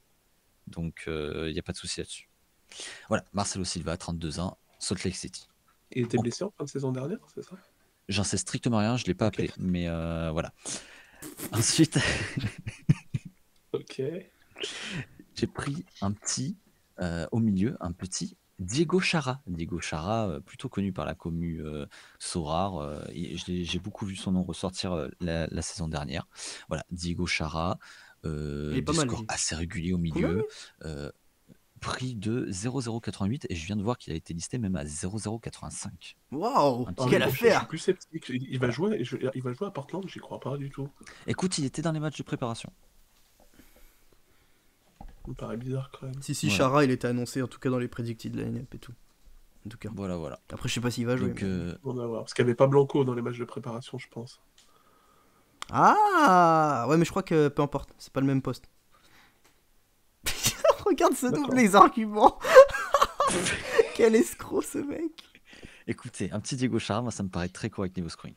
Donc il n'y a pas de souci là-dessus. Voilà, Marcelo Silva, 32 ans, Salt Lake City. Il était blessé en fin de saison dernière, c'est ça? J'en sais strictement rien, je ne l'ai pas Ok. appelé, mais voilà. Ensuite, Ok. j'ai pris un petit, au milieu, un petit Diego Chara. Diego Chara, plutôt connu par la commu Sorare. J'ai beaucoup vu son nom ressortir la saison dernière. Voilà, Diego Chara, Il est pas des mal, scores lui. assez réguliers au Combien, milieu. Prix de 0,088 et je viens de voir qu'il a été listé même à 0,085. Waouh, Un petit quelle peu. Je suis affaire! plus sceptique. Il va jouer à Portland, j'y crois pas du tout. Écoute, il était dans les matchs de préparation. me paraît bizarre quand même. Si, Voilà. Chara, il était annoncé en tout cas dans les predicted de la line-up et tout. En tout cas. Voilà. Après, je sais pas s'il va jouer. Donc, mais- On va voir. Parce qu'il n'y avait pas Blanco dans les matchs de préparation, je pense. Ah ouais, mais je crois que peu importe, c'est pas le même poste. Regarde ce D'accord. double les arguments. Quel escroc ce mec. écoutez, un petit Diego Chara, moi ça me paraît très correct niveau scoring.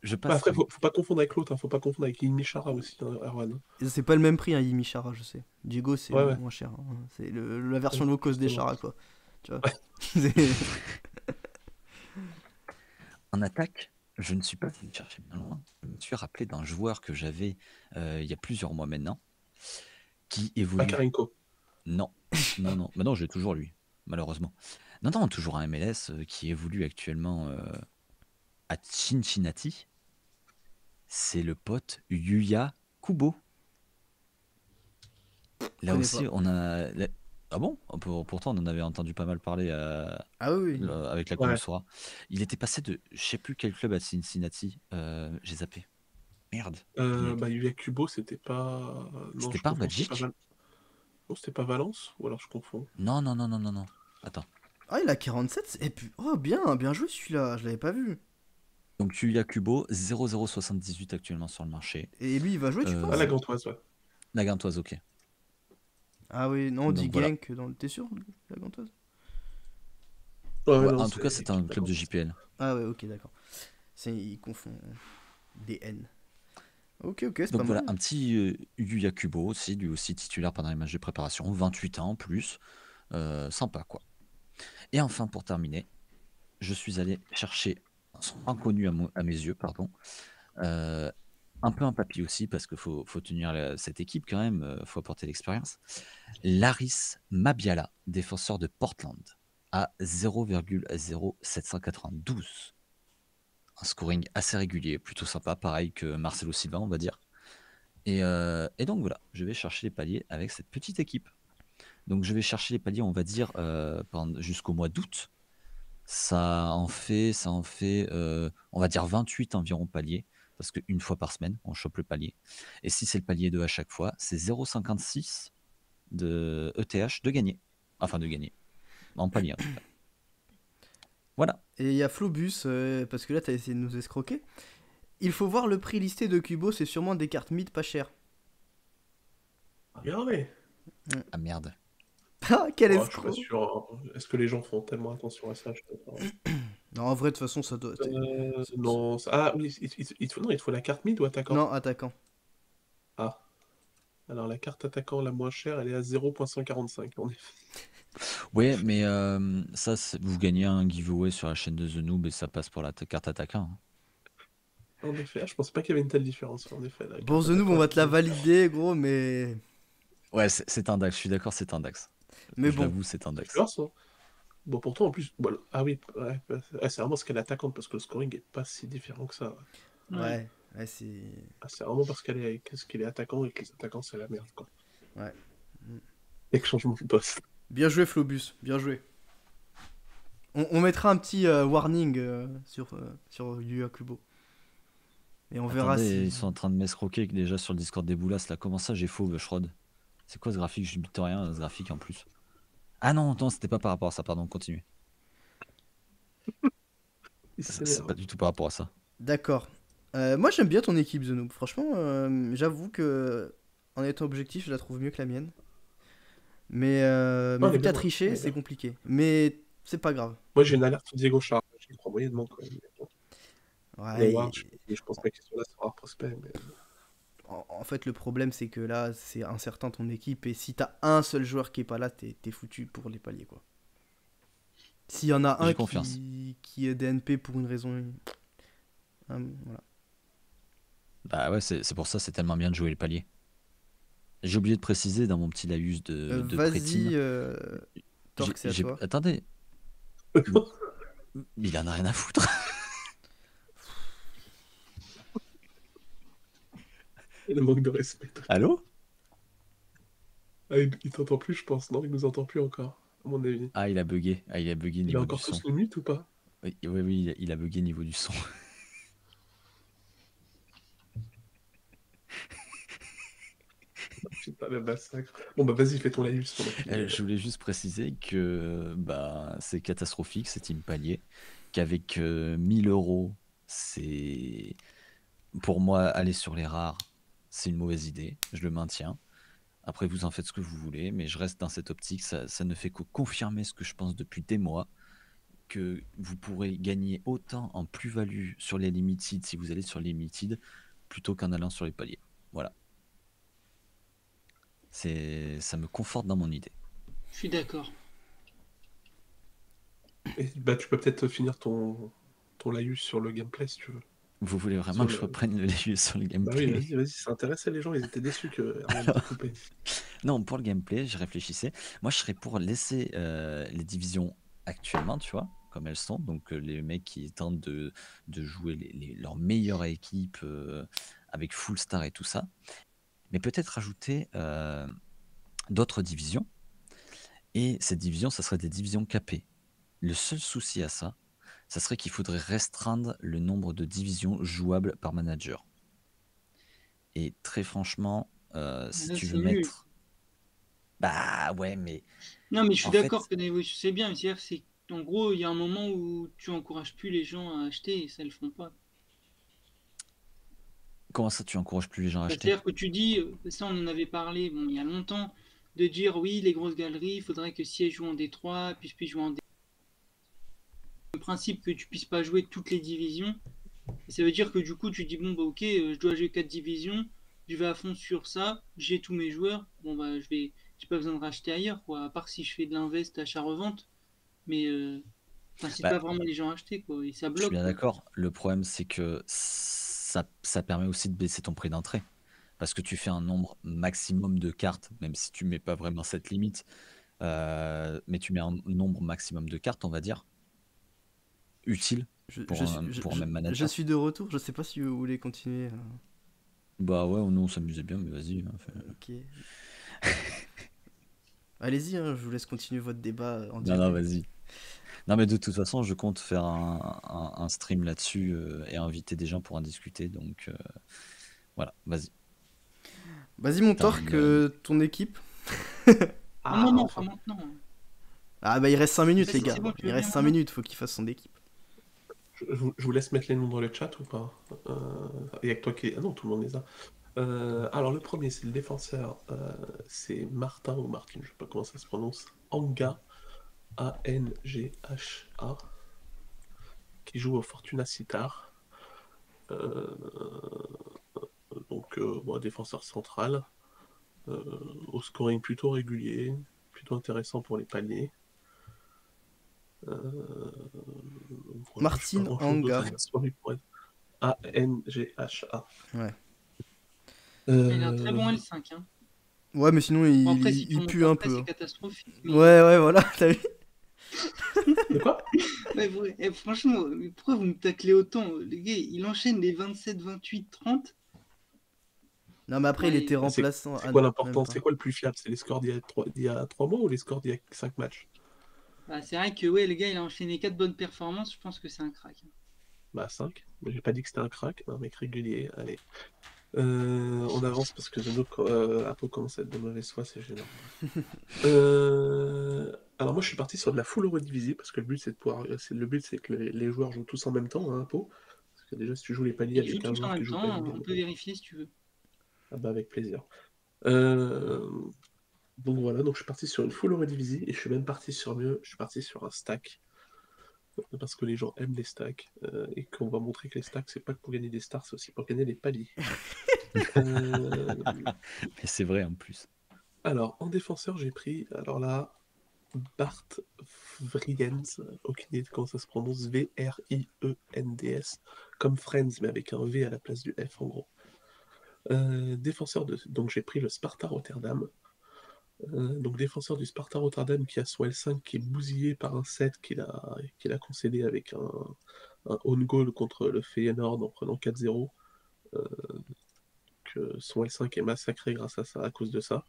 Je passe. Après, faut pas confondre avec l'autre, hein. Faut pas confondre avec Yimi Chara aussi, hein, Erwan. Et c'est pas le même prix, hein, Yimi Chara, je sais. Diego, c'est Ouais. moins cher. hein. C'est la version low cost des Exactement. Chara, quoi. Tu vois. C'est- En attaque, je ne suis pas allé chercher bien loin. Je me suis rappelé d'un joueur que j'avais il y a plusieurs mois maintenant, qui évolue. Makarenko. Non. Maintenant, j'ai toujours lui, malheureusement. Non, toujours un MLS qui évolue actuellement à Cincinnati. C'est le pote Yuya Kubo. Là Connais aussi, pas. on a. Ah bon? Pourtant, on en avait entendu pas mal parler Ah oui, oui. avec la Ouais. Consoura. Il était passé de je sais plus quel club à Cincinnati. J'ai zappé. Merde. Yuya Kubo, c'était pas. Non, C'était je pas confonds, Magic? Non, c'était pas Valence? Ou alors je confonds. Non. Attends. Ah, il a 47. Et puis, oh, bien joué celui-là. Je l'avais pas vu. Donc Yuya Kubo, 0,078 actuellement sur le marché. Et lui, il va jouer, tu Euh, penses? Ah, la Gantoise, ouais. La Gantoise, ok. Ah oui, non, on dit Donc, voilà. Genk dans le. T'es sûr, la gantoise? Ouais, Ouais, non, en tout cas, c'est un l'équipe club de Gantoise. JPL. Ah ouais, ok, d'accord. Il confond des N. Ok, c'est Donc pas voilà, mal. un petit Yuya Kubo aussi, lui aussi titulaire pendant les matchs de préparation, 28 ans en plus. Sympa quoi. Et enfin, pour terminer, je suis allé chercher un son inconnu à mes yeux, pardon. Un peu un papy aussi, parce qu'il faut tenir cette équipe quand même, faut apporter l'expérience. Laris Mabiala, défenseur de Portland, à 0,0792. Un scoring assez régulier, plutôt sympa, pareil que Marcelo Silva, on va dire. Et donc voilà, je vais chercher les paliers avec cette petite équipe. Donc je vais chercher les paliers, on va dire, jusqu'au mois d'août. Ça en fait, on va dire 28 environ paliers, parce qu'une fois par semaine, on chope le palier. Et si c'est le palier 2 à chaque fois, c'est 0,56 de ETH de gagner. Enfin de gagner. En palier en tout cas. Voilà. Et il y a Flobus, parce que là, t'as essayé de nous escroquer. Il faut voir le prix listé de Kubo, c'est sûrement des cartes mid pas chères. Regardez. Ah merde. Ah, quel Oh, je suis pas escroc! sûr. Hein. Est-ce que les gens font tellement attention à ça? Je sais pas. Non, en vrai, de toute façon, ça doit. Non. Ah oui, non, il te faut la carte mid ou attaquant? Non, attaquant. Ah. Alors la carte attaquant la moins chère, elle est à 0,145. En effet. Ouais, mais ça, vous gagnez un giveaway sur la chaîne de The Noob et ça passe pour la carte attaquant. hein. En effet. Ah, je pensais pas qu'il y avait une telle différence. En effet. La Bon, carte The Noob, on attaquant, va te la elle- valider, gros, mais. Ouais, c'est un DAX, je suis d'accord, c'est un DAX. Mais Je bon. l'avoue, c'est un DAX. Tu vois, ça. Bon, pourtant, en plus. Voilà. Ah oui, ouais, c'est vraiment parce qu'elle est attaquante, parce que le scoring est pas si différent que ça. Ouais, c'est. Ah, c'est vraiment parce qu'elle est attaquant et que les attaquants, c'est la merde, quoi. Ouais. Et que changement de poste. Bien joué, Flobus, bien joué. On mettra un petit warning sur Yu Kubo. Et on verra Attendez, si. ils sont en train de m'escroquer déjà sur le Discord des boulasses là. Comment ça, j'ai faux, Bushrod? C'est quoi ce graphique? Je bite rien, ce graphique en plus. Ah non, c'était pas par rapport à ça, pardon, continue. C'est pas du tout par rapport à ça. D'accord. Moi, j'aime bien ton équipe, The Noob. Franchement, j'avoue que, en étant objectif, je la trouve mieux que la mienne. Mais Non, elle vu est que t'as bien, triché, elle est c'est bien. compliqué. Mais c'est pas grave. Moi, j'ai une alerte sur Diego Chara. J'y crois moyennement, quand même. Ouais, Voir, je pense pas qu'ils sont là, c'est rare prospect. Mais... en fait, le problème, c'est que là, c'est incertain ton équipe. Et si t'as un seul joueur qui est pas là, t'es foutu pour les paliers, quoi. S'il y en a J'ai un confiance. qui est DNP pour une raison. Voilà. Bah ouais, c'est pour ça, c'est tellement bien de jouer les paliers. J'ai oublié de préciser dans mon petit laïus de Vas-y, prétine. Torque, c'est à toi. Attendez, il en a rien à foutre. Le manque de respect. Allô? Ah, il t'entend plus, je pense. Non, il nous entend plus encore, à mon avis. Ah, il a bugué. Ah, il a bugué Il a niveau du encore son. tous le mute ou pas? Oui, il a bugué niveau du son. Putain. Pas le massacre. Bon, bah vas-y, fais ton laïus pendant qu'il- Je voulais juste préciser que bah, c'est catastrophique, c'est Team Palier, qu'avec 1000 euros, c'est pour moi aller sur les rares, c'est une mauvaise idée, je le maintiens. Après, vous en faites ce que vous voulez, mais je reste dans cette optique, ça ne fait que confirmer ce que je pense depuis des mois, que vous pourrez gagner autant en plus-value sur les limited si vous allez sur les limited plutôt qu'en allant sur les paliers. Voilà. Ça me conforte dans mon idée. Je suis d'accord. Et bah, tu peux peut-être finir ton laïus sur le gameplay si tu veux. Vous voulez vraiment Sur que je le- reprenne le jeu sur le Bah gameplay? oui, vas-y, ça intéressait les gens, ils étaient déçus que Armand t'ait coupé. Non, pour le gameplay, je réfléchissais. Moi, je serais pour laisser les divisions actuellement, tu vois, comme elles sont. Donc, les mecs qui tentent de jouer leur meilleure équipe avec full star et tout ça. Mais peut-être rajouter d'autres divisions. Et ces divisions, ça serait des divisions capées. Le seul souci à ça, ça serait qu'il faudrait restreindre le nombre de divisions jouables par manager. Et très franchement, si Là, tu c'est veux nul. mettre... Bah ouais, mais Non, mais je suis en fait, d'accord que l'évolution c'est bien, mais c'est-à-dire c'est en gros, il y a un moment où tu encourages plus les gens à acheter et ça le font pas. comment ça tu encourages plus les gens à Bah, acheter? c'est-à-dire que tu dis, ça on en avait parlé bon, il y a longtemps, de dire oui, les grosses galeries, il faudrait que si elles jouent en D3, puis je puisse jouer en D. Le principe que tu puisses pas jouer toutes les divisions, et ça veut dire que du coup tu dis bon bah ok, je dois jouer 4 divisions, je vais à fond sur ça, j'ai tous mes joueurs, bon bah j'ai pas besoin de racheter ailleurs quoi, à part si je fais de l'invest achat-revente, mais ça incite Bah, pas vraiment les gens à acheter quoi, et ça je suis bloque bien quoi. d'accord. Le problème, c'est que ça permet aussi de baisser ton prix d'entrée. Parce que tu fais un nombre maximum de cartes, même si tu mets pas vraiment cette limite, mais tu mets un nombre maximum de cartes, on va dire, utile Je, pour je suis, pour un même je manager. suis de retour, je sais pas si vous voulez continuer. Bah ouais, nous on s'amusait bien, mais vas-y, hein, Ok. Allez-y, hein, je vous laisse continuer votre débat en Non, non, direct. vas-y. Non, mais de toute façon, je compte faire un stream là-dessus et inviter des gens pour en discuter. Donc voilà, vas-y. Vas-y, mon T'as Torque, ton équipe. Ah non, Ah, non, pas enfin. maintenant. Ah bah il reste 5 minutes les Vas-y, gars. c'est bon, tu Il veux bien reste 5 maintenant? minutes, faut qu'il fasse son équipe. Je vous laisse mettre les noms dans le chat ou pas? Il y a que toi qui... Ah non, tout le monde les a. Alors le premier, c'est le défenseur. C'est Martin ou Martin, je sais pas comment ça se prononce. Anga, Angha, qui joue au Fortuna Sittard. Euh, bon, défenseur central. Au scoring plutôt régulier, plutôt intéressant pour les paliers. Voilà, je sais pas Martin grand-chose d'autre à Anga. dire sur lui pour être Angha. Ouais. Il a un très bon Euh, L5. Hein. Ouais, mais sinon Bon, après, si tu il montes pue un après, peu. c'est Hein. catastrophique. Ouais, Mais ouais, voilà, t'as vu? De quoi? ouais, franchement, mais pourquoi vous me taclez autant? Le gars, il enchaîne les 27, 28, 30. Non, mais après il Ouais, était Ah, C'est remplaçant. c'est Ah quoi non, même l'important? pas. C'est quoi le plus fiable? C'est les scores d'il y a 3 mois ou les scores d'il y a 5 matchs? bah, c'est vrai que ouais, le gars, il a enchaîné 4 bonnes performances. Je pense que c'est un crack. Hein. Bah 5. Mais j'ai pas dit que c'était un crack, un mec régulier. Allez. On avance parce que Zeno Apo commence à être de mauvaise foi, c'est gênant. Alors moi je suis parti sur de la full Eurodivisie parce que le but c'est de pouvoir. Le but c'est que les joueurs jouent tous en même temps, hein, Apo. Parce que déjà si tu joues les paliers Ils jouent avec un tous en joueur qui même joue pas temps. une On game, peut vérifier si tu veux. ah bah avec plaisir. Euh, Donc voilà, donc je suis parti sur une full Eurodivisie et je suis même parti sur mieux, je suis parti sur un stack. Parce que les gens aiment les stacks et qu'on va montrer que les stacks c'est pas que pour gagner des stars, c'est aussi pour gagner des paliers. Euh, Mais c'est vrai en plus. Alors en défenseur j'ai pris, alors là, Bart Vriends, aucune idée de comment ça se prononce, Vriends, comme Friends mais avec un V à la place du F en gros. Donc j'ai pris le Sparta Rotterdam. Donc défenseur du Sparta Rotterdam qui a son L5 qui est bousillé par un set qu'il a concédé avec un own goal contre le Feyenoord en prenant 4-0. Que son L5 est massacré grâce à ça, à cause de ça.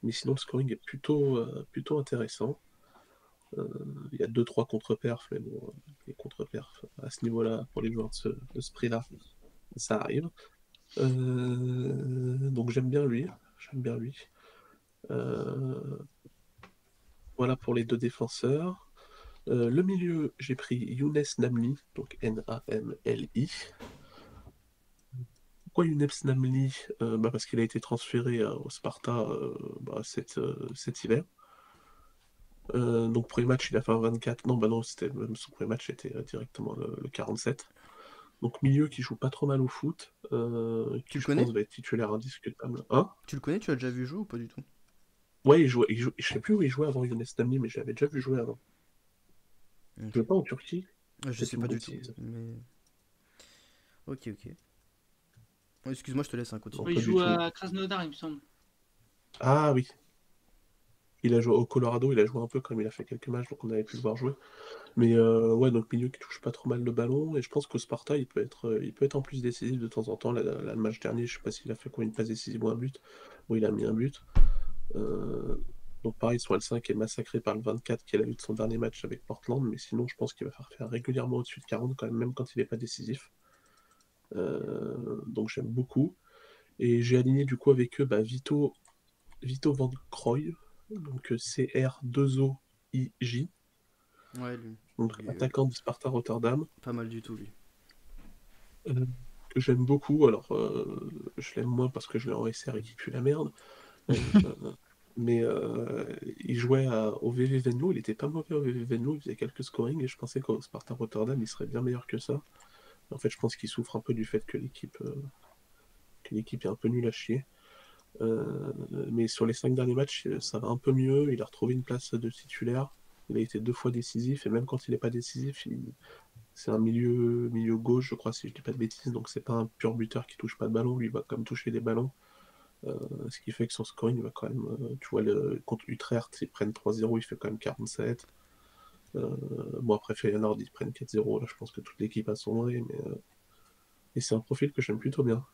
Mais sinon le scoring est plutôt intéressant. Il y a 2-3 contre-perfs, mais bon, les contre-perfs à ce niveau-là, pour les joueurs de ce prix-là, ça arrive. Donc j'aime bien lui. J'aime bien lui. Euh, Voilà pour les deux défenseurs. Le milieu, j'ai pris Younes Namli, donc Namli. Pourquoi Younes Namli? Parce qu'il a été transféré au Sparta cet hiver. Donc premier match, il a fait un 24. Non, bah non, c'était même son premier match, c'était directement le 47. Donc milieu qui joue pas trop mal au foot, Tu qui le je pense connais? va être titulaire indiscutable. Hein? Tu le connais? Tu l'as déjà vu jouer ou pas du tout? Ouais, je sais plus où il jouait avant Younes Namli, mais je l'avais déjà vu jouer avant. Il Ok. jouait pas en Turquie? Je Peut-être sais une pas du tout. bêtise. Mais... Ok, ok. Oh, excuse-moi, je te laisse, hein, Non, continue. Il pas du joue tout. à Krasnodar, il me semble. Ah oui, il a joué au Colorado, il a joué un peu comme il a fait quelques matchs, donc on avait pu le voir jouer. Mais ouais, donc milieu qui touche pas trop mal le ballon, et je pense qu'au Sparta, il peut être en plus décisif de temps en temps. Là, le match dernier, je sais pas s'il a fait quoi, une passe décisive ou un but. Bon, il a mis un but. Euh, donc pareil, soit le 5 est massacré par le 24 qu'il a eu de son dernier match avec Portland, mais sinon, je pense qu'il va faire régulièrement au-dessus de 40 quand même quand il n'est pas décisif. Donc j'aime beaucoup. Et j'ai aligné du coup avec eux Vito Van Croy, donc CR2OIJ, Ouais, lui. donc Il est attaquant du Sparta Rotterdam, pas mal du tout, lui. euh, que j'aime beaucoup. Alors, je l'aime moins parce que je l'ai en SR et qu'il pue la merde. Euh, mais il jouait au VV Venlo, il était pas mauvais au VV Venlo, il faisait quelques scorings et je pensais qu'au Sparta Rotterdam il serait bien meilleur que ça. En fait, je pense qu'il souffre un peu du fait que l'équipe est un peu nulle à chier. Mais sur les 5 derniers matchs, ça va un peu mieux. Il a retrouvé une place de titulaire. Il a été 2 fois décisif et même quand il n'est pas décisif, c'est un milieu gauche, je crois, si je dis pas de bêtises. Donc c'est pas un pur buteur qui touche pas de ballon. Lui, il va quand même toucher des ballons. Ce qui fait que son scoring va quand même. Tu vois, contre Utrecht, ils prennent 3-0, il fait quand même 47. Bon, après Feyenoord, ils prennent 4-0. Là, je pense que toute l'équipe a sombré. Et c'est un profil que j'aime plutôt bien.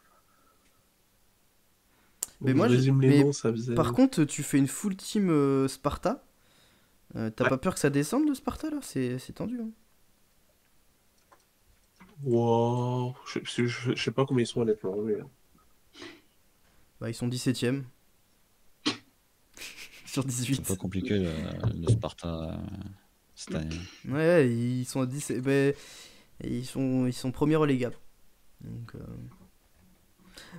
Mais Donc je résume les mais noms, ça faisait. par contre, tu fais une full team Sparta. T'as Ouais. pas peur que ça descende de Sparta là? C'est tendu, hein. Wow. Je sais pas combien ils sont honnêtement. Mais... Bah, ils sont 17ème sur C'est un peu 18. compliqué le Sparta cette année. Ouais, ils sont à 10. Ben, ils sont premiers relégables. Donc,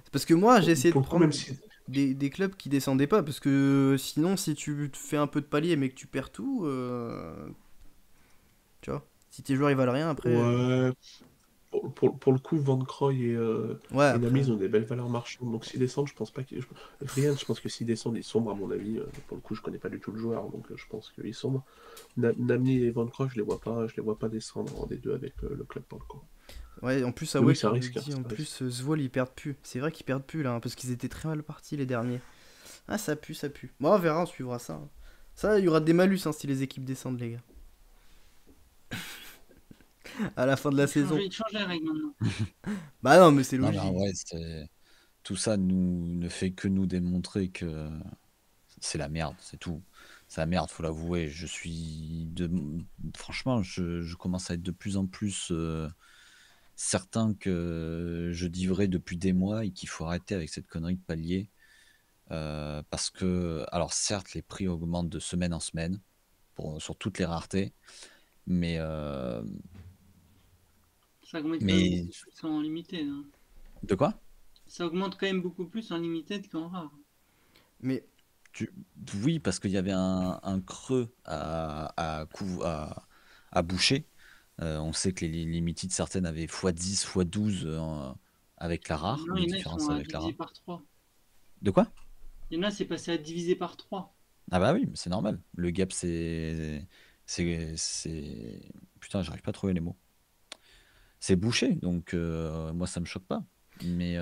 c'est parce que moi, j'ai essayé de Pour le coup, prendre même si. des clubs qui descendaient pas. Parce que sinon, si tu te fais un peu de palier mais que tu perds tout, tu vois, si tes joueurs ils valent rien après. Ouais. Pour le coup, Van Croy Ouais, et Nami, après. ils ont des belles valeurs marchandes. Donc s'ils descendent, je pense pas qu'ils. Rien, je pense que s'ils descendent, ils sombrent à mon avis. Pour le coup, je connais pas du tout le joueur, donc je pense qu'ils sombrent. Nami et Van Croy, je les vois pas descendre en D2 avec le club pour le coup. Ouais, en plus, Mais oui, Awek ça il me risque, hein, dit, en ça risque. plus, Zwolle ils perdent plus. C'est vrai qu'ils perdent plus là, hein, parce qu'ils étaient très mal partis les derniers. Ah, ça pue, ça pue. Bon, on verra, on suivra ça, hein. Ça, il y aura des malus hein, si les équipes descendent, les gars. À la fin de la saison. Il change les règles maintenant. Bah non, mais c'est Non, mais logique. ouais, tout ça ne fait que nous démontrer que c'est la merde, c'est tout. C'est la merde, faut l'avouer. Franchement, je commence à être de plus en plus certain que je dis vrai depuis des mois et qu'il faut arrêter avec cette connerie de palier. Parce que, alors certes, les prix augmentent de semaine en semaine sur toutes les raretés, mais, Ça augmente quand même mais beaucoup plus en limited, hein. de quoi? Ça augmente quand même beaucoup plus en limited qu'en rare. Mais Tu- Oui, parce qu'il y avait un creux à boucher. On sait que les limited, certaines avaient x10, x12 avec la rare, Non, les il y en a, ils sont différences à avec la diviser rare. par 3. De quoi? Il y en a, c'est passé à diviser par 3. Ah bah oui, mais c'est normal. Le gap, Putain, j'arrive pas à trouver les mots. C'est bouché, donc moi, ça me choque pas. Mais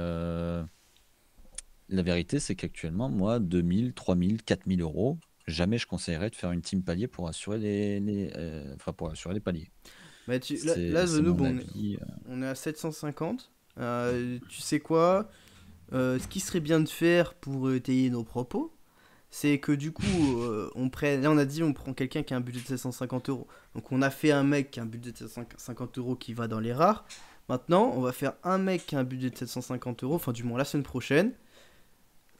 la vérité, c'est qu'actuellement, moi, 2000, 3000, 4000 euros, jamais je conseillerais de faire une team palier pour assurer pour assurer les paliers. bah, là, The C'est Noob, mon avis. on est à 750. Tu sais quoi? Ce qui serait bien de faire pour étayer nos propos, c'est que du coup, là on a dit on prend quelqu'un qui a un budget de 750 euros. Donc on a fait un mec qui a un budget de 750 euros qui va dans les rares. Maintenant, on va faire un mec qui a un budget de 750 euros, enfin du moins la semaine prochaine,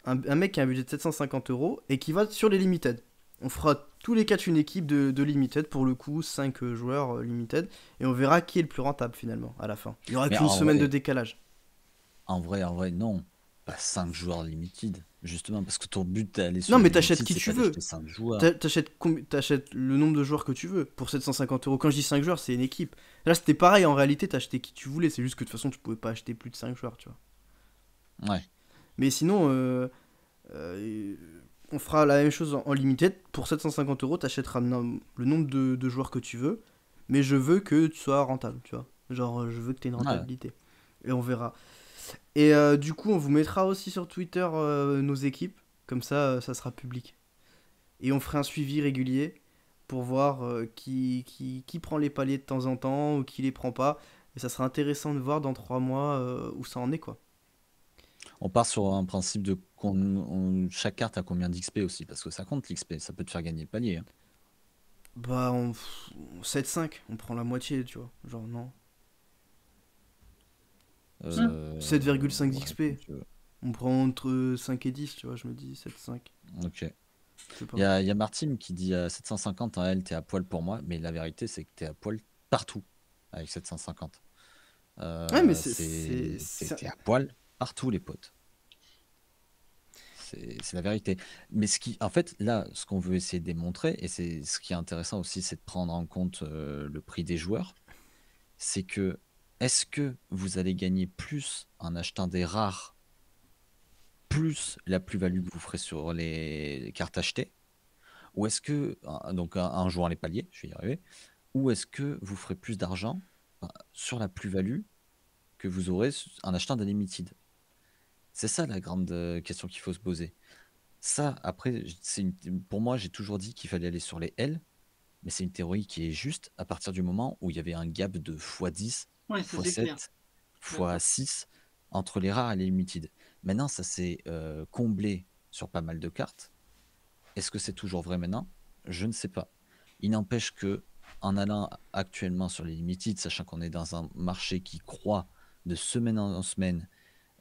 un mec qui a un budget de 750 euros et qui va sur les limited. On fera tous les 4 une équipe de limited, pour le coup, 5 joueurs limited, et on verra qui est le plus rentable finalement à la fin. Il y aura Mais qu'une en semaine de vrai, décalage. en vrai, non. Pas 5 joueurs limited. Justement, parce que ton but d'aller sur Non, les mais t'achètes limited, qui c'est tu pas veux. d'acheter 5 joueurs. T'achètes le nombre de joueurs que tu veux pour 750 euros. Quand je dis 5 joueurs, c'est une équipe. Là, c'était pareil, en réalité, t'achetais qui tu voulais. C'est juste que de toute façon, tu pouvais pas acheter plus de 5 joueurs, tu vois. Ouais. Mais sinon, on fera la même chose en limited. Pour 750 euros, t'achèteras le nombre de joueurs que tu veux. Mais je veux que tu sois rentable, tu vois. Genre, je veux que tu aies une Ouais. rentabilité. Et on verra. Et du coup, on vous mettra aussi sur Twitter nos équipes. Comme ça sera public. Et on fera un suivi régulier pour voir qui prend les paliers de temps en temps ou qui les prend pas. Et ça sera intéressant de voir dans 3 mois où ça en est, quoi. On part sur un principe de chaque carte a combien d'XP aussi, parce que ça compte l'XP, ça peut te faire gagner le palier. Hein. Bah, 7-5, on prend la moitié, tu vois. Genre, non. 7,5 Ouais, d'XP. comme tu veux. On prend entre 5 et 10, tu vois, je me dis 7-5. Ok. Je sais pas. Il y a Martine qui dit 750, hein, elle, t'es à poil pour moi, mais la vérité, c'est que t'es à poil partout avec 750. Ouais, mais T'es à poil partout, les potes. C'est la vérité. Mais en fait, là, ce qu'on veut essayer de démontrer, et c'est ce qui est intéressant aussi, c'est de prendre en compte le prix des joueurs, c'est que est-ce que vous allez gagner plus en achetant des rares, plus la plus-value que vous ferez sur les cartes achetées, ou est-ce que, donc en jouant les paliers, je vais y arriver, ou est-ce que vous ferez plus d'argent sur la plus-value que vous aurez en achetant des limited? C'est ça la grande question qu'il faut se poser. Ça, après, pour moi, j'ai toujours dit qu'il fallait aller sur les L, mais c'est une théorie qui est juste à partir du moment où il y avait un gap de x10, Ouais, ça c'est clair. x7, x6 entre les rares et les limited. Maintenant, ça s'est comblé sur pas mal de cartes. Est-ce que c'est toujours vrai maintenant? Je ne sais pas. Il n'empêche que en allant actuellement sur les limited, sachant qu'on est dans un marché qui croît de semaine en semaine,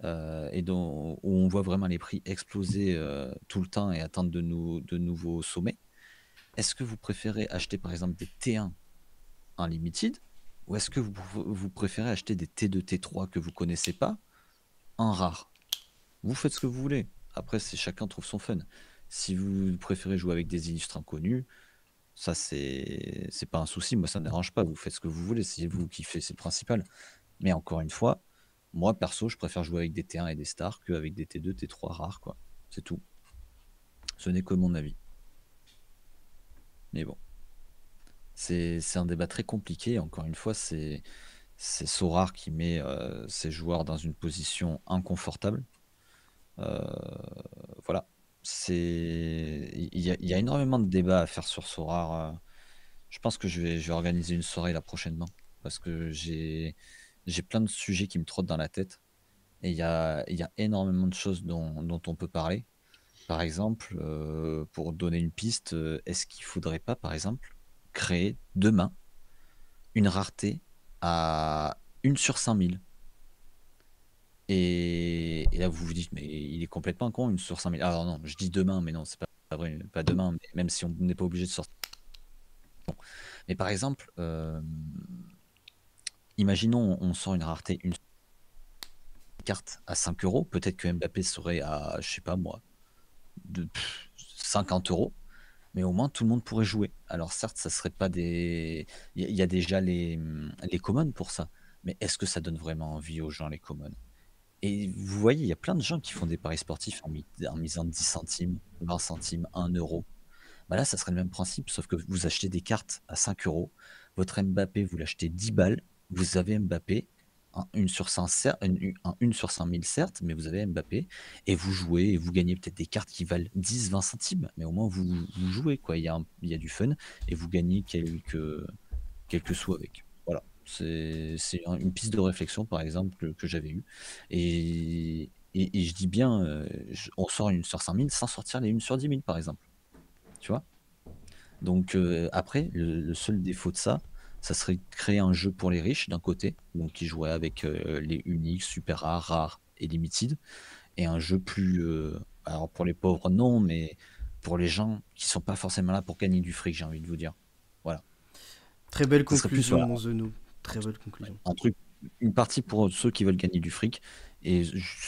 et où on voit vraiment les prix exploser tout le temps et atteindre de nouveaux sommets, est-ce que vous préférez acheter par exemple des T1 en limited, ou est-ce que vous préférez acheter des T2, T3 que vous connaissez pas en rare? Vous faites ce que vous voulez. Après, chacun trouve son fun. Si vous préférez jouer avec des illustres inconnus, ça c'est pas un souci, moi ça ne me dérange pas, vous faites ce que vous voulez, c'est vous qui faites, c'est le principal. Mais encore une fois, moi perso, je préfère jouer avec des T1 et des stars qu'avec des T2, T3 rares, quoi. C'est tout. Ce n'est que mon avis. Mais bon. C'est un débat très compliqué. Encore une fois, c'est Sorare qui met ses joueurs dans une position inconfortable. Voilà. Il y a énormément de débats à faire sur Sorare. Je pense que je vais organiser une soirée là prochainement parce que j'ai plein de sujets qui me trottent dans la tête et il y a énormément de choses dont on peut parler. Par exemple, pour donner une piste, est-ce qu'il faudrait pas, par exemple, créer demain une rareté à 1 sur 5000? Et là, vous vous dites, mais il est complètement con, 1 sur 5000. Alors non, je dis demain, mais non, c'est pas vrai, pas demain, mais même si on n'est pas obligé de sortir. Bon. Mais par exemple, imaginons on sort une rareté, une carte à 5 euros, peut-être que Mbappé serait à, je sais pas moi, de 50 euros, mais au moins tout le monde pourrait jouer. Alors certes, ça serait pas des... Il y a déjà les commons pour ça, mais est-ce que ça donne vraiment envie aux gens, les commons? Et vous voyez, il y a plein de gens qui font des paris sportifs en misant 10 centimes, 20 centimes, 1 euro. Bah là, ça serait le même principe, sauf que vous achetez des cartes à 5 euros, votre Mbappé, vous l'achetez 10 balles, vous avez Mbappé, un 1 sur 100, un 1 sur 100 000 certes, mais vous avez Mbappé, et vous jouez, et vous gagnez peut-être des cartes qui valent 10, 20 centimes, mais au moins vous jouez, quoi. Il y a du fun, et vous gagnez quelques sous avec. Voilà, c'est une piste de réflexion, par exemple, que j'avais eue. Et je dis bien, on sort une sur 100 000 sans sortir les 1 sur 10 000, par exemple. Tu vois? Donc après, le seul défaut de ça serait de créer un jeu pour les riches d'un côté, donc qui jouerait avec les uniques, super rares, rares et limited, et un jeu plus Alors pour les pauvres, non, mais pour les gens qui sont pas forcément là pour gagner du fric, j'ai envie de vous dire. Voilà. Très belle Ça serait plus, conclusion, voilà, mon Zenou. Très belle conclusion. un truc, une partie pour ceux qui veulent gagner du fric et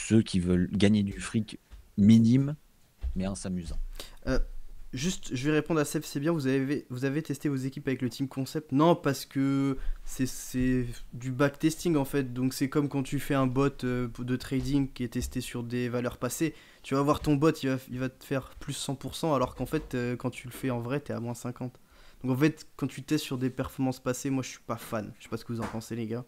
ceux qui veulent gagner du fric minime, mais en s'amusant. Euh, Juste, je vais répondre à Seb, c'est bien, vous avez testé vos équipes avec le Team Concept? Non, parce que c'est du backtesting en fait, donc c'est comme quand tu fais un bot de trading qui est testé sur des valeurs passées, tu vas voir ton bot, il va te faire plus 100%, alors qu'en fait, quand tu le fais en vrai, t'es à moins 50. Donc en fait, quand tu testes sur des performances passées, moi je suis pas fan, je sais pas ce que vous en pensez les gars.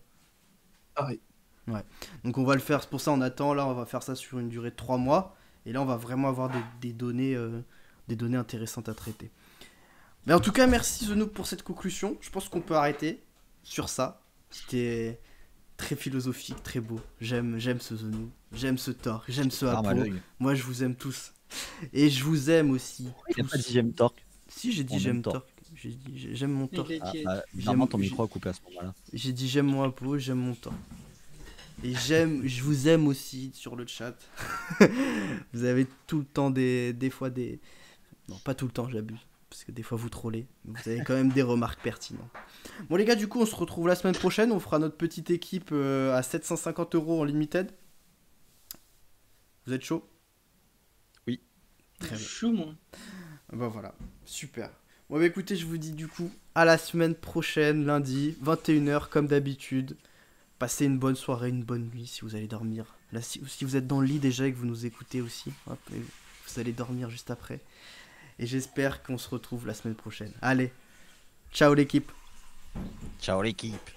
Pareil. Ouais, donc on va le faire, c'est pour ça on attend, là on va faire ça sur une durée de 3 mois, et là on va vraiment avoir des données intéressantes à traiter. Mais en tout cas, merci Zenoub pour cette conclusion. Je pense qu'on peut arrêter sur ça. C'était très philosophique, très beau. J'aime ce Zenoub, j'aime ce Thor, j'aime ce Arme à Apo. l'œil. Moi, je vous aime tous. Et je vous aime aussi. Il n'y a pas Tous. de j'aime Torque. Si, j'ai dit On j'aime aime Thor. Thor. J'ai dit j'aime mon Thor. Il a Ah, dit- bah, J'aime- bizarrement, ton j'ai- micro a coupé à ce moment-là. J'ai dit j'aime mon Apo, j'aime mon Thor. Et je vous aime aussi sur le chat. Vous avez tout le temps des fois des... Non, pas tout le temps, j'abuse. Parce que des fois vous trollez. Mais vous avez quand même des remarques pertinentes. Bon les gars, du coup on se retrouve la semaine prochaine. On fera notre petite équipe à 750 € en limited. Vous êtes chaud? Oui. Très bien. Chou, moi. Bah voilà, super. Bon bah écoutez, je vous dis du coup à la semaine prochaine, lundi, 21h comme d'habitude. Passez une bonne soirée, une bonne nuit si vous allez dormir. Là, si vous êtes dans le lit déjà et que vous nous écoutez aussi, hop, et vous allez dormir juste après. Et j'espère qu'on se retrouve la semaine prochaine. Allez, ciao l'équipe. Ciao l'équipe.